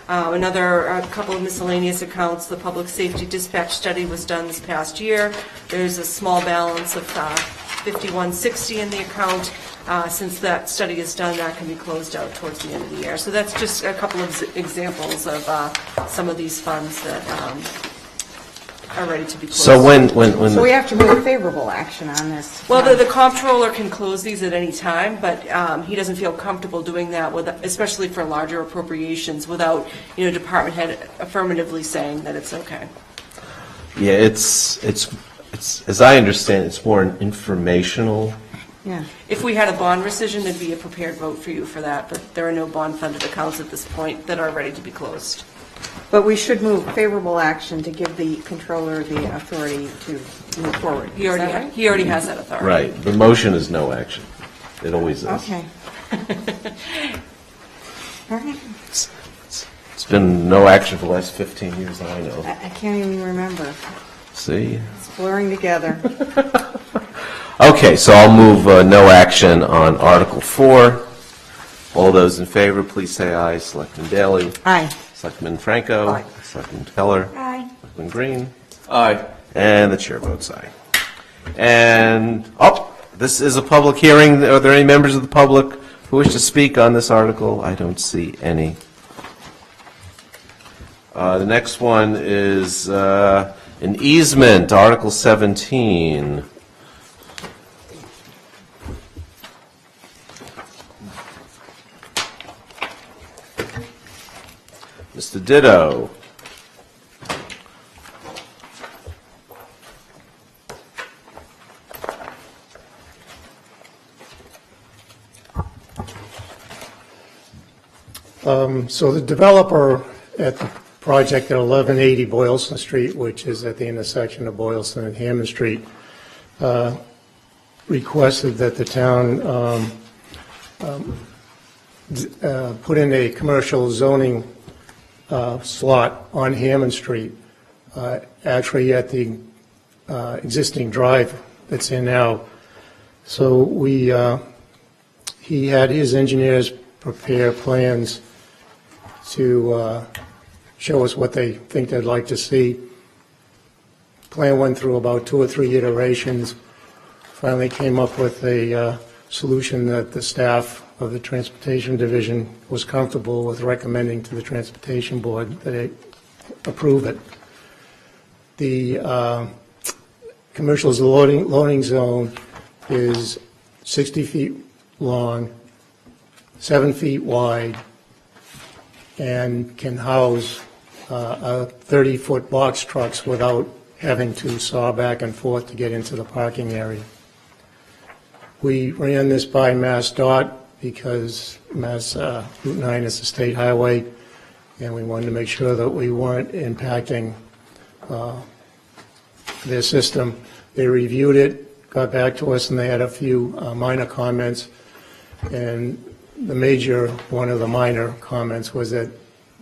A couple of miscellaneous accounts. The public safety dispatch study was done this past year. There's a small balance of $51.60 in the account. Since that study is done, that can be closed out towards the end of the year. So that's just a couple of examples of some of these funds that are ready to be closed. So So we have to move favorable action on this? Well, the comptroller can close these at any time, but he doesn't feel comfortable doing that, especially for larger appropriations, without department head affirmatively saying that it's okay. Yeah, it's as I understand, it's more an informational. Yeah. If we had a bond rescission, there'd be a prepared vote for you for that, but there are no bond-funded accounts at this point that are ready to be closed. But we should move favorable action to give the controller the authority to move forward. He already has that authority. Right. The motion is no action. It always is. Okay. All right. It's It's been no action for the last 15 years that I know. I can't even remember. See? It's blurring together. Okay, so I'll move no action on Article 4. All those in favor, please say aye. Selectman Daley? Aye. Selectman Franco? Aye. Selectman Keller? Aye. Selectman Green? Aye. And the chair votes aye. And, this is a public hearing. Are there any members of the public who wish to speak on this article? I don't see any. The next one is an easement, Article 17. Mr. Ditto. So the developer at the project at 1180 Boylston Street, which is at the intersection of Boylston and Hammond Street, requested that the town put in a commercial zoning slot on Hammond Street, actually at the existing drive that's in now. So he had his engineers prepare plans to show us what they think they'd like to see. Plan went through about 2 or 3 iterations, finally came up with a solution that the staff of the Transportation Division was comfortable with recommending to the Transportation Board that they approve it. The commercial loading zone is 60 feet long, 7 feet wide, and can house 30-foot box trucks without having to saw back and forth to get into the parking area. We ran this by MassDOT because Route 9 is a state highway, and we wanted to make sure that we weren't impacting their system. They reviewed it, got back to us, and they had a few minor comments. And one of the minor comments was that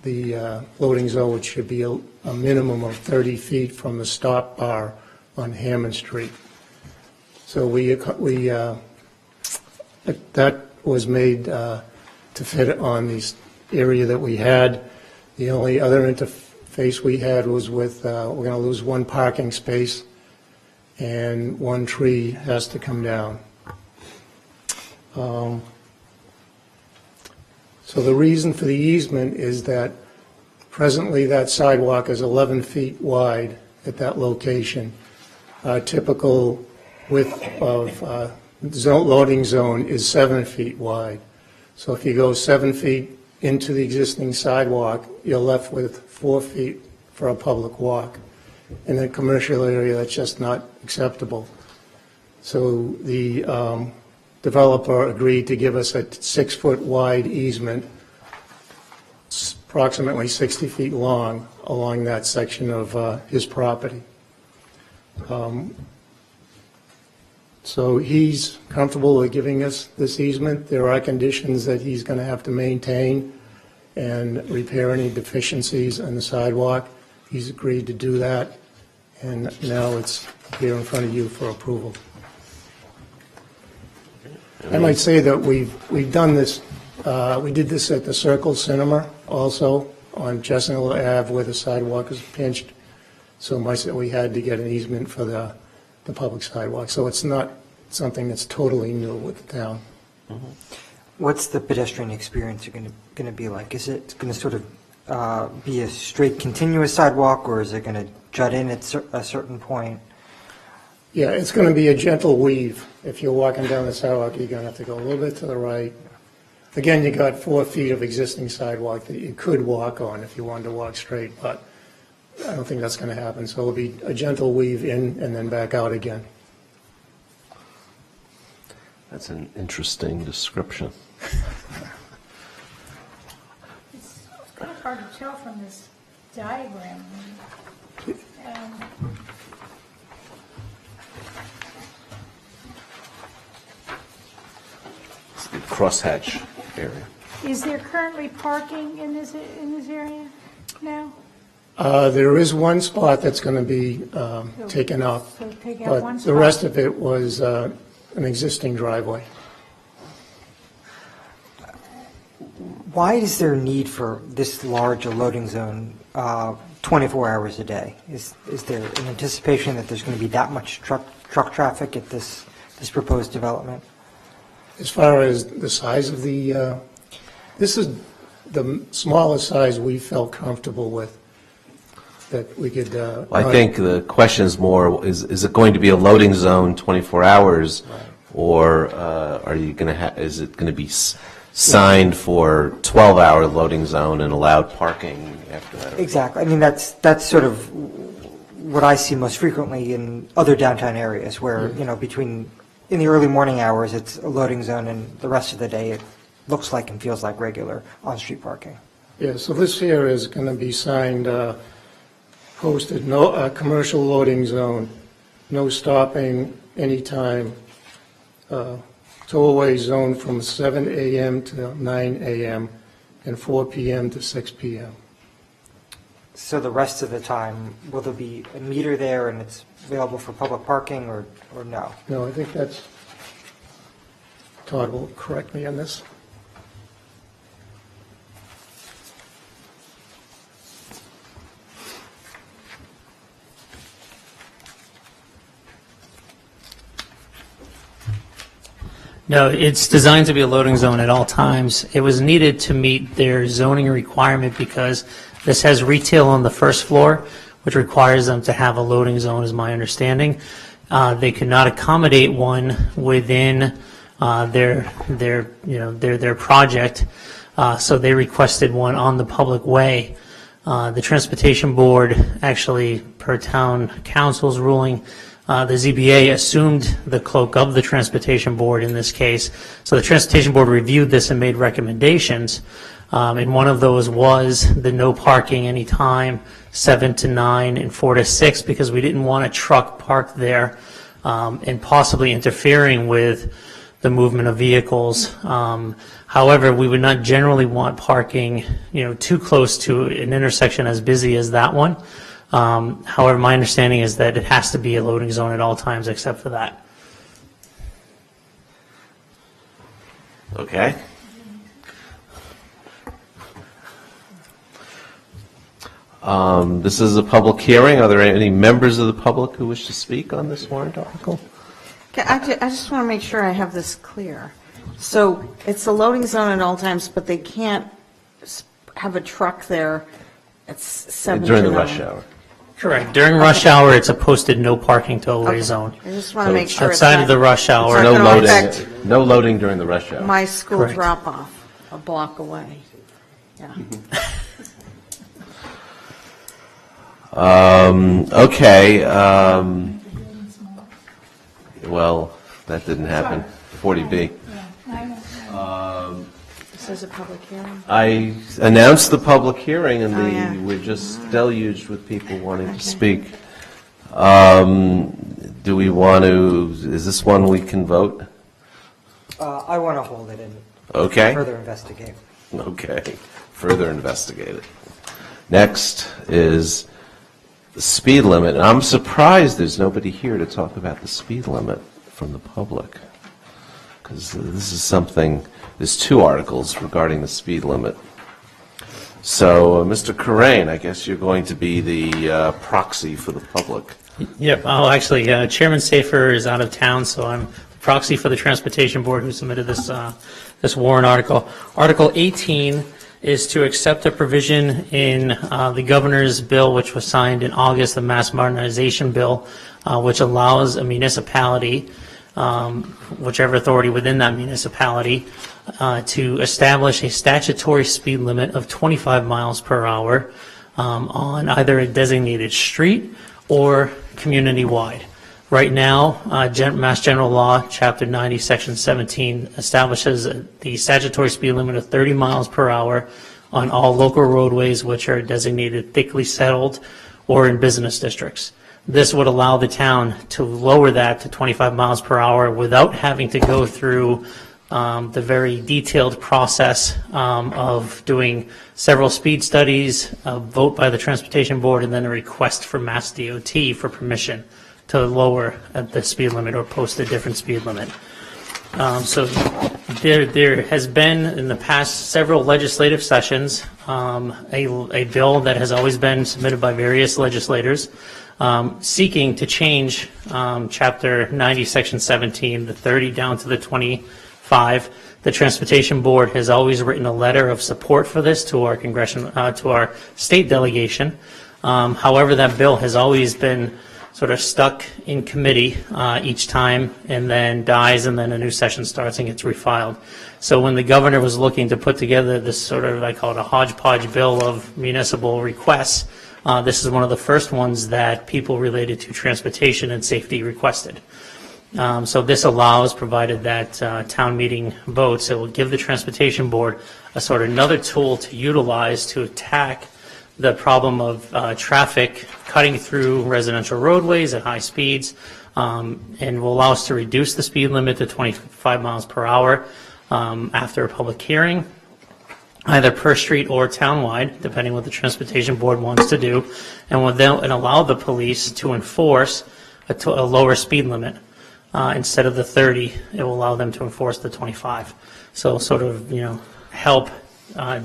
the loading zone should be a minimum of 30 feet from the stop bar on Hammond Street. So that was made to fit on the area that we had. The only other interface we had was with, we're going to lose 1 parking space and 1 tree has to come down. So the reason for the easement is that presently that sidewalk is 11 feet wide at that location. Typical width of loading zone is 7 feet wide. So if you go 7 feet into the existing sidewalk, you're left with 4 feet for a public walk. In the commercial area, that's just not acceptable. So the developer agreed to give us a 6-foot wide easement, approximately 60 feet long, along that section of his property. So he's comfortable with giving us this easement. There are conditions that he's going to have to maintain and repair any deficiencies in the sidewalk. He's agreed to do that, and now it's here in front of you for approval. I might say that we've done this, we did this at the Circle Cinema also on Chestnut Ave where the sidewalk is pinched. So we had to get an easement for the public sidewalk. So it's not something that's totally new with the town. What's the pedestrian experience going to be like? Is it going to sort of be a straight continuous sidewalk, or is it going to jut in at a certain point? Yeah, it's going to be a gentle weave. If you're walking down the sidewalk, you're going to have to go a little bit to the right. Again, you got 4 feet of existing sidewalk that you could walk on if you wanted to walk straight, but I don't think that's going to happen. So it'll be a gentle weave in and then back out again. That's an interesting description. It's kind of hard to tell from this diagram. It's the crosshatch area. Is there currently parking in this area now? There is one spot that's going to be taken up, So take out one but the spot. rest of it was an existing driveway. Why is there a need for this large a loading zone 24 hours a day? Is there an anticipation that there's going to be that much truck traffic at this proposed development? As far as the size of the, this is the smallest size we felt comfortable with, that we could. I think the question is more, is it going to be a loading zone 24 hours? Or are you going to is it going to be signed for 12-hour loading zone and allowed parking after that? Exactly. I mean, that's sort of what I see most frequently in other downtown areas where, you know, in the early morning hours, it's a loading zone, and the rest of the day, it looks like and feels like regular on-street parking. Yeah, so this here is going to be signed, posted, no, commercial loading zone, no stopping anytime, tow-away zone from 7 a.m. to 9 a.m. and 4 p.m. to 6 p.m. So the rest of the time, will there be a meter there and it's available for public parking or no? No, I think that's, Todd will correct me on this. No, it's designed to be a loading zone at all times. It was needed to meet their zoning requirement because this has retail on the first floor, which requires them to have a loading zone, is my understanding. They could not accommodate one within their project, so they requested one on the public way. The Transportation Board, actually, per town council's ruling, the ZBA assumed the cloak of the Transportation Board in this case. So the Transportation Board reviewed this and made recommendations. And one of those was the no parking anytime, 7 to 9 and 4 to 6, because we didn't want a truck parked there and possibly interfering with the movement of vehicles. However, we would not generally want parking, too close to an intersection as busy as that one. However, my understanding is that it has to be a loading zone at all times except for that. Okay. This is a public hearing. Are there any members of the public who wish to speak on this warrant article? Okay, I just want to make sure I have this clear. So it's a loading zone at all times, but they can't have a truck there at 7 to 9. During the rush hour. Correct. During rush hour, it's a posted no parking tow-away Okay. zone. I just want to make sure it's Outside not- of the rush hour. it's No not gonna loading, affect no loading during the rush hour. my school Correct. drop-off a block away. Yeah. Okay. Well, that didn't happen. 40B. This is a public hearing. I announced the public hearing, and Oh, yeah. we're just deluged with people wanting to speak. Do we want to, is this one we can vote? I want to hold it and Okay. further investigate. Okay, further investigate it. Next is the speed limit. And I'm surprised there's nobody here to talk about the speed limit from the public, because this is something, there's two articles regarding the speed limit. So, Mr. Corain, I guess you're going to be the proxy for the public. Yep. Oh, actually, Chairman Safer is out of town, so I'm proxy for the Transportation Board who submitted this warrant article. Article 18 is to accept a provision in the governor's bill, which was signed in August, the Mass Modernization Bill, which allows a municipality, whichever authority within that municipality, to establish a statutory speed limit of 25 miles per hour on either a designated street or community-wide. Right now, Mass General Law, Chapter 90, Section 17, establishes the statutory speed limit of 30 miles per hour on all local roadways which are designated thickly settled or in business districts. This would allow the town to lower that to 25 miles per hour without having to go through the very detailed process of doing several speed studies, a vote by the Transportation Board, and then a request for Mass DOT for permission to lower the speed limit or post a different speed limit. So there has been in the past several legislative sessions a bill that has always been submitted by various legislators seeking to change Chapter 90, Section 17, the 30 down to the 25. The Transportation Board has always written a letter of support for this to our to our state delegation. However, that bill has always been sort of stuck in committee each time and then dies, and then a new session starts and gets refiled. So when the governor was looking to put together this sort of, I call it a hodgepodge bill of municipal requests, this is one of the first ones that people related to transportation and safety requested. So this allows, provided that town meeting votes, it will give the Transportation Board a sort of another tool to utilize to attack the problem of traffic cutting through residential roadways at high speeds, and will allow us to reduce the speed limit to 25 miles per hour after a public hearing, either per street or townwide, depending what the Transportation Board wants to do, and will then allow the police to enforce a lower speed limit. Instead of the 30, it will allow them to enforce the 25. So sort of, help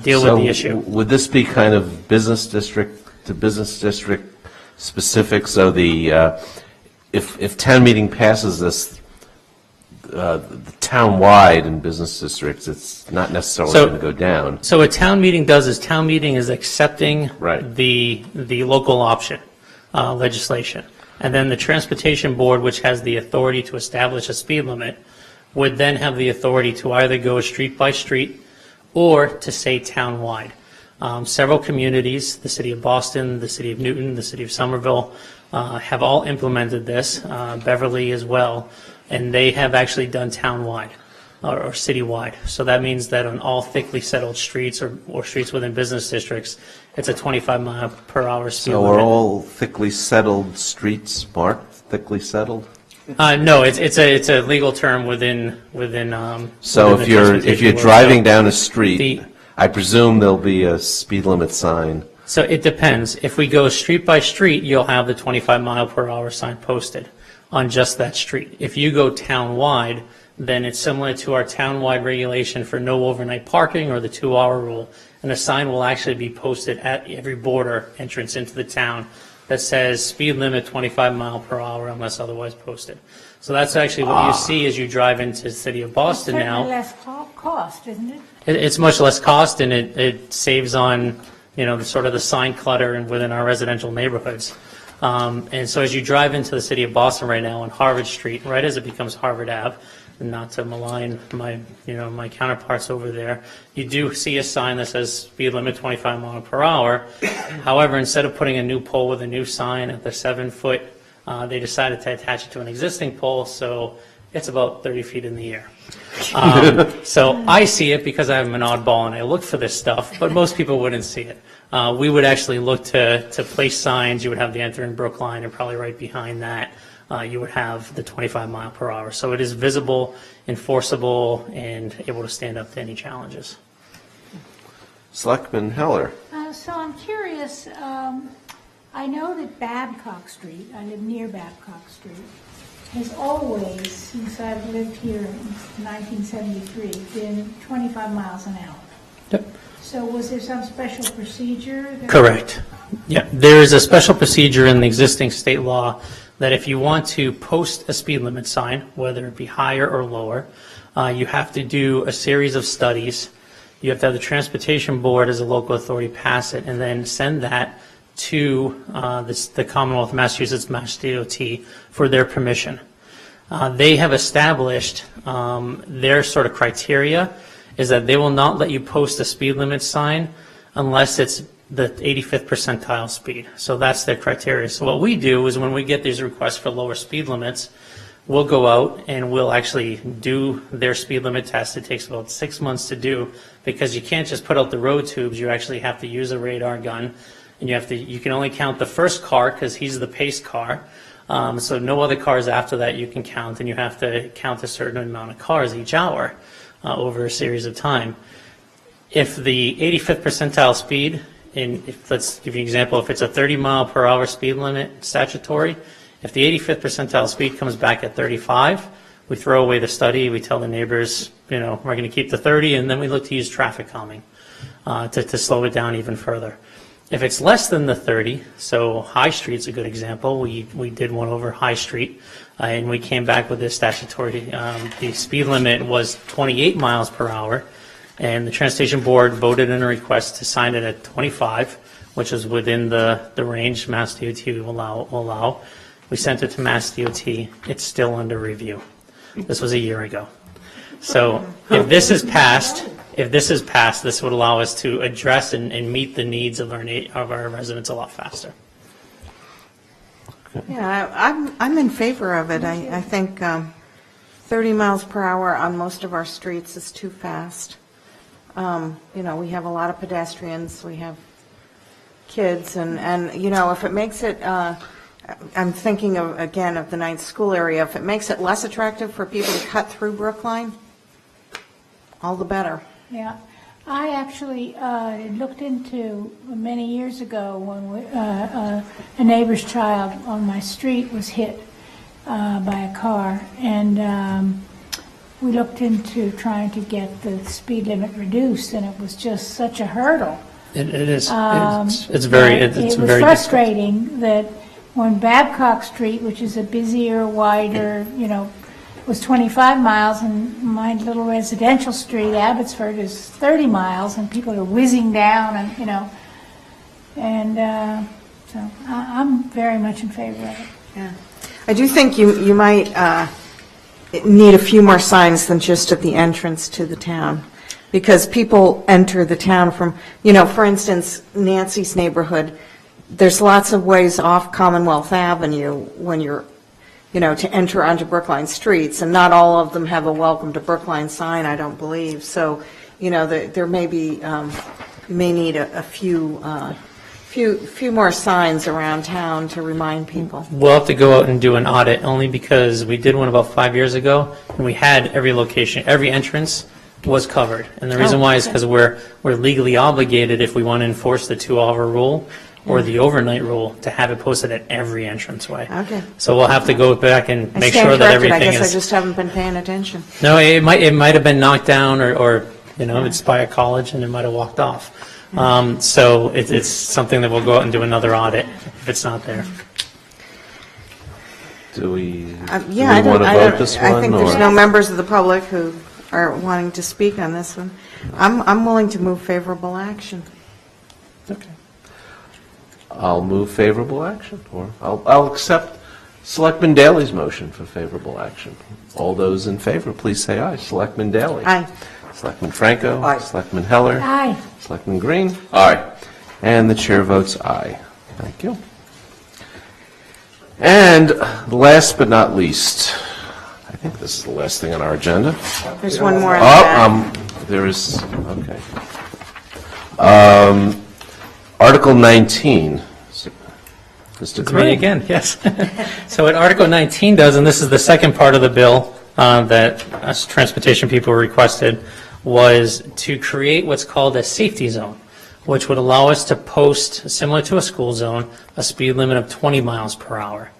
deal with the issue. Would this be kind of business district to business district specific? So the if town meeting passes this, the town-wide in business districts, it's not necessarily going to go down. So what town meeting does is town meeting is accepting the local option legislation. And then the Transportation Board, which has the authority to establish a speed limit, would then have the authority to either go street by street or to say town-wide. Several communities, the city of Boston, the city of Newton, the city of Somerville, have all implemented this, Beverly as well, and they have actually done town-wide or city-wide. So that means that on all thickly settled streets or streets within business districts, it's a 25 mile per hour speed limit. So are all thickly settled streets marked thickly settled? No, it's a legal term within. So within if you're driving down a street, I presume there'll be a speed limit sign. So it depends. If we go street by street, you'll have the 25 mile per hour sign posted on just that street. If you go town-wide, then it's similar to our town-wide regulation for no overnight parking or the 2-hour rule. And a sign will actually be posted at every border entrance into the town that says speed limit 25 mile per hour unless otherwise posted. So that's actually what you see as you drive into the city of Boston now. It's certainly less cost, isn't it? It's much less cost, and it saves on, the sort of the sign clutter and within our residential neighborhoods. And so as you drive into the city of Boston right now on Harvard Street, right as it becomes Harvard Ave, not to malign my counterparts over there, you do see a sign that says speed limit 25 mile per hour. However, instead of putting a new pole with a new sign at the 7 foot, they decided to attach it to an existing pole, so it's about 30 feet in the air. So I see it because I'm an oddball and I look for this stuff, but most people wouldn't see it. We would actually look to place signs. You would have the Enter in Brookline, and probably right behind that you would have the 25 mile per hour. So it is visible, enforceable, and able to stand up to any challenges. Selectman Heller. So I'm curious, I know that Babcock Street, I live near Babcock Street, has always, since I've lived here in 1973, been 25 miles an hour. Yep. So was there some special procedure? Correct. Yeah, there is a special procedure in the existing state law that if you want to post a speed limit sign, whether it be higher or lower, you have to do a series of studies. You have to have the Transportation Board as a local authority pass it and then send that to the Commonwealth of Massachusetts, Mass DOT, for their permission. They have established their sort of criteria is that they will not let you post a speed limit sign unless it's the 85th percentile speed. So that's their criteria. So what we do is when we get these requests for lower speed limits, we'll go out and we'll actually do their speed limit test. It takes about 6 months to do because you can't just put out the road tubes. You actually have to use a radar gun, and you can only count the first car because he's the pace car. So no other cars after that you can count, and you have to count a certain amount of cars each hour. over a series of time. If the 85th percentile speed, let's give you an example, if it's a 30 mile per hour speed limit statutory, if the 85th percentile speed comes back at 35, we throw away the study, we tell the neighbors, we're going to keep the 30, and then we look to use traffic calming to slow it down even further. If it's less than the 30, so High Street's a good example. We did one over High Street, and we came back with this statutory. The speed limit was 28 miles per hour, and the Transportation Board voted in a request to sign it at 25, which is within the range Mass DOT will allow. We sent it to Mass DOT. It's still under review. This was a year ago. So if this is passed, this would allow us to address and meet the needs of our residents a lot faster. Yeah, I'm in favor of it. I think 30 miles per hour on most of our streets is too fast. We have a lot of pedestrians, we have kids, and if it makes it, I'm thinking of the ninth school area, if it makes it less attractive for people to cut through Brookline, all the better. Yeah, I actually looked into many years ago when a neighbor's child on my street was hit by a car, and we looked into trying to get the speed limit reduced, and it was just such a hurdle. It is. It's very. It was frustrating that when Babcock Street, which is a busier, wider, was 25 miles, and my little residential street, Abbotsford, is 30 miles, and people are whizzing down, and so I'm very much in favor of it. Yeah, I do think you might need a few more signs than just at the entrance to the town, because people enter the town from, for instance, Nancy's neighborhood. There's lots of ways off Commonwealth Avenue when you're to enter onto Brookline streets, and not all of them have a welcome to Brookline sign, I don't believe. So, there may be, you may need a few more signs around town to remind people. We'll have to go out and do an audit, only because we did one about 5 years ago, and we had every location, every entrance was covered. And the reason why is because we're legally obligated, if we want to enforce the 2-hour rule or the overnight rule, to have it posted at every entranceway. Okay. So we'll have to go back and make sure that corrected. everything I guess is. I just haven't been paying attention. No, it might have been knocked down, or it's by a college and it might have walked off. So it's something that we'll go out and do another audit if it's not there. Do we I want to vote this one? I think there's no members of the public who are wanting to speak on this one. I'm willing to move favorable action. Okay. I'll move favorable action, or I'll accept Selectman Daley's motion for favorable action. All those in favor, please say aye. Selectman Daley. Aye. Selectman Franco. Aye. Selectman Heller. Aye. Selectman Green. Aye. And the chair votes aye. Thank you. And last but not least, I think this is the last thing on our agenda. There's one more in the back. There is, okay. Article 19. Mr. It's Craig. me again, yes. So what Article 19 does, and this is the second part of the bill that us transportation people requested, was to create what's called a safety zone, which would allow us to post, similar to a school zone, a speed limit of 20 miles per hour.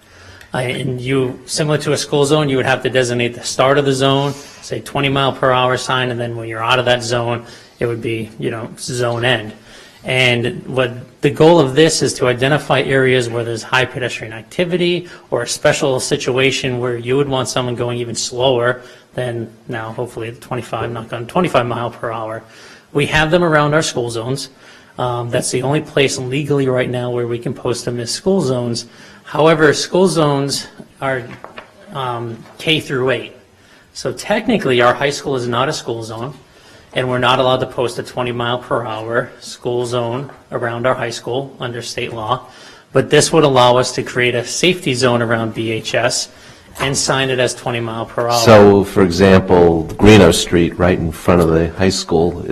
And similar to a school zone, you would have to designate the start of the zone, say 20 mile per hour sign, and then when you're out of that zone, it would be, zone end. And what the goal of this is to identify areas where there's high pedestrian activity or a special situation where you would want someone going even slower than now, hopefully 25 mile per hour. We have them around our school zones. That's the only place legally right now where we can post them as school zones. However, school zones are K through 8. So technically, our high school is not a school zone, and we're not allowed to post a 20 mile per hour school zone around our high school under state law. But this would allow us to create a safety zone around BHS and sign it as 20 mile per hour. So, for example, Greeno Street, right in front of the high school,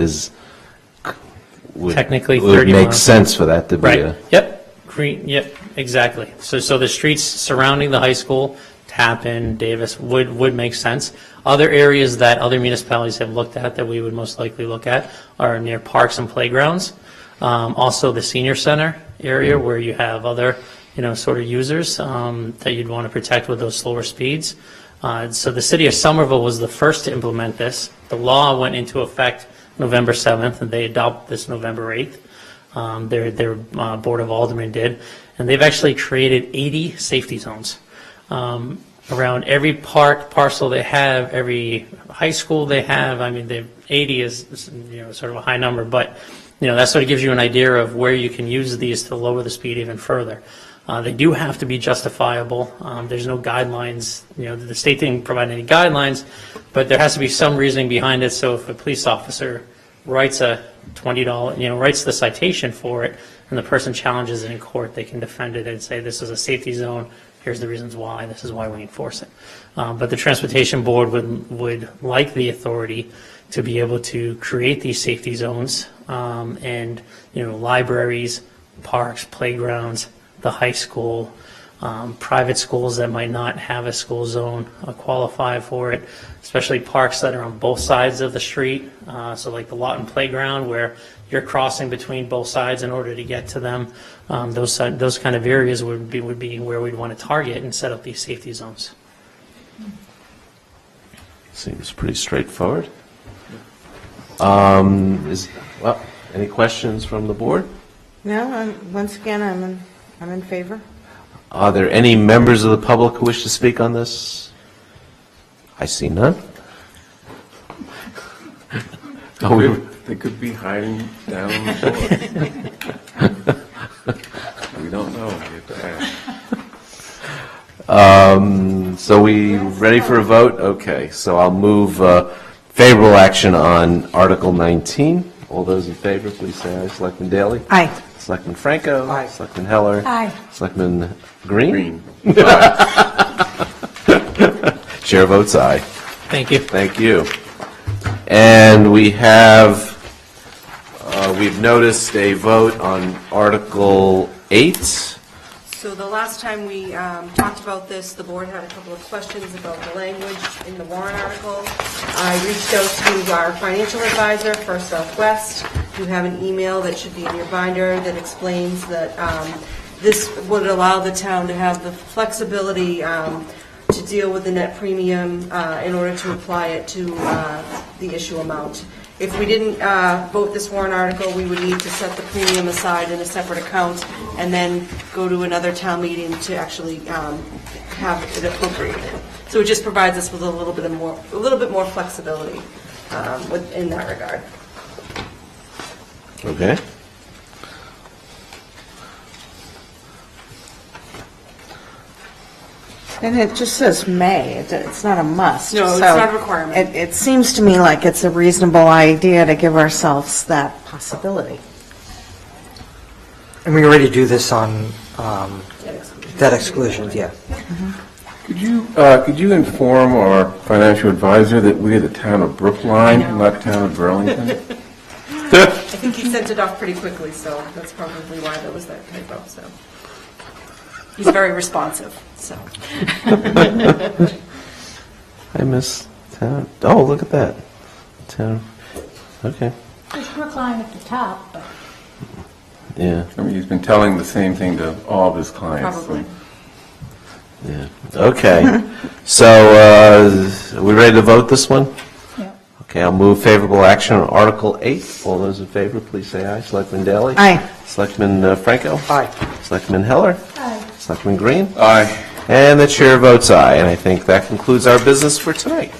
Technically 30 would make miles. sense for that to be Right. Yep. Yep. Exactly. So the streets surrounding the high school Tappan, Davis would make sense. Other areas that other municipalities have looked at that we would most likely look at are near parks and playgrounds. Also the senior center area where you have other, sort of users that you'd want to protect with those slower speeds. So the city of Somerville was the first to implement this. The law went into effect November 7th, and they adopted this November 8th. Their Board of Aldermen did, and they've actually created 80 safety zones. Around every parcel they have, every high school they have. I mean, 80 is sort of a high number, but that sort of gives you an idea of where you can use these to lower the speed even further. They do have to be justifiable. There's no guidelines. The state didn't provide any guidelines, but there has to be some reasoning behind it. So if a police officer writes a $20, writes the citation for it, and the person challenges it in court, they can defend it and say this is a safety zone. Here's the reasons why. This is why we enforce it. But the Transportation Board would like the authority to be able to create these safety zones, and libraries, parks, playgrounds, the high school, private schools that might not have a school zone qualify for it, especially parks that are on both sides of the street. So like the lot and playground where you're crossing between both sides in order to get to them. Those kind of areas would be where we'd want to target and set up these safety zones. Seems pretty straightforward. Any questions from the board? No, once again, I'm in favor. Are there any members of the public who wish to speak on this? I see none. They could be hiding down on the floor. We don't know. We have to ask. So we ready for a vote? Okay, so I'll move favorable action on Article 19. All those in favor, please say aye. Selectman Daley? Aye. Selectman Franco? Aye. Selectman Heller? Aye. Selectman Green? Chair votes aye. Thank you. Thank you. And we have, we've noticed a vote on Article 8. So the last time we talked about this, the board had a couple of questions about the language in the warrant article. I reached out to our financial advisor, First Southwest. You have an email that should be in your binder that explains that this would allow the town to have the flexibility to deal with the net premium in order to apply it to the issue amount. If we didn't vote this warrant article, we would need to set the premium aside in a separate account and then go to another town meeting to actually have it appropriated. So it just provides us with a little bit more flexibility in that regard. Okay. And it just says may, it's not a must. No, it's So not a requirement. It seems to me like it's a reasonable idea to give ourselves that possibility. And we already do this on debt exclusions, yeah. Could you inform our financial advisor that we are the town of Brookline, not town of Burlington? I think he sent it off pretty quickly, so that's probably why there was that typo. So he's very responsive. So I miss town. Oh, look at that. Town. Okay. There's Brookline at the top, but Yeah. I mean, he's been telling the same thing to all of his clients. probably. Yeah. Okay. So, are we ready to vote this one? Yeah. Okay, I'll move favorable action on Article 8. All those in favor, please say aye. Selectman Daley? Aye. Selectman Franco? Aye. Selectman Heller? aye. Selectman Green? Aye. And the chair votes aye, and I think that concludes our business for tonight.